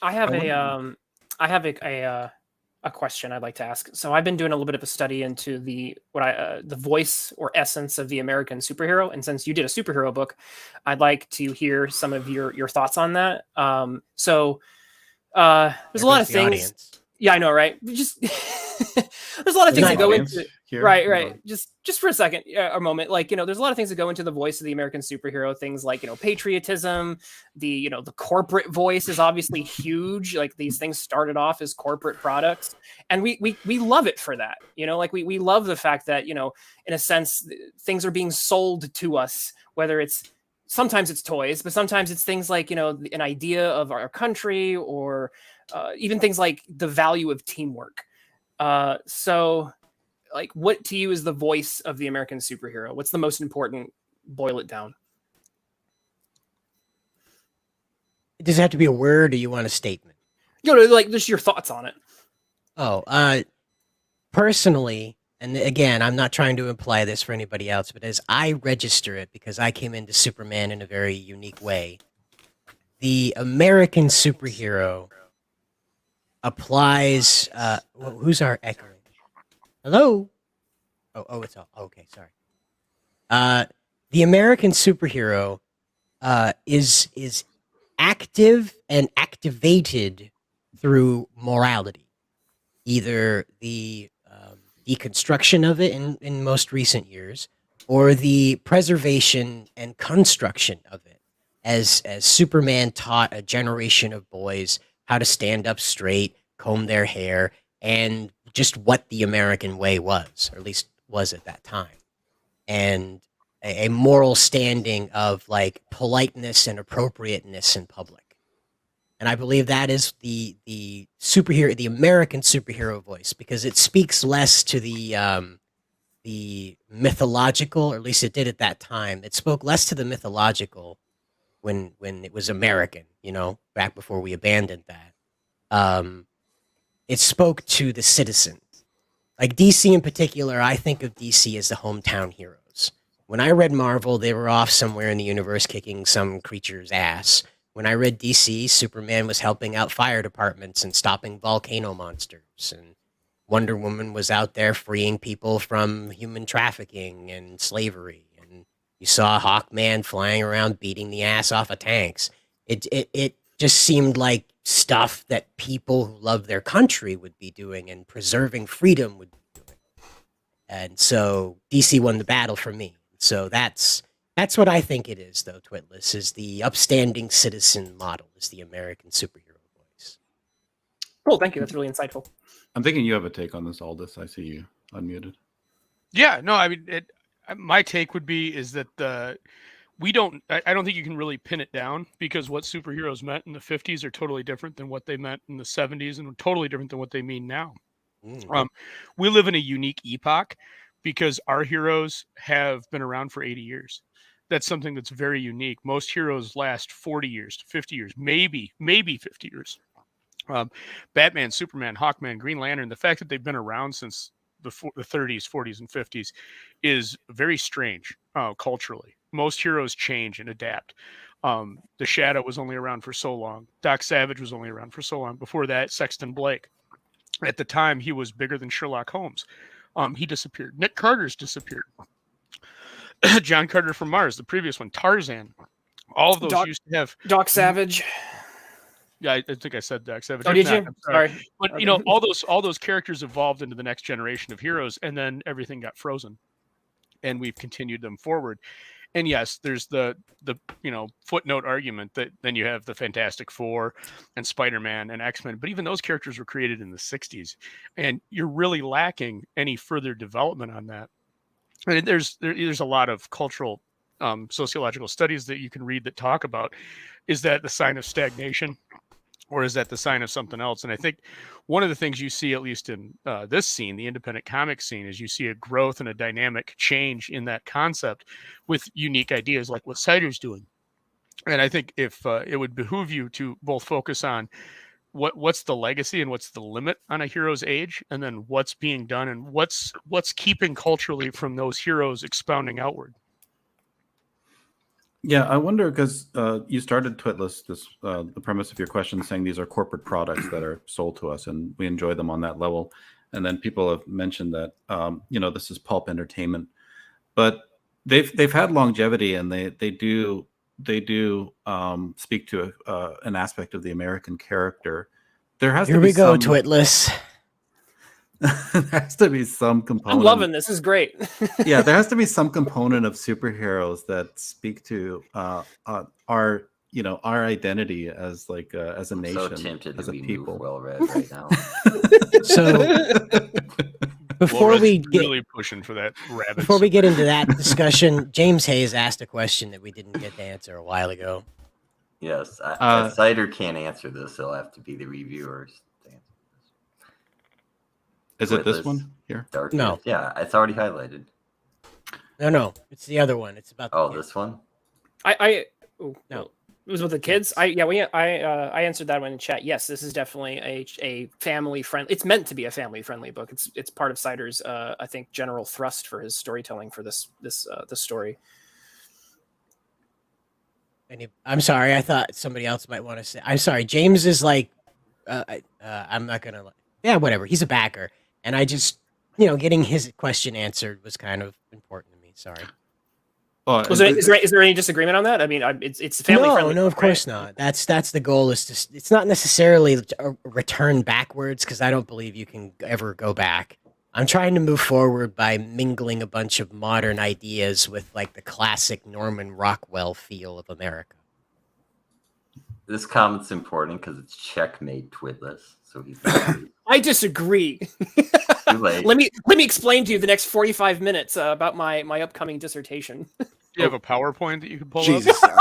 I have I a question I'd like to ask. So I've been doing a little bit of a study into the voice or essence of the American superhero, and since you did a superhero book, I'd like to hear some of your thoughts on that. There's There a lot goes of the things. audience. Yeah, I know, right? Just there's a lot of Good things night, that go audience into here. right. Just for a second, a moment. Like there's a lot of things that go into the voice of the American superhero. Things like patriotism. The corporate voice is obviously huge. Like these things started off as corporate products, and we love it for that. Like we love the fact that in a sense things are being sold to us, whether it's sometimes it's toys, but sometimes it's things like an idea of our country or even things like the value of teamwork. So, like, what to you is the voice of the American superhero? What's the most important? Boil it down. Does it have to be a word, or you want a statement? Like just your thoughts on it. Oh, personally, and again, I'm not trying to imply this for anybody else, but as I register it, because I came into Superman in a very unique way, the American superhero applies. Who's our echoing? Hello. Oh, it's all okay. Sorry. The American superhero is active and activated through morality, either the deconstruction of it in most recent years, or the preservation and construction of it, as Superman taught a generation of boys how to stand up straight, comb their hair, and just what the American way was, or at least was at that time, and a moral standing of like politeness and appropriateness in public. And I believe that is the superhero, the American superhero voice, because it speaks less to the mythological, or at least it did at that time. It spoke less to the mythological when it was American, back before we abandoned that. It spoke to the citizen. Like DC in particular, I think of DC as the hometown heroes. When I read Marvel, they were off somewhere in the universe kicking some creature's ass. When I read DC, Superman was helping out fire departments and stopping volcano monsters, and Wonder Woman was out there freeing people from human trafficking and slavery. And you saw Hawkman flying around beating the ass off of tanks. It just seemed like stuff that people who love their country would be doing, and preserving freedom would be doing. And so DC won the battle for me. So that's what I think it is, though. Twitless is the upstanding citizen model, is the American superhero voice. Cool, thank you. That's really insightful. I'm thinking you have a take on this, Aldous. I see you unmuted. Yeah, no, I mean, my take would be is that I don't think you can really pin it down, because what superheroes meant in the 50s are totally different than what they meant in the 70s, and totally different than what they mean now. We live in a unique epoch because our heroes have been around for 80 years. That's something that's very unique. Most heroes last 40 years to 50 years, maybe 50 years. Batman, Superman, Hawkman, Green Lantern, the fact that they've been around since the 30s, 40s, and 50s is very strange culturally. Most heroes change and adapt. The Shadow was only around for so long. Doc Savage was only around for so long. Before that, Sexton Blake. At the time, he was bigger than Sherlock Holmes. He disappeared. Nick Carter's disappeared. John Carter from Mars, the previous one, Tarzan. All of those used to have Doc Savage. Yeah, I think I said Doc Savage. Oh, did you? I'm sorry. But Okay. all those characters evolved into the next generation of heroes, and then everything got frozen, and we've continued them forward. And yes, there's the footnote argument that then you have the Fantastic Four and Spider-Man and X-Men, but even those characters were created in the 60s, and you're really lacking any further development on that. And there's a lot of cultural sociological studies that you can read that talk about, is that the sign of stagnation, or is that the sign of something else? And I think one of the things you see, at least in this scene, the independent comic scene, is you see a growth and a dynamic change in that concept with unique ideas like what Cider's doing. And I think if it would behoove you to both focus on what's the legacy and what's the limit on a hero's age, and then what's being done and what's keeping culturally from those heroes expounding outward. Yeah, I wonder because you started Twitless, the premise of your question saying these are corporate products that are sold to us, and we enjoy them on that level. And then people have mentioned that this is pulp entertainment, but they've had longevity, and they do speak to an aspect of the American character. There has Here to be we go, some. Twitless. There has to be some I'm component. loving this. This is great. Yeah, there has to be some component of superheroes that speak to our our identity as as a I'm nation, so tempted to as a be move people. well read right now. So before Laura's we get really pushing for that rabbit. before we get into that discussion, James Hayes asked a question that we didn't get to answer a while ago. Yes, Uh, Cider can't answer this. It'll have to be the reviewers to answer Is it this Twitless. one here? Dark No. Myth. Yeah, it's already highlighted. No, it's the other one. It's about the Oh, kids. this one? No, No. it was with the kids. I answered that one in chat. Yes, this is definitely a family friendly. It's meant to be a family friendly book. It's part of Cider's I think general thrust for his storytelling for this story. I'm sorry. I thought somebody else might want to say. I'm sorry. James is like, I'm not gonna. Yeah, whatever. He's a backer, and I just, getting his question answered was kind of important to me. Sorry. Is there any disagreement on that? I mean, it's family friendly. No, of course not. That's the goal. It's not necessarily a return backwards because I don't believe you can ever go back. I'm trying to move forward by mingling a bunch of modern ideas with like the classic Norman Rockwell feel of America. This comment's important because it's checkmate Twitless. So he's I disagree. too late. Let me explain to you the next 45 minutes about my upcoming dissertation. Do you have a PowerPoint that you can pull Jesus, up?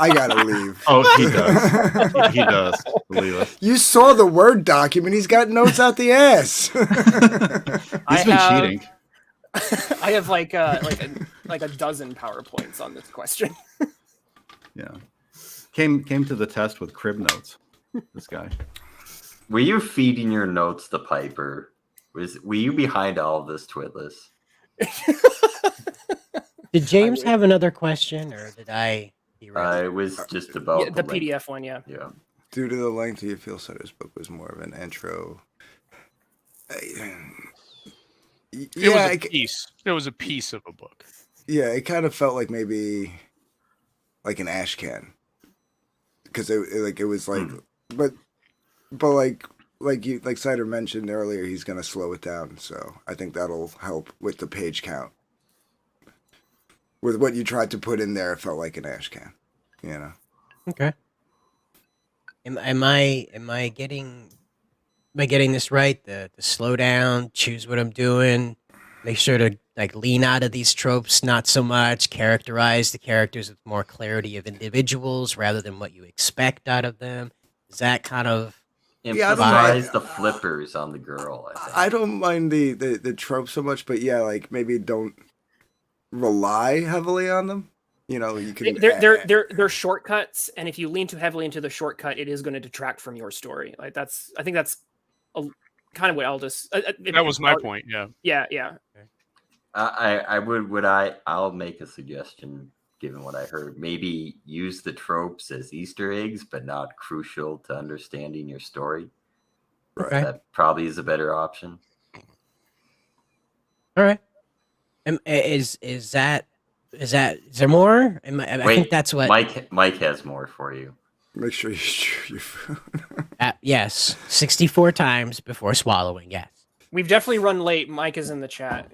I gotta leave. Oh, he does. He does. Believe us. You saw the Word document. He's got notes out the ass. He's been cheating. I have like a dozen PowerPoints on this question. Yeah. Came to the test with crib notes. This guy. Were you feeding your notes to Piper? Were you behind all of this, Twitless? Did James have another question, or did I? It was just about the PDF one, yeah. Yeah. Due to the length, do you feel Sutter's book was more of an intro? It was a piece of a book. Yeah, it kind of felt like maybe like an ash can, because it was like, but like Cider mentioned earlier, he's gonna slow it down, so I think that'll help with the page count. With what you tried to put in there, it felt like an ash can, Okay. Am I getting this right? The slow down, choose what I'm doing, make sure to like lean out of these tropes, not so much, characterize the characters with more clarity of individuals rather than what you expect out of them. Is that kind of emphasize the flippers on the girl? I think. I don't mind the trope so much, but yeah, like maybe don't rely heavily on them. You can. They're shortcuts, and if you lean too heavily into the shortcut, it is going to detract from your story. Like I think that's kind of what Aldous. That was my point. Yeah. Yeah. I'll make a suggestion. Given what I heard, maybe use the tropes as Easter eggs, but not crucial to understanding your story. Okay. That probably is a better option. all right? Is there more? I think that's what. Mike has more for you. Make sure you chew your food. Yes, 64 times before swallowing. Yes. We've definitely run late. Mike is in the chat.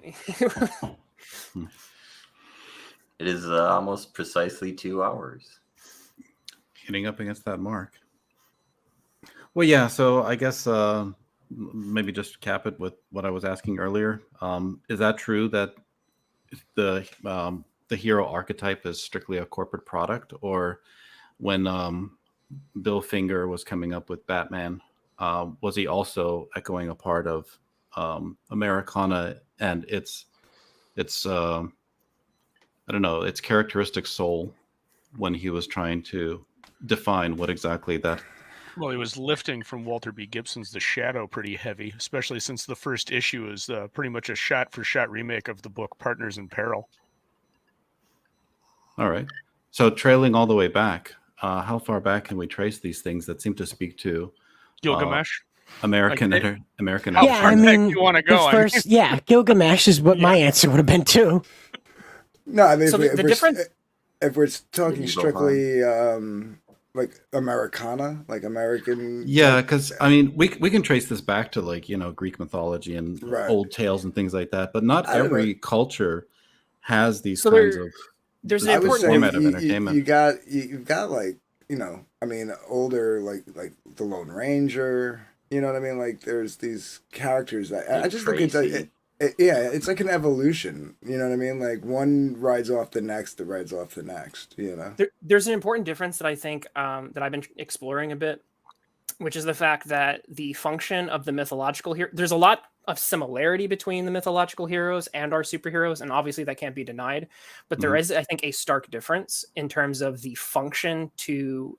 It is almost precisely 2 hours. Hitting up against that mark. Well, yeah. So I guess maybe just cap it with what I was asking earlier. Is that true that the hero archetype is strictly a corporate product, or when Bill Finger was coming up with Batman, was he also echoing a part of Americana and its I don't know, its characteristic soul when he was trying to define what exactly that. Well, he was lifting from Walter B. Gibson's The Shadow pretty heavy, especially since the first issue is pretty much a shot-for-shot remake of the book Partners in Peril. All right. So trailing all the way back, how far back can we trace these things that seem to speak to Gilgamesh. American Like, American? How Yeah, far I back mean, do you want to the go? first, yeah, Gilgamesh is what my answer would have been too. No, I mean, So the difference. if we're talking Medieval strictly like Americana, like American. Yeah, because I mean, we can trace this back to like Greek mythology and Right. old tales and things like that, but not I don't know. every culture has these So kinds of there's an I would important say format of entertainment. you've got like I mean, older like the Lone Ranger. You know what I mean? Like there's these characters that I Dick just look at Tracy. yeah, it's like an evolution. You know what I mean? Like one rides off the next, that rides off the next. You know? There's an important difference that I think that I've been exploring a bit, which is the fact that the function of the mythological hero. There's a lot of similarity between the mythological heroes and our superheroes, and obviously that can't be denied. But there Mhm. is, I think, a stark difference in terms of the function to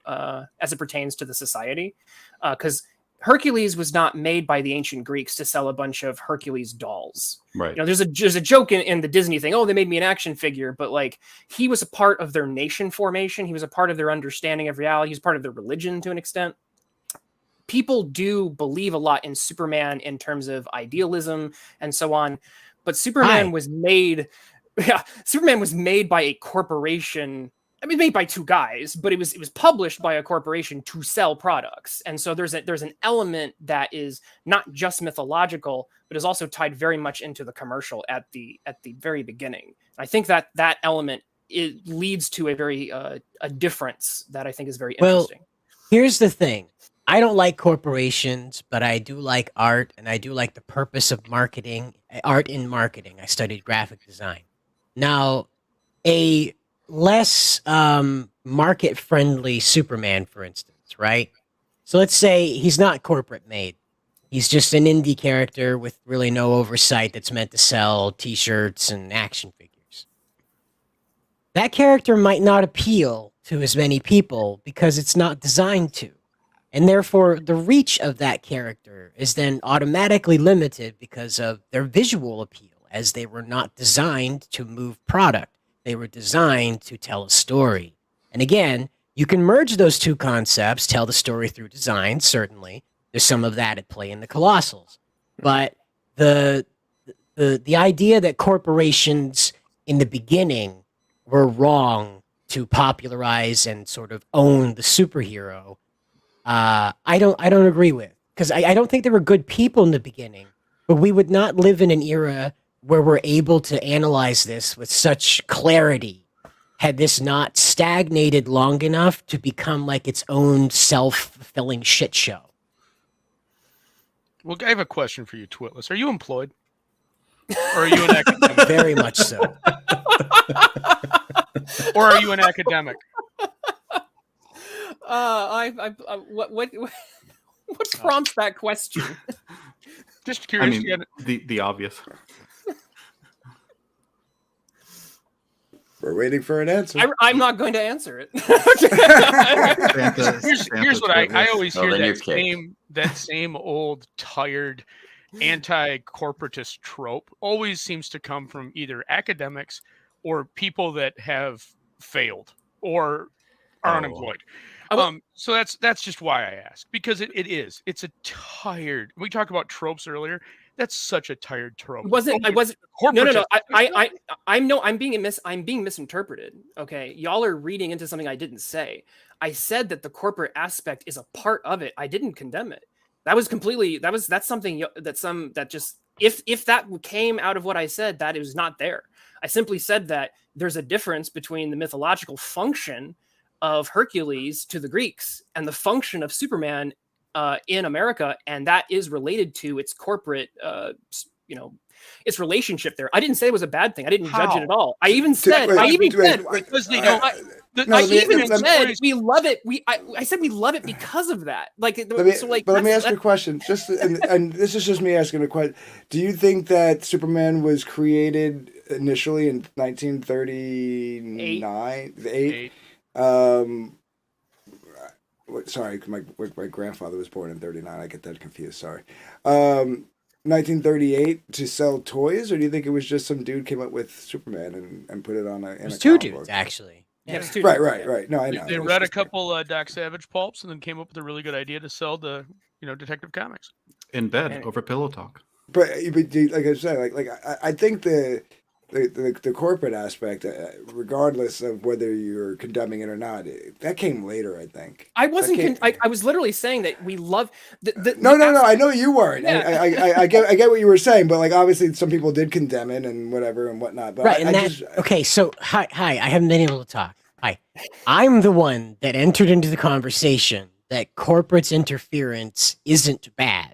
as it pertains to the society, because Hercules was not made by the ancient Greeks to sell a bunch of Hercules dolls. Right. You know, there's a joke in the Disney thing. Oh, they made me an action figure, but like he was a part of their nation formation. He was a part of their understanding of reality. He was part of their religion to an extent. People do believe a lot in Superman in terms of idealism and so on, but Superman was made. Yeah, Superman was made by a corporation. I mean, made by two guys, but it was published by a corporation to sell products, and so there's an element that is not just mythological, but is also tied very much into the commercial at the very beginning. I think that element leads to a very a difference that I think is very interesting. Here's the thing. I don't like corporations, but I do like art, and I do like the purpose of marketing, art in marketing. I studied graphic design. Now, a less market-friendly Superman, for instance, right? So let's say he's not corporate made. He's just an indie character with really no oversight that's meant to sell T-shirts and action figures. That character might not appeal to as many people because it's not designed to. And therefore, the reach of that character is then automatically limited because of their visual appeal, as they were not designed to move product. They were designed to tell a story. And again, you can merge those two concepts, tell the story through design, certainly. There's some of that at play in the Colossals. But the idea that corporations in the beginning were wrong to popularize and sort of own the superhero, I don't agree with, because I don't think they were good people in the beginning, but we would not live in an era where we're able to analyze this with such clarity had this not stagnated long enough to become like its own self-fulfilling shit show. Well, I have a question for you, Twitless. Are you employed? Or are you an academic? Very much so. Or are you an academic? What prompts that question? Just I curious. mean, the obvious. We're waiting for an answer. I'm not going to answer it. Here's what I always Well, hear, then you're that same old tired anti-corporatist trope always seems to come from either academics or people that have failed or are unemployed. So that's just why I ask, because it's a tired. We talked about tropes earlier. That's such a tired trope. I wasn't. No. I'm being misinterpreted. Okay, y'all are reading into something I didn't say. I said that the corporate aspect is a part of it. I didn't condemn it. That's something that just if that came out of what I said, that is not there. I simply said that there's a difference between the mythological function of Hercules to the Greeks and the function of Superman in America, and that is related to its corporate, its relationship there. I didn't say it was a bad thing. I didn't judge it at all. I even said, because they don't. We love it. I said we love it because of that. Let me ask you a question. And this is just me asking a question. Do you think that Superman was created initially in 1939? Eight. Sorry, my grandfather was born in 1939. I get that confused. Sorry. 1938 to sell toys, or do you think it was just some dude came up with Superman and put it on a? It was two dudes, actually. Yeah, it's two Right, different- right. No, I know. They It's read a just- couple Doc Savage pulps and then came up with a really good idea to sell the Detective Comics. In bed And- over pillow talk. But like I said, I think the corporate aspect, regardless of whether you're condemning it or not, that came later. I think. I wasn't. That came- I was literally saying that we love. No. I know you weren't. Yeah. I get what you were saying, but like obviously some people did condemn it and whatever and whatnot. But Right, and okay. So hi, I haven't been able to talk. Hi, I'm the one that entered into the conversation that corporate's interference isn't bad.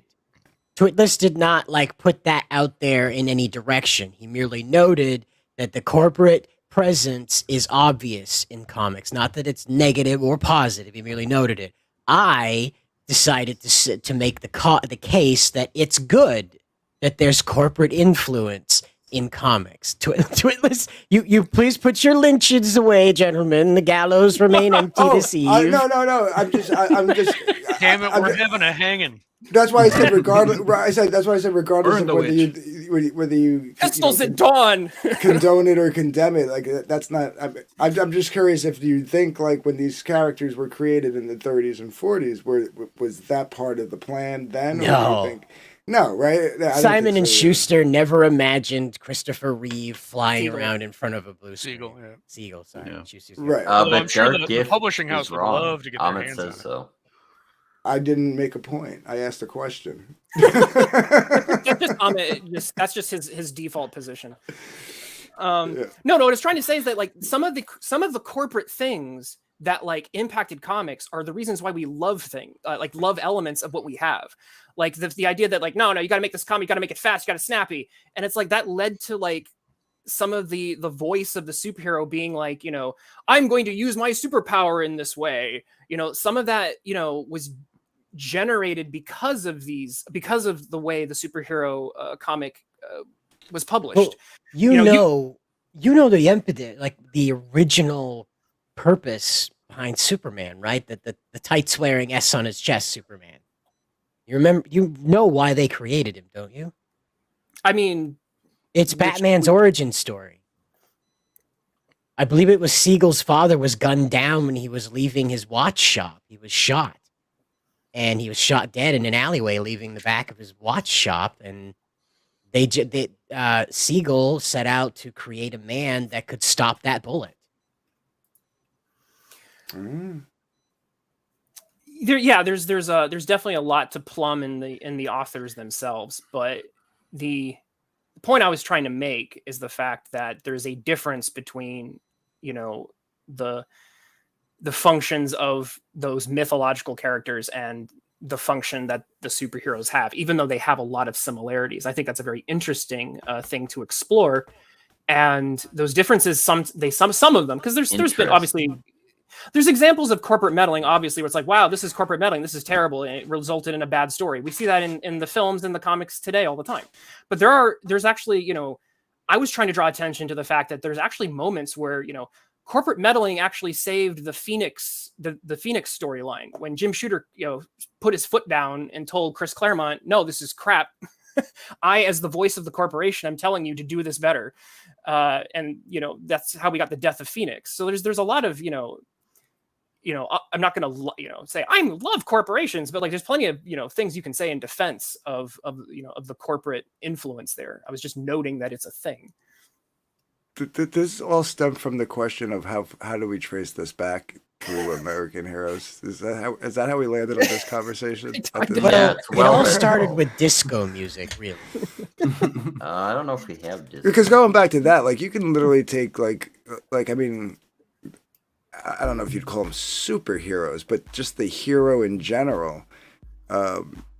Twitless did not like put that out there in any direction. He merely noted that the corporate presence is obvious in comics, not that it's negative or positive. He merely noted it. I decided to make the case that it's good that there's corporate influence in comics. Twitless, you please put your lynchings away, gentlemen. The gallows remain empty to see you. No. I'm just. Damn it, we're having a hanging. That's why I said regardless. That's why I said regardless Burn of the whether you Pistols at dawn. condone it or condemn it. Like that's not. I'm just curious if you think like when these characters were created in the 30s and 40s, was that part of the plan then? Or do No. you think, no, right? I don't Simon think and so, Schuster never imagined Christopher Reeve flying Siegel. around in front of a blue screen. Siegel, yeah. Siegel, sorry. Yeah. Schuster's Right. Although But I'm sure Dark the Gift publishing is house would wrong. love to get their Ahmed hands says on it. so. I didn't make a point. I asked a question. That's just his default position. Yeah. No, what I was trying to say is that like some of the corporate things that like impacted comics are the reasons why we love things, like love elements of what we have. Like the idea that like, no, you got to make this comic, you got to make it fast, you got to snappy. And it's like that led to like some of the voice of the superhero being like, I'm going to use my superpower in this way. Some of that, was generated because of the way the superhero comic was published. Well, you know the impetus, like the original purpose behind Superman, right? That the tights wearing S on his chest Superman. You know why they created him, don't you? I mean, It's Batman's origin story. I believe it was Siegel's father was gunned down when he was leaving his watch shop. He was shot. And he was shot dead in an alleyway leaving the back of his watch shop. And Siegel set out to create a man that could stop that bullet. Mm. There's definitely a lot to plumb in the authors themselves, but the point I was trying to make is the fact that there's a difference between the functions of those mythological characters and the function that the superheroes have, even though they have a lot of similarities. I think that's a very interesting thing to explore. And those differences, some of them, because there's been obviously there's examples of corporate meddling, obviously, where it's like, wow, this is corporate meddling, this is terrible, and it resulted in a bad story. We see that in the films and the comics today all the time. But there's actually, I was trying to draw attention to the fact that there's actually moments where, corporate meddling actually saved the Phoenix storyline when Jim Shooter, put his foot down and told Chris Claremont, no, this is crap. I, as the voice of the corporation, I'm telling you to do this better. And that's how we got the death of Phoenix. So there's a lot of, I'm not going to, say I love corporations, but like, there's plenty of, things you can say in defense of the corporate influence there. I was just noting that it's a thing. This all stemmed from the question of how do we trace this back to American heroes? Is that how we landed on this conversation? Yeah, it's It all well started known. with disco music, really. I don't know if we have Disney. Because going back to that, like you can literally take like I mean, I don't know if you'd call them superheroes, but just the hero in general.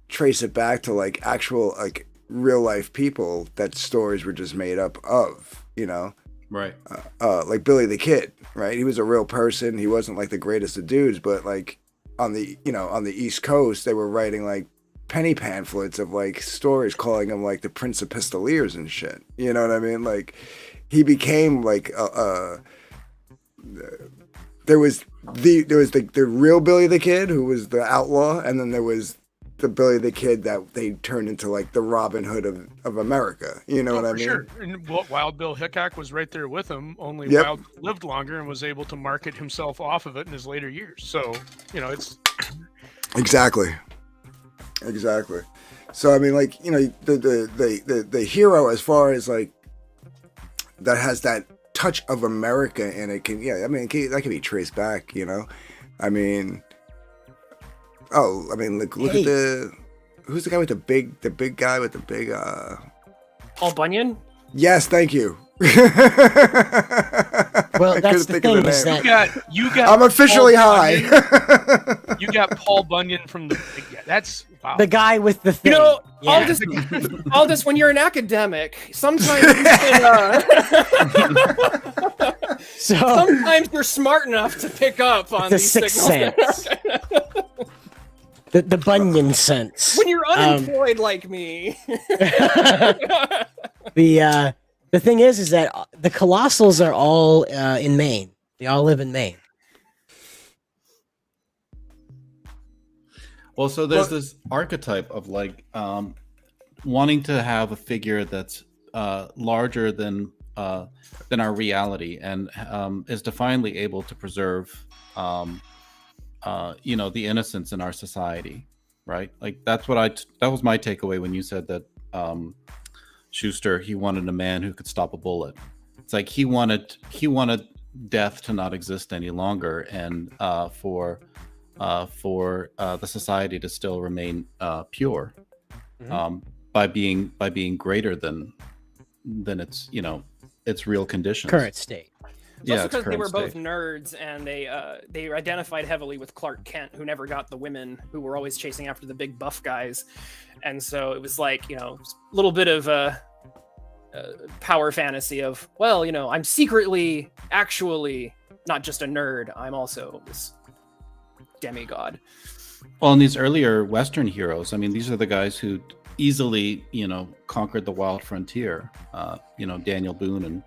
Trace it back to like actual like real life people that stories were just made up of. Right. Like Billy the Kid, right? He was a real person. He wasn't like the greatest of dudes, but like on the East Coast, they were writing like penny pamphlets of like stories calling him like the Prince of Pistoliers and shit. You know what I mean? Like he became like there was the real Billy the Kid who was the outlaw, and then there was the Billy the Kid that they turned into like the Robin Hood of America. You know what I mean? Sure. And Wild Bill Hickok was right there with him. Only Yep. Wild lived longer and was able to market himself off of it in his later years. So it's Exactly. So I mean, like, the hero, as far as like that has that touch of America, and it can, that can be traced back. I mean, look Hey. at who's the guy with the big guy with the big Paul Bunyan. Yes, thank you. Well, I that's couldn't the think of thing is name. that you got I'm officially Paul high. Bunyan. You got Paul Bunyan from the big guy. That's wow. the guy with the thing. Yeah. Aldous, when you're an academic, sometimes you can, So sometimes you're smart enough to pick up on the these sixth signals. sense. the Bunyan sense. When you're unemployed like me. The thing is that the Colossals are all in Maine. They all live in Maine. Well, so there's this archetype of like wanting to have a figure that's larger than our reality, and is defiantly able to preserve, the innocence in our society, right? Like that was my takeaway when you said that Schuster, he wanted a man who could stop a bullet. It's like he wanted death to not exist any longer, and for the society to still remain pure, by being greater than its its real conditions. Current state. It's also its because they were current both state. nerds, and they identified heavily with Clark Kent, who never got the women, who were always chasing after the big buff guys. And so it was like, a little bit of a power fantasy of, well, I'm secretly, actually, not just a nerd, I'm also this demigod. Well, in these earlier Western heroes, I mean, these are the guys who easily, conquered the wild frontier. Daniel Boone and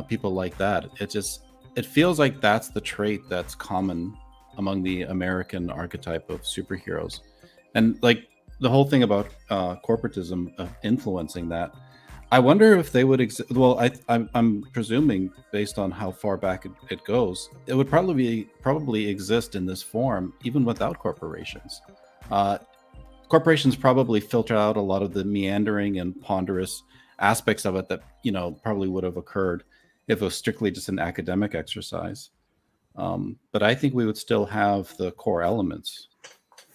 people like that. It feels like that's the trait that's common among the American archetype of superheroes, and like the whole thing about corporatism influencing that. I wonder if they would exist. Well, I'm presuming, based on how far back it goes, it would probably exist in this form even without corporations. Corporations probably filter out a lot of the meandering and ponderous aspects of it that probably would have occurred if it was strictly just an academic exercise. But I think we would still have the core elements.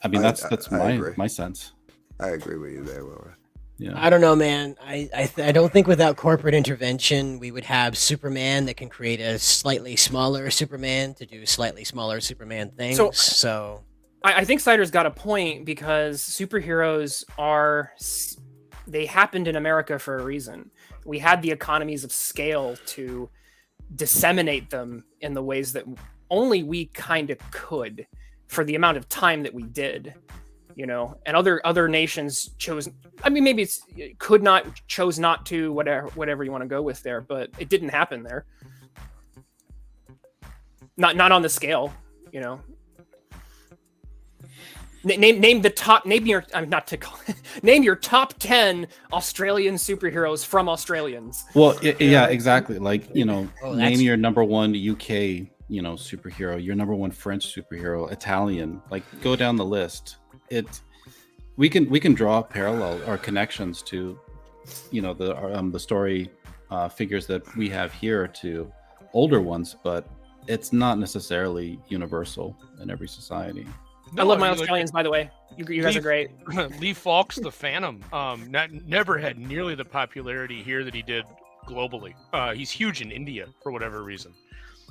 I mean, that's my sense. I agree with you there, Laura. Yeah. I don't know, man. I don't think without corporate intervention we would have Superman that can create a slightly smaller Superman to do slightly smaller Superman things. So I think Sider's got a point, because superheroes they happened in America for a reason. We had the economies of scale to disseminate them in the ways that only we kind of could for the amount of time that we did, and other nations chose, maybe chose not to, whatever you want to go with there, but it didn't happen there. Not on the scale, Name the top. Name your. I'm not to call. Name your top 10 Australian superheroes from Australians. Well, yeah, exactly. Like name your number one UK superhero, your number one French superhero, Italian. Like go down the list. We can draw parallel or connections to the story figures that we have here to older ones, but it's not necessarily universal in every society. I love my Australians, by the way. You guys are great. Lee Falk's the Phantom never had nearly the popularity here that he did globally. He's huge in India for whatever reason.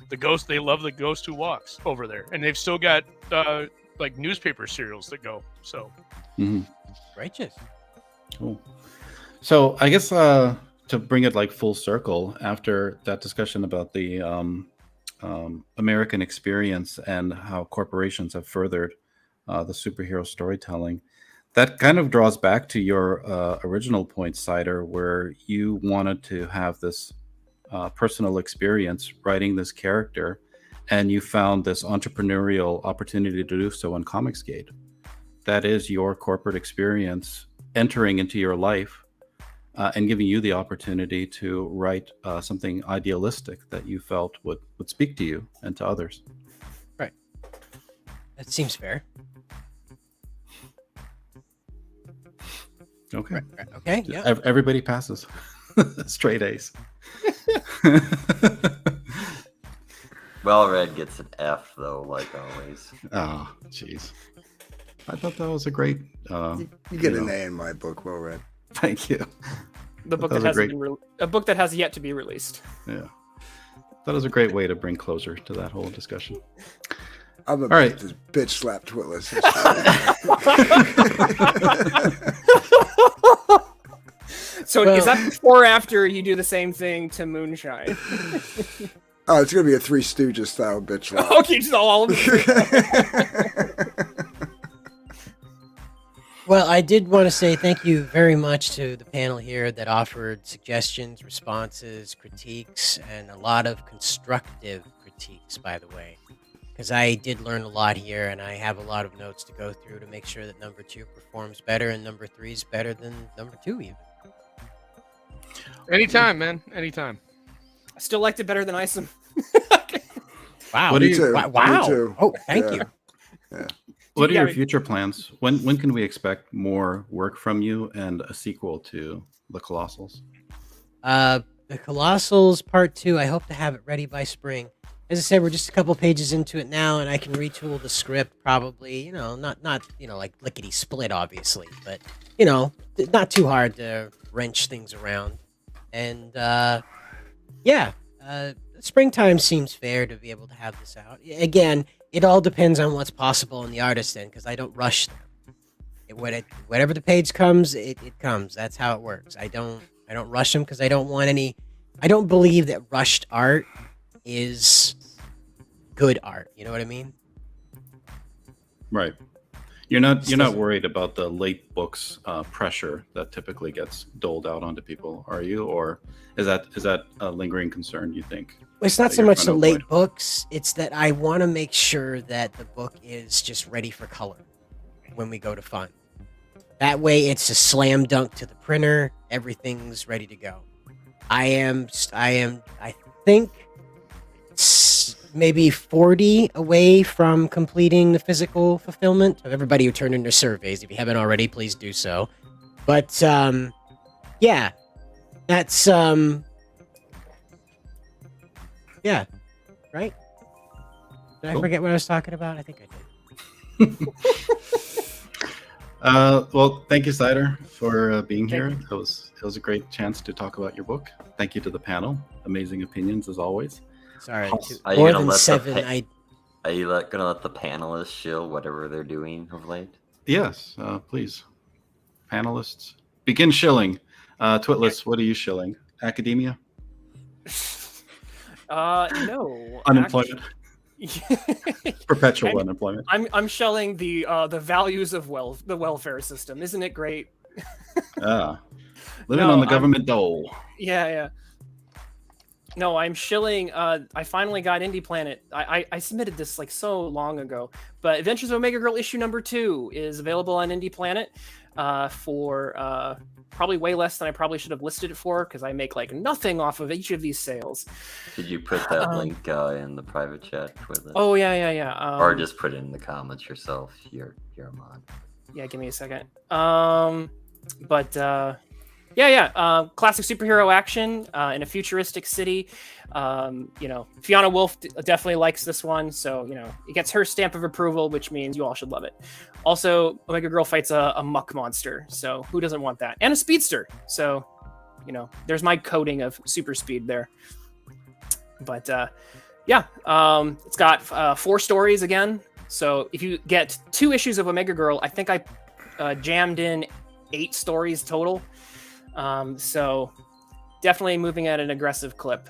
The Ghost, they love the Ghost Who Walks over there, and they've still got like newspaper serials that go. So righteous. Cool. So I guess to bring it like full circle, after that discussion about the American experience and how corporations have furthered the superhero storytelling, that kind of draws back to your original point, Cider, where you wanted to have this personal experience writing this character, and you found this entrepreneurial opportunity to do so in Comicsgate. that is your corporate experience entering into your life and giving you the opportunity to write something idealistic that you felt would speak to you and to others. Right. That seems fair. Okay. Okay. Yeah. Everybody passes. Straight A's. Well read gets an F though, like always. Oh, jeez. I thought that was a great. You get an A in my book. Well read. Thank you. The book That was that a hasn't great- been a book that has yet to be released. Yeah. That was a great way to bring closure to that whole discussion. I'm a All right. just bitch slap Twitless. So is that before or after you do the same thing to Moonshine? Oh, it's gonna be a Three Stooges style bitch slap. Okay, just all of them. Well, I did want to say thank you very much to the panel here that offered suggestions, responses, critiques, and a lot of constructive critiques, by the way. Because I did learn a lot here, and I have a lot of notes to go through to make sure that number 2 performs better and number 3 is better than number 2 even. Anytime, man. Anytime. I still liked it better than Isom. Wow. What do Me you- too. Wow. Me too. Oh, thank Yeah. you. What are Yeah, your I mean- future plans? When can we expect more work from you and a sequel to The Colossals? The Colossals Part 2, I hope to have it ready by spring. As I said, we're just a couple pages into it now, and I can retool the script probably, not like lickety split, obviously, but, not too hard to wrench things around. And, springtime seems fair to be able to have this out. Again, it all depends on what's possible on the artist end, because I don't rush them. Whatever the page comes, it comes. That's how it works. I don't rush them because I don't want any. I don't believe that rushed art is good art. You know what I mean? Right. You're not worried about the late books pressure that typically gets doled out onto people, are you? Or is that a lingering concern, you think? It's not that so you're much trying the to late avoid? books. It's that I want to make sure that the book is just ready for color when we go to fund. That way, it's a slam dunk to the printer. Everything's ready to go. I think maybe 40 away from completing the physical fulfillment of everybody who turned in their surveys. If you haven't already, please do so. But yeah, that's yeah, right. Did I Cool. forget what I was talking about? I think I did. Well, thank you, Cider, for being Thank here. you. It was a great chance to talk about your book. Thank you to the panel. Amazing opinions as always. Sorry, Are you more gonna than let the 7. Are you gonna let the panelists shill whatever they're doing of late? Yes, please. Panelists, begin shilling. Twitless, what are you shilling? Academia? No. Unemployment? Perpetual I'm- unemployment? I'm shelling the values of the welfare system. Isn't it great? Living No, on the I'm- government dole. Yeah. No, I'm shilling. I finally got Indie Planet. I submitted this like so long ago, but Adventures of Omega Girl issue number 2 is available on Indie Planet for probably way less than I probably should have listed it for, because I make like nothing off of each of these sales. Did you put that link in the private chat with it? Oh yeah. Or just put it in the comments yourself. You're a mod. Yeah, give me a second. Classic superhero action in a futuristic city. Fiona Wolf definitely likes this one, so it gets her stamp of approval, which means you all should love it. Also, Omega Girl fights a muck monster, so who doesn't want that? And a speedster, so there's my coding of super speed there. But it's got 4 stories again. So if you get 2 issues of Omega Girl, I think I jammed in 8 stories total. So definitely moving at an aggressive clip.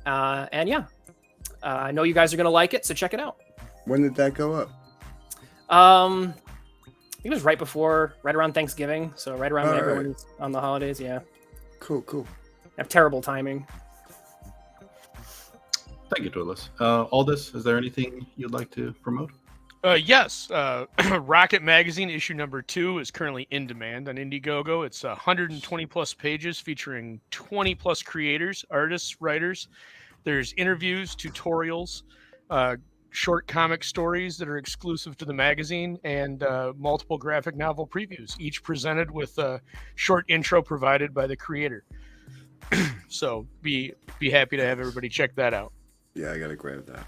I know you guys are going to like it, so check it out. When did that go up? I think it was right around Thanksgiving. So right around when All right. everyone's on the holidays. Yeah. Cool. I have terrible timing. Thank you, Twitless. Aldous, is there anything you'd like to promote? Yes. Rocket Magazine issue number 2 is currently in demand on Indiegogo. It's 120 plus pages featuring 20 plus creators, artists, writers. There's interviews, tutorials, short comic stories that are exclusive to the magazine, and multiple graphic novel previews, each presented with a short intro provided by the creator. So be happy to have everybody check that out. Yeah, I gotta grab that.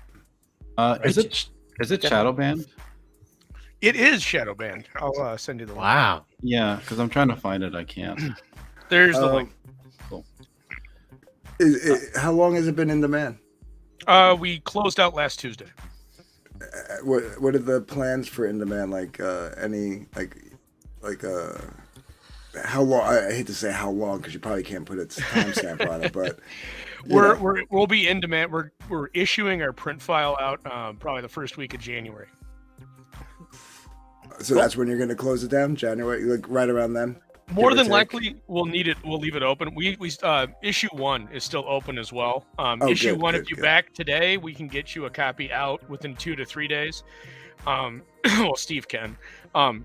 Is it shadow banned? It is shadow banned. I'll send you the link. Wow. Yeah, because I'm trying to find it. I can't. There's the link. Cool. How long has it been in demand? We closed out last Tuesday. What are the plans for in demand? Like how long? I hate to say how long because you probably can't put a timestamp on it, but We'll be in demand. We're issuing our print file out probably the first week of January. so that's when you're going to close it down, January, like right around then. More give or than take? likely, we'll need it. We'll leave it open. We issue 1 is still open as well. Issue good, 1, good, if you good. back today, we can get you a copy out within 2 to 3 days. Well, Steve can.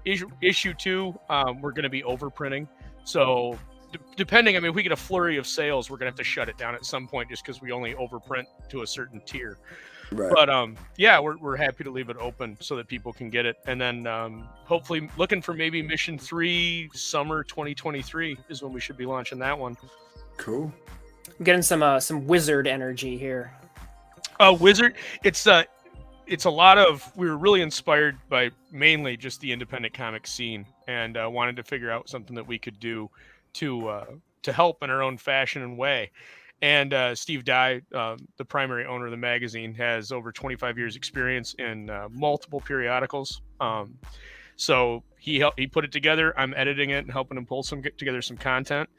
Issue 2, we're going to be overprinting. So depending, I mean, if we get a flurry of sales, we're going to have to shut it down at some point just because we only overprint to a certain tier. Right. But yeah, we're happy to leave it open so that people can get it, and then hopefully looking for maybe Mission 3 summer 2023 is when we should be launching that one. Cool. I'm getting some wizard energy here. Wizard, it's a lot of. We were really inspired by mainly just the independent comic scene, and wanted to figure out something that we could do to help in our own fashion and way. And Steve Dye, the primary owner of the magazine, has over 25 years experience in multiple periodicals. So he put it together. I'm editing it and helping him get together some content.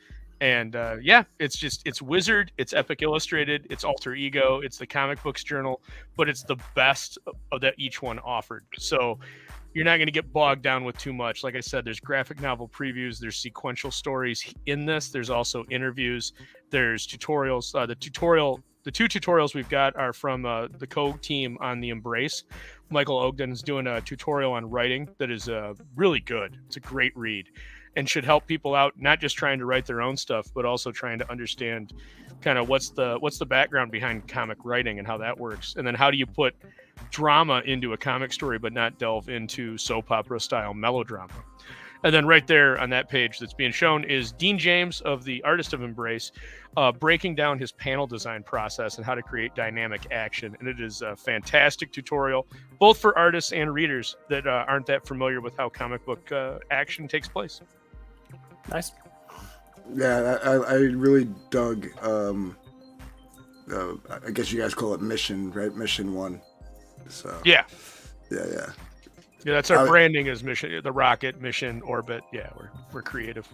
And yeah, it's Wizard, it's Epic Illustrated, it's Alter Ego, it's the Comic Books Journal, but it's the best of that each one offered. So you're not going to get bogged down with too much. Like I said, there's graphic novel previews, there's sequential stories in this, there's also interviews, there's tutorials. The 2 tutorials we've got are from the co-team on the Embrace. Michael Ogden is doing a tutorial on writing that is really good. It's a great read and should help people out, not just trying to write their own stuff, but also trying to understand kind of what's the background behind comic writing and how that works. And then how do you put drama into a comic story, but not delve into soap opera style melodrama. And then right there on that page that's being shown is Dean James of the Artist of Embrace, breaking down his panel design process and how to create dynamic action. And it is a fantastic tutorial, both for artists and readers that aren't that familiar with how comic book action takes place. Nice. Yeah, I really dug. I guess you guys call it Mission, right? Mission 1. So Yeah. yeah. Yeah, that's our branding as Mission, the rocket, Mission, Orbit. Yeah, we're creative.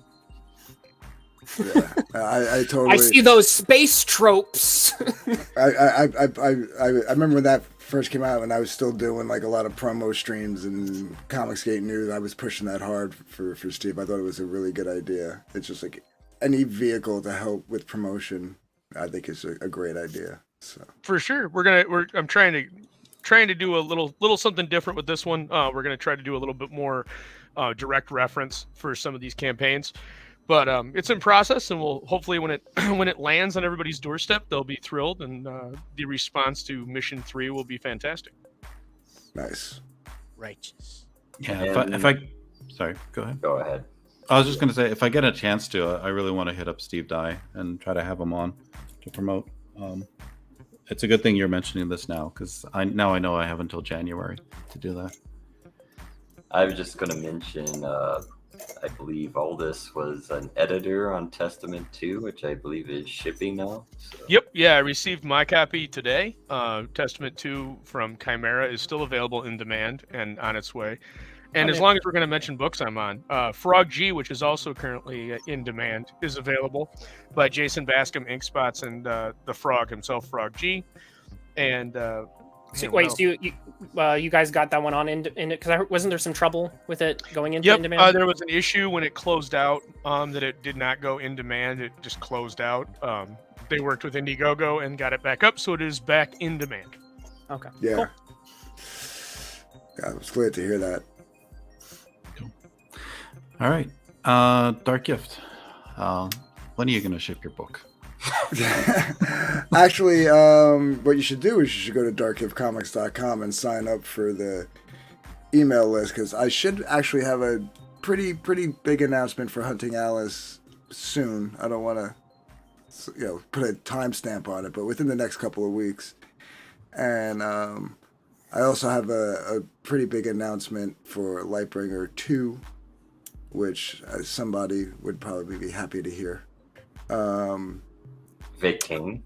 Yeah, I totally. I see those space tropes. I remember when that first came out, and I was still doing like a lot of promo streams and Comicsgate News. I was pushing that hard for Steve. I thought it was a really good idea. It's just like any vehicle to help with promotion, I think is a great idea. So For sure, I'm trying to do a little something different with this one. We're going to try to do a little bit more direct reference for some of these campaigns, but it's in process, and we'll hopefully when it lands on everybody's doorstep, they'll be thrilled, and the response to Mission 3 will be fantastic. nice. Righteous. Yeah. And- If I sorry, go ahead. Go ahead. I was just going to say, if I get a chance to, I really want to hit up Steve Dye and try to have him on to promote. It's a good thing you're mentioning this now, because I know I have until January to do that. I was just going to mention, I believe Aldous was an editor on Testament 2, which I believe is shipping now. So. Yep. Yeah, I received my copy today. Testament 2 from Chimera is still available in demand and on its way. And as long as we're going to mention books I'm on, Frog G, which is also currently in demand, is available by Jason Bascom, Inkspots, and the Frog himself, Frog G. And So you guys got that one on in it? Because wasn't there some trouble with it going into in demand? There was an issue when it closed out that it did not go in demand. It just closed out. They worked with Indiegogo and got it back up, so it is back in demand. Okay. Yeah. Cool. Yeah, I was glad to hear that. All right. Dark Gift. When are you going to ship your book? Actually, what you should do is you should go to darkgiftcomics.com and sign up for the email list, because I should actually have a pretty big announcement for Hunting Alice soon. I don't want to, put a timestamp on it, but within the next couple of weeks. And I also have a pretty big announcement for Lightbringer 2, which somebody would probably be happy to hear. Vic King.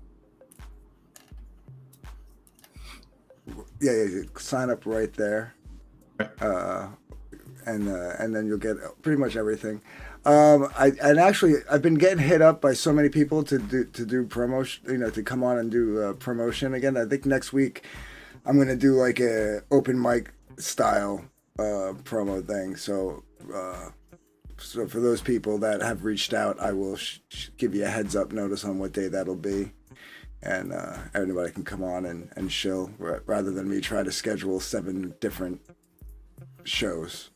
Yeah, sign up right there, and then you'll get pretty much everything. I've been getting hit up by so many people to do promotion, to come on and do promotion again. I think next week I'm gonna do like a open mic style promo thing. So for those people that have reached out, I will give you a heads up notice on what day that'll be. And everybody can come on and show, rather than me try to schedule 7 different shows.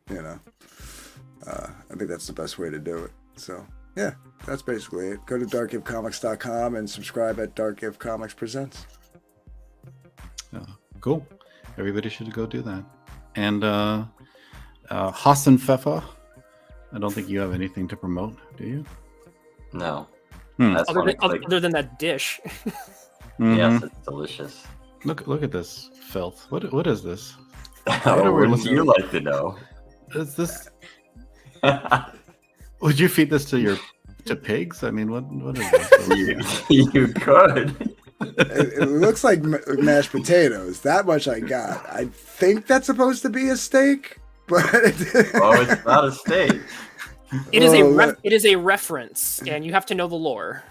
I think that's the best way to do it. So yeah, that's basically it. Go to darkgiftcomics.com and subscribe at Dark Gift Comics Presents. Cool. Everybody should go do that. And Hassan Fefa, I don't think you have anything to promote, do you? No. Other funny, other than that dish. Yes, it's delicious. Look at this filth. What is this? What would you like to know? Is this? Would you feed this to pigs? I mean, what is this? You could. It looks like mashed potatoes. That much I got. I think that's supposed to be a steak, but It's not a steak. It is a reference, and you have to know the lore.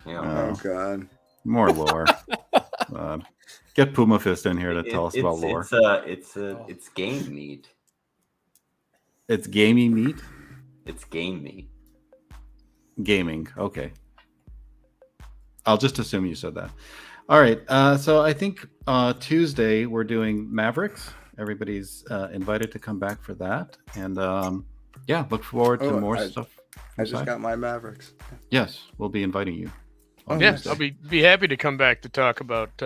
Yeah. Oh God. More lore. Get Puma Fist in here to tell us about lore. It's game meat. It's gamey meat? It's game meat. Gaming. Okay. I'll just assume you said that. All right. So I think Tuesday we're doing Mavericks. Everybody's invited to come back for that. And look forward to more stuff. I just got my Mavericks. Yes, we'll be inviting you. Yes, I'll be happy to come back to talk about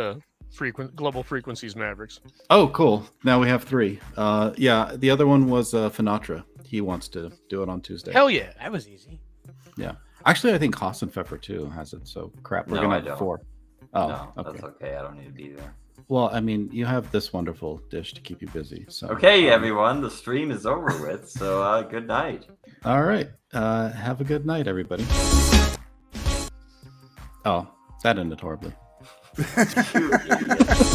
global frequencies Mavericks. Oh, cool. Now we have 3. The other one was Finatra. He wants to do it on Tuesday. Hell yeah. That was easy. Yeah. Actually, I think Haas and Pfeffer too has it. So crap, we're No, gonna I have don't. 4. Oh, No, okay. that's okay. I don't need to be there. Well, I mean, you have this wonderful dish to keep you busy. So Okay, everyone, the stream is over with. So good night. All right. Have a good night, everybody. Oh, that ended horribly. You idiot.